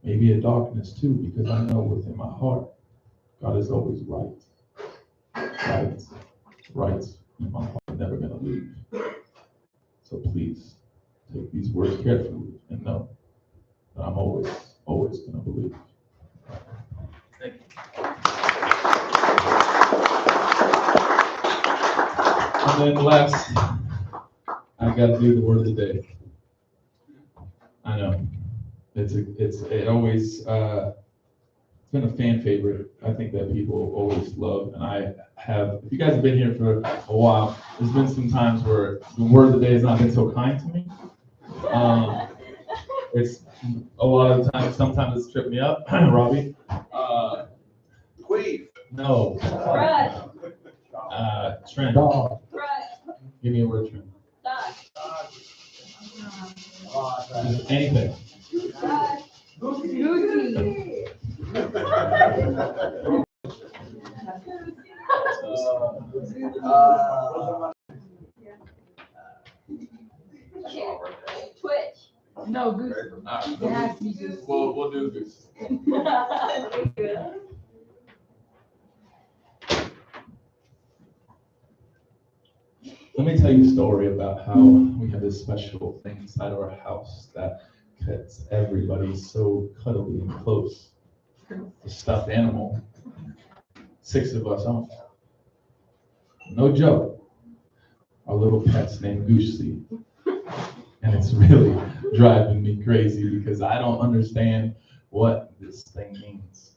Maybe a darkness too, because I know within my heart, God is always right. Right in my heart, I'm never gonna leave. So please, take these words carefully and know that I'm always gonna believe. Thank you. And then last, I got to do the word of the day. I know it always it's been a fan favorite. I think that people always love, and I have. If you guys have been here for a while, there's been some times where the word of the day has not been so kind to me. It's a lot of the times. Sometimes it's tripped me up, Robbie. Queef. No. Trent. Give me a word, Trent. Anything. Twitch. No, Goose. It has to be Goose. We'll do Goose. Let me tell you a story about how we have this special thing inside of our house that gets everybody so cuddly and close. A stuffed animal. 6 of us own. No joke. Our little pet's named Goosey. And it's really driving me crazy because I don't understand what this thing means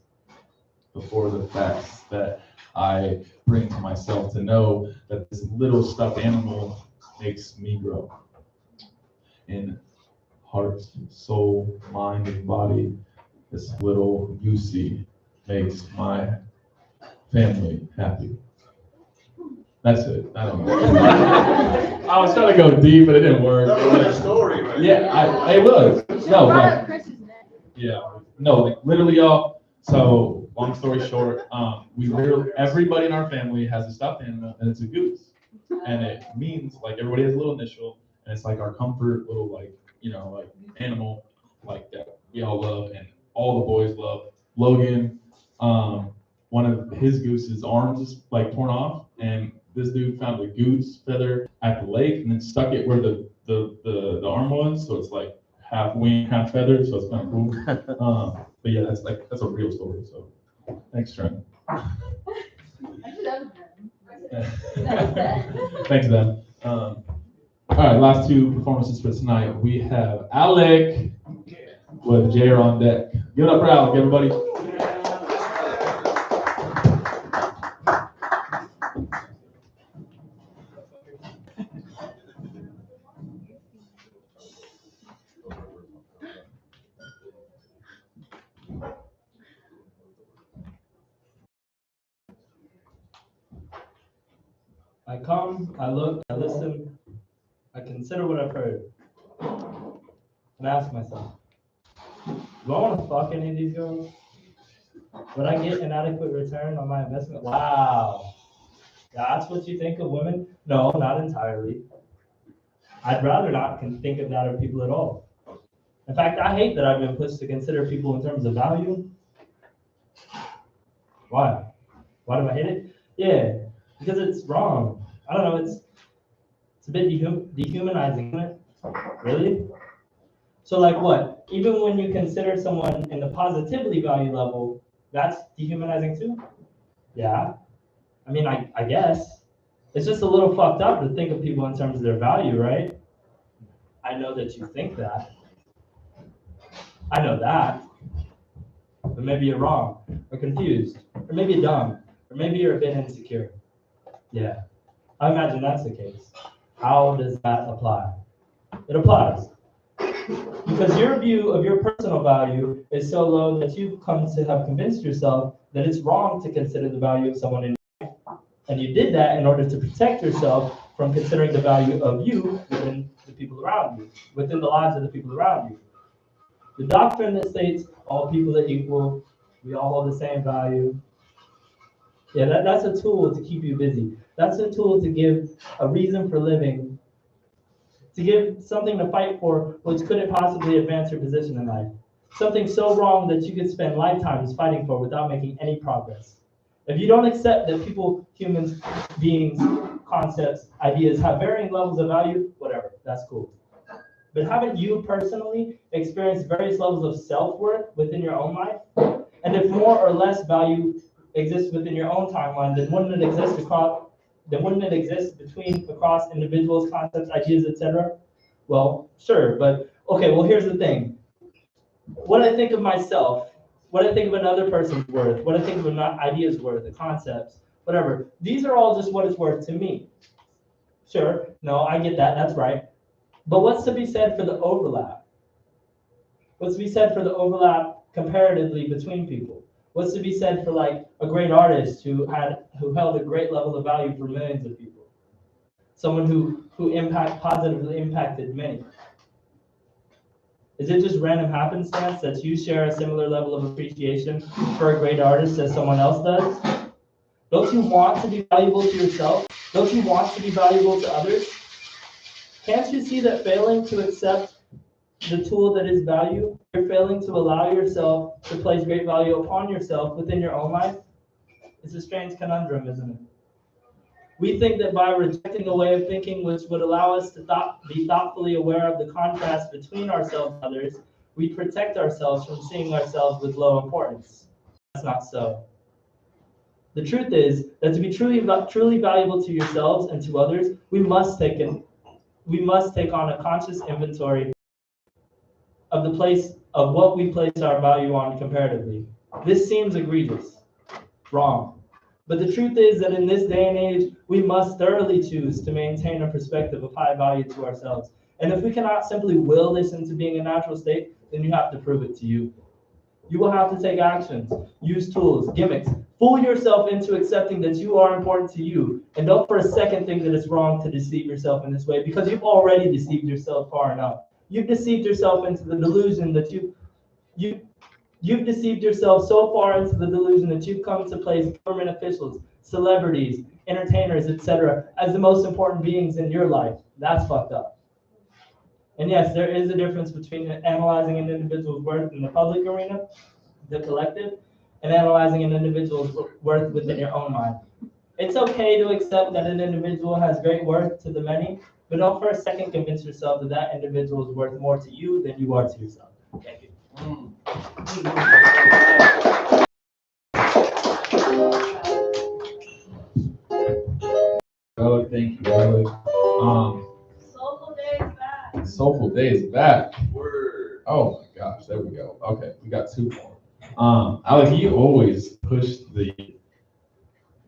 before the facts that I bring to myself to know that this little stuffed animal makes me grow in heart, soul, mind, and body. This little Goosey makes my family happy. That's it. I don't know. I was trying to go deep, but it didn't work. That was a story, right? Yeah, it was. No, like, yeah, no, like literally, y'all. So, long story short, we literally everybody in our family has a stuffed animal, and it's a goose, and it means like everybody has a little initial, and it's like our comfort little like animal like that we all love, and all the boys love. Logan, one of his goose's arms is like torn off, and this dude found a goose feather at the lake and then stuck it where the arm was, so it's like half wing, half feather, so it's kind of cool. But yeah, that's a real story. So thanks, Trent. Thanks, Ben. All right, last 2 performances for tonight. We have Alec with Jair on deck. Give it up for Alec, everybody. I come, I look, I listen, I consider what I've heard, and I ask myself, do I want to fuck any of these girls? Would I get an adequate return on my investment? Wow. That's what you think of women? No, not entirely. I'd rather not think of that of people at all. In fact, I hate that I've been pushed to consider people in terms of value. Why? Why do I hate it? Yeah, because it's wrong. I don't know, it's a bit dehumanizing, isn't it? Really? So like what? Even when you consider someone in the positively value level, that's dehumanizing too? Yeah. I mean, I guess. It's just a little fucked up to think of people in terms of their value, right? I know that you think that. I know that. But maybe you're wrong, or confused, or maybe you're dumb, or maybe you're a bit insecure. Yeah, I imagine that's the case. How does that apply? It applies. Because your view of your personal value is so low that you've come to have convinced yourself that it's wrong to consider the value of someone in your life. And you did that in order to protect yourself from considering the value of you within the people around you, within the lives of the people around you. The doctrine that states all people are equal, we all hold the same value. Yeah, that's a tool to keep you busy. That's a tool to give a reason for living, to give something to fight for which couldn't possibly advance your position in life. Something so wrong that you could spend lifetimes fighting for without making any progress. If you don't accept that people, humans, beings, concepts, ideas have varying levels of value, whatever, that's cool. But haven't you personally experienced various levels of self-worth within your own life? And if more or less value exists within your own timeline, then wouldn't it exist across individuals, concepts, ideas, etc.? Well, sure, but okay, well here's the thing. What I think of myself, what I think of another person's worth, what I think of an idea's worth, the concepts, whatever, these are all just what it's worth to me. Sure, no, I get that, that's right. But what's to be said for the overlap? What's to be said for the overlap comparatively between people? What's to be said for like a great artist who held a great level of value for millions of people? Someone who positively impacted many. Is it just random happenstance that you share a similar level of appreciation for a great artist as someone else does? Don't you want to be valuable to yourself? Don't you want to be valuable to others? Can't you see that failing to accept the tool that is value, you're failing to allow yourself to place great value upon yourself within your own life? It's a strange conundrum, isn't it? We think that by rejecting a way of thinking which would allow us to be thoughtfully aware of the contrast between ourselves and others, we protect ourselves from seeing ourselves with low importance. That's not so. The truth is that to be truly valuable to yourselves and to others, we must take on a conscious inventory of the place of what we place our value on comparatively. This seems egregious, wrong. But the truth is that in this day and age, we must thoroughly choose to maintain a perspective of high value to ourselves. And if we cannot simply will this into being a natural state, then you have to prove it to you. You will have to take actions, use tools, gimmicks, fool yourself into accepting that you are important to you. And don't for a second think that it's wrong to deceive yourself in this way, because you've already deceived yourself far enough. You've deceived yourself into the delusion that you've deceived yourself so far into the delusion that you've come to place government officials, celebrities, entertainers, etc. as the most important beings in your life. That's fucked up. And yes, there is a difference between analyzing an individual's worth in the public arena, the collective, and analyzing an individual's worth within your own mind. It's okay to accept that an individual has great worth to the many, but don't for a second convince yourself that that individual is worth more to you than you are to yourself. Thank you. Oh, thank you, Riley. Soulful Days back. Soulful Days back. Word. Oh my gosh, there we go. Okay, we got two more. Alex, you always push the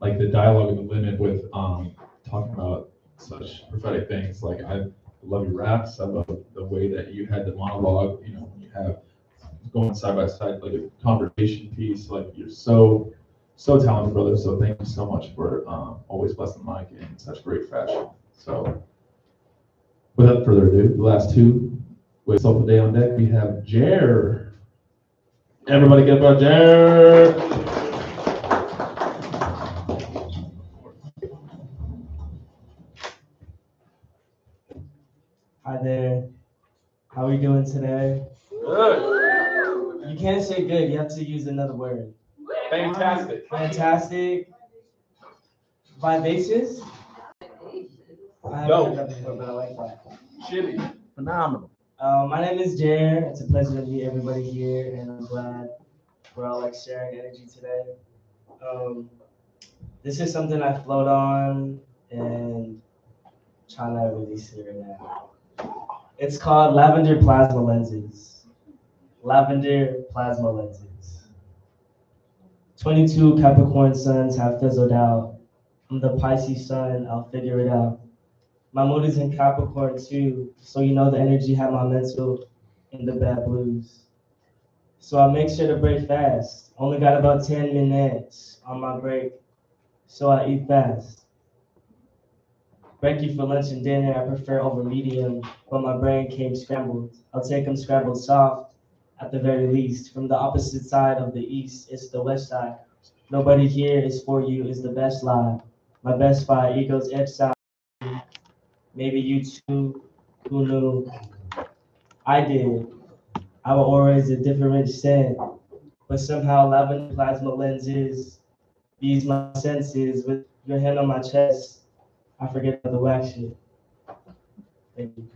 dialogue and the limit with talking about such prophetic things. Like I love your raps. I love the way that you had the monologue. You know, when you have going side by side like a conversation piece. Like you're so talented, brother. So thank you so much for always blessing the mic in such great fashion. So without further ado, the last two with Soulful Day on deck, we have Jer. Everybody give up Jared. Hi there. How are you doing today? Good. You can't say good. You have to use another word. Fantastic. Fantastic. Vivacious. I haven't heard that before, but I like that. Shitty. Phenomenal. My name is Jared. It's a pleasure to meet everybody here, and I'm glad we're all like sharing energy today. This is something I float on and trying to release it right now. It's called lavender plasma lenses. Lavender plasma lenses. 22 Capricorn suns have fizzled out. I'm the Pisces sun, I'll figure it out. My mood is in Capricorn too, so you know the energy had my mental in the bad blues. So I make sure to break fast. Only got about 10 minutes on my break, so I eat fast. Brekkie for lunch and dinner, I prefer over medium, but my brain came scrambled. I'll take them scrambled soft, at the very least. From the opposite side of the east, it's the west side. Nobody here is for you is the best lie. My best fight, ego's edge side. Maybe you too, who knew? I did. Our aura is a different scent, but somehow lavender plasma lenses ease my senses. With your hand on my chest, I forget about the wax shit. Thank you.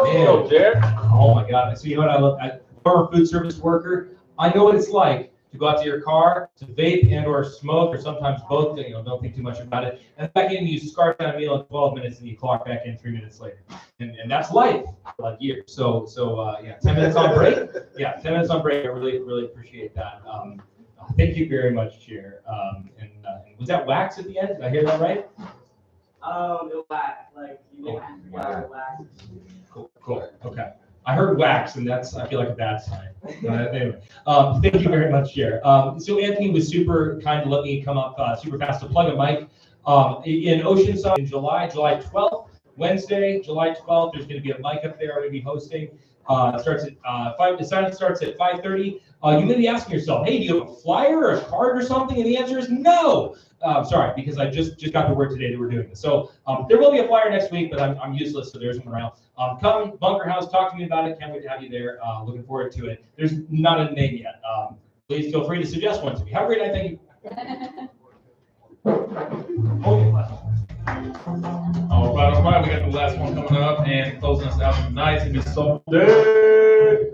Man, oh my God. So you know what I love? Former food service worker. I know what it's like to go out to your car, to vape and or smoke, or sometimes both, don't think too much about it. And back in, you scarf down a meal in 12 minutes and you clock back in 3 minutes later. And that's life for like years. So yeah, 10 minutes on break. Yeah, 10 minutes on break. I really, really appreciate that. Thank you very much, Chair. And was that wax at the end? Did I hear that right? It wax, like you make wax. Cool. Okay. I heard wax, and I feel like a bad sign. Anyway, thank you very much, Chair. So Anthony was super kind to let me come up super fast to plug a mic. In Oceanside in July 12th, Wednesday, July 12th, there's going to be a mic up there I'm going to be hosting. It starts at 5. The sign starts at 5:30. You may be asking yourself, hey, do you have a flyer or a card or something? And the answer is no. Sorry, because I just got the word today that we're doing this. So there will be a flyer next week, but I'm useless, so there's one around. Come, Bunker House, talk to me about it. Can't wait to have you there. Looking forward to it. There's not a name yet. Please feel free to suggest one to me. Have a great night. Thank you. All right. We got the last one coming up and closing us out tonight. It's gonna be Soul Day.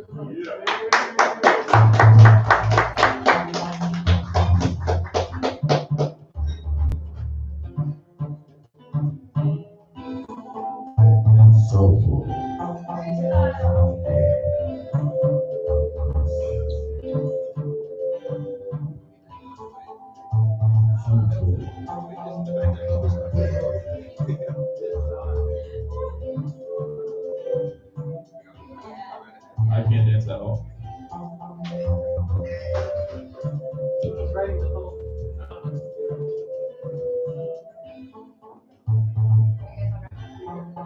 Soulful. I can't dance at all.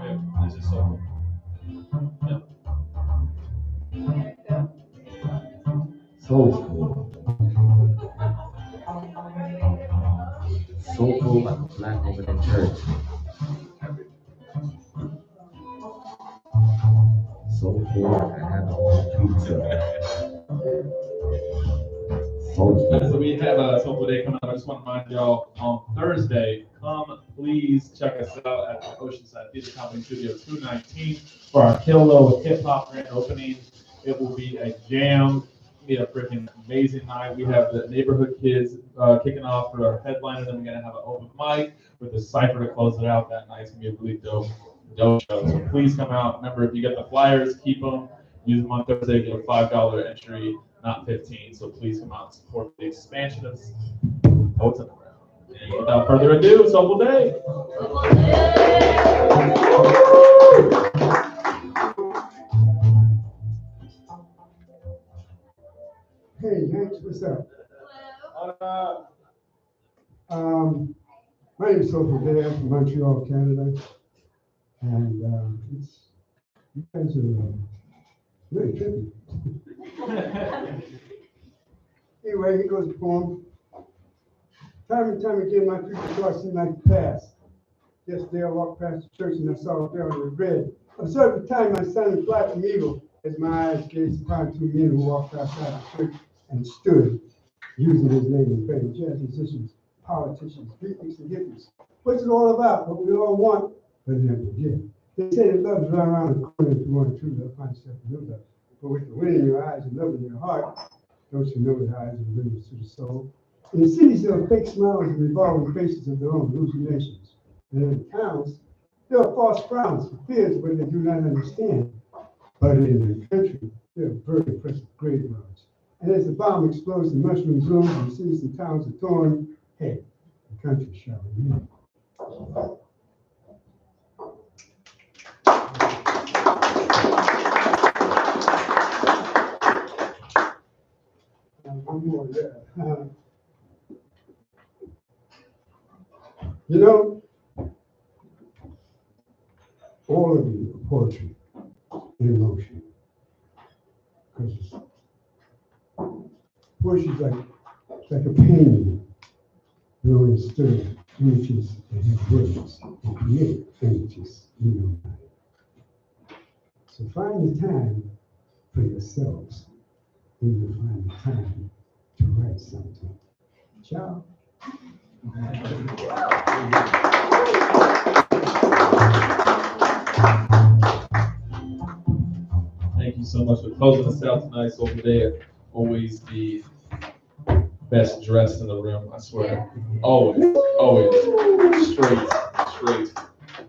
Yeah, this is soul. Yeah. Soulful. Soulful like a black woman in church. Soulful like I have a home pizza. So we have a Soulful Day coming up. I just want to remind y'all on Thursday, come please check us out at the Oceanside Theater Company Studio 219 for our Kill Low with Hip Hop grand opening. It will be a jam. It'll be a freaking amazing night. We have the neighborhood kids kicking off for our headliner. Then we're gonna have an open mic with the cipher to close it out that night. It's gonna be a really dope show. So please come out. Remember, if you get the flyers, keep them. Use them on Thursday. Get a $5 entry, not 15. So please come out and support the expansion of Poets Underground. And without further ado, Soulful Day. Hey, Yanks, what's up? My name is Soulful Day. I'm from Montreal, Canada. And you guys are Really trippy. Anyway, here goes the poem. Time and time again, my future thoughts seem like the past. Yesterday, I walked past the church and I saw a bell in red. Observed the time my son flight from evil as my eyes gazed upon two men who walked outside the church and stood, using his name in vain. Jazz musicians, politicians, beatniks, and hippies. What's it all about? What we all want, but never get. They say that love is right around the corner. If you want to true love, find yourself a new love. But with the wind in your eyes and love in your heart, don't you know that eyes are windows to the soul? In the cities, there are fake smiles and revolving faces of their own hallucinations. And in the towns, there are false frowns for fears of what they do not understand. But in the country, there are very impressive graveyards. And as the bomb explodes and mushrooms bloom and cities and towns are torn, hey, the country shall remain. One more, yeah. You know, all of you poetry in motion. Because poetry is like a painting, blowing stir images and have words and create images in your mind. So find the time for yourselves when you find the time to write something. Ciao. Thank you so much for closing us out tonight. So today, always the best dressed in the room, I swear. Always. Straight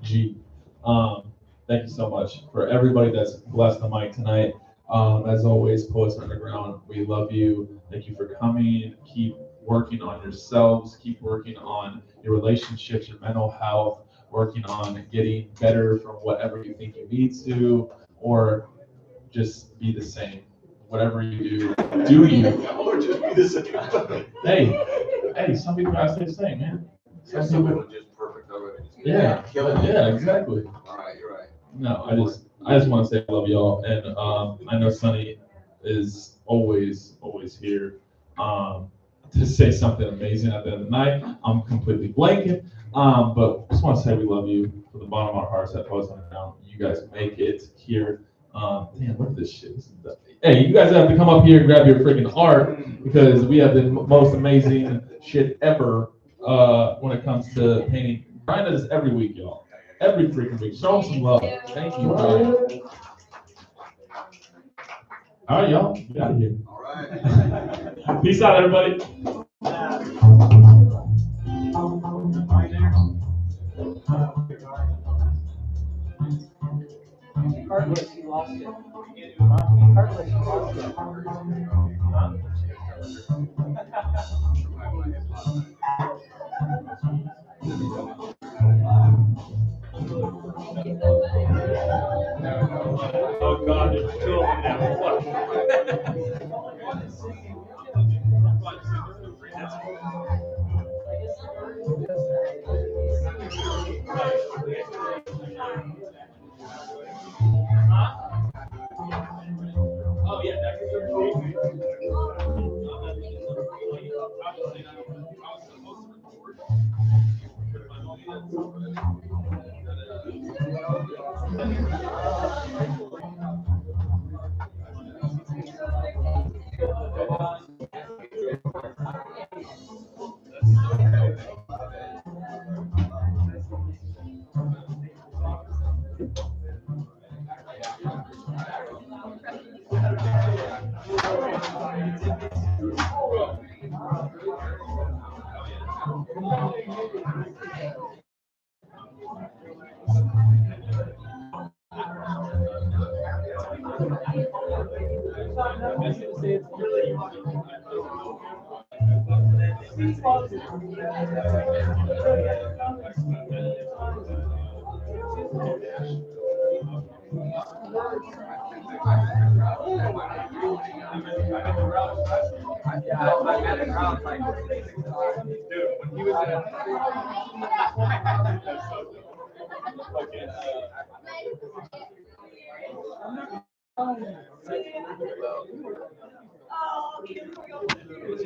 G. Thank you so much for everybody that's blessed the mic tonight. As always, Poets Underground, we love you. Thank you for coming. Keep working on yourselves. Keep working on your relationships, your mental health, working on getting better from whatever you think you need to, or just be the same. Whatever you do you. Or just be the same. Hey, some people gotta stay the same, man. Some people are just perfect already. Yeah, Killing it. yeah, exactly. All right, you're right. No, I just want to say I love y'all, and I know Sunny is always here to say something amazing at the end of the night. I'm completely blanking, but just want to say we love you from the bottom of our hearts at Poets Underground. You guys make it here. Damn, look at this shit. Hey, you guys have to come up here and grab your freaking art because we have the most amazing shit ever when it comes to painting. Brian does this every week, y'all. Every freaking week. Show him some love. Thank you, Brian. All right, y'all. Get out of here. All right. Peace out, everybody. Cartless, you lost it. Cartless, you lost it. Oh God, there's two of them now. What? Oh yeah, that's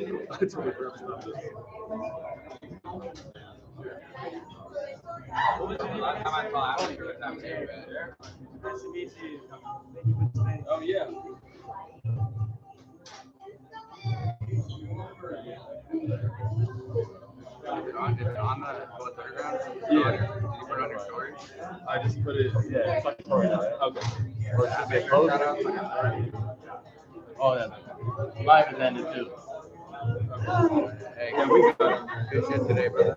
Nice to meet you. Oh, yeah. I just put it, yeah, it's like a story. Okay. Or should be a close? Oh, yeah. Live is ended too. Hey, yeah, we got good shit today, brother.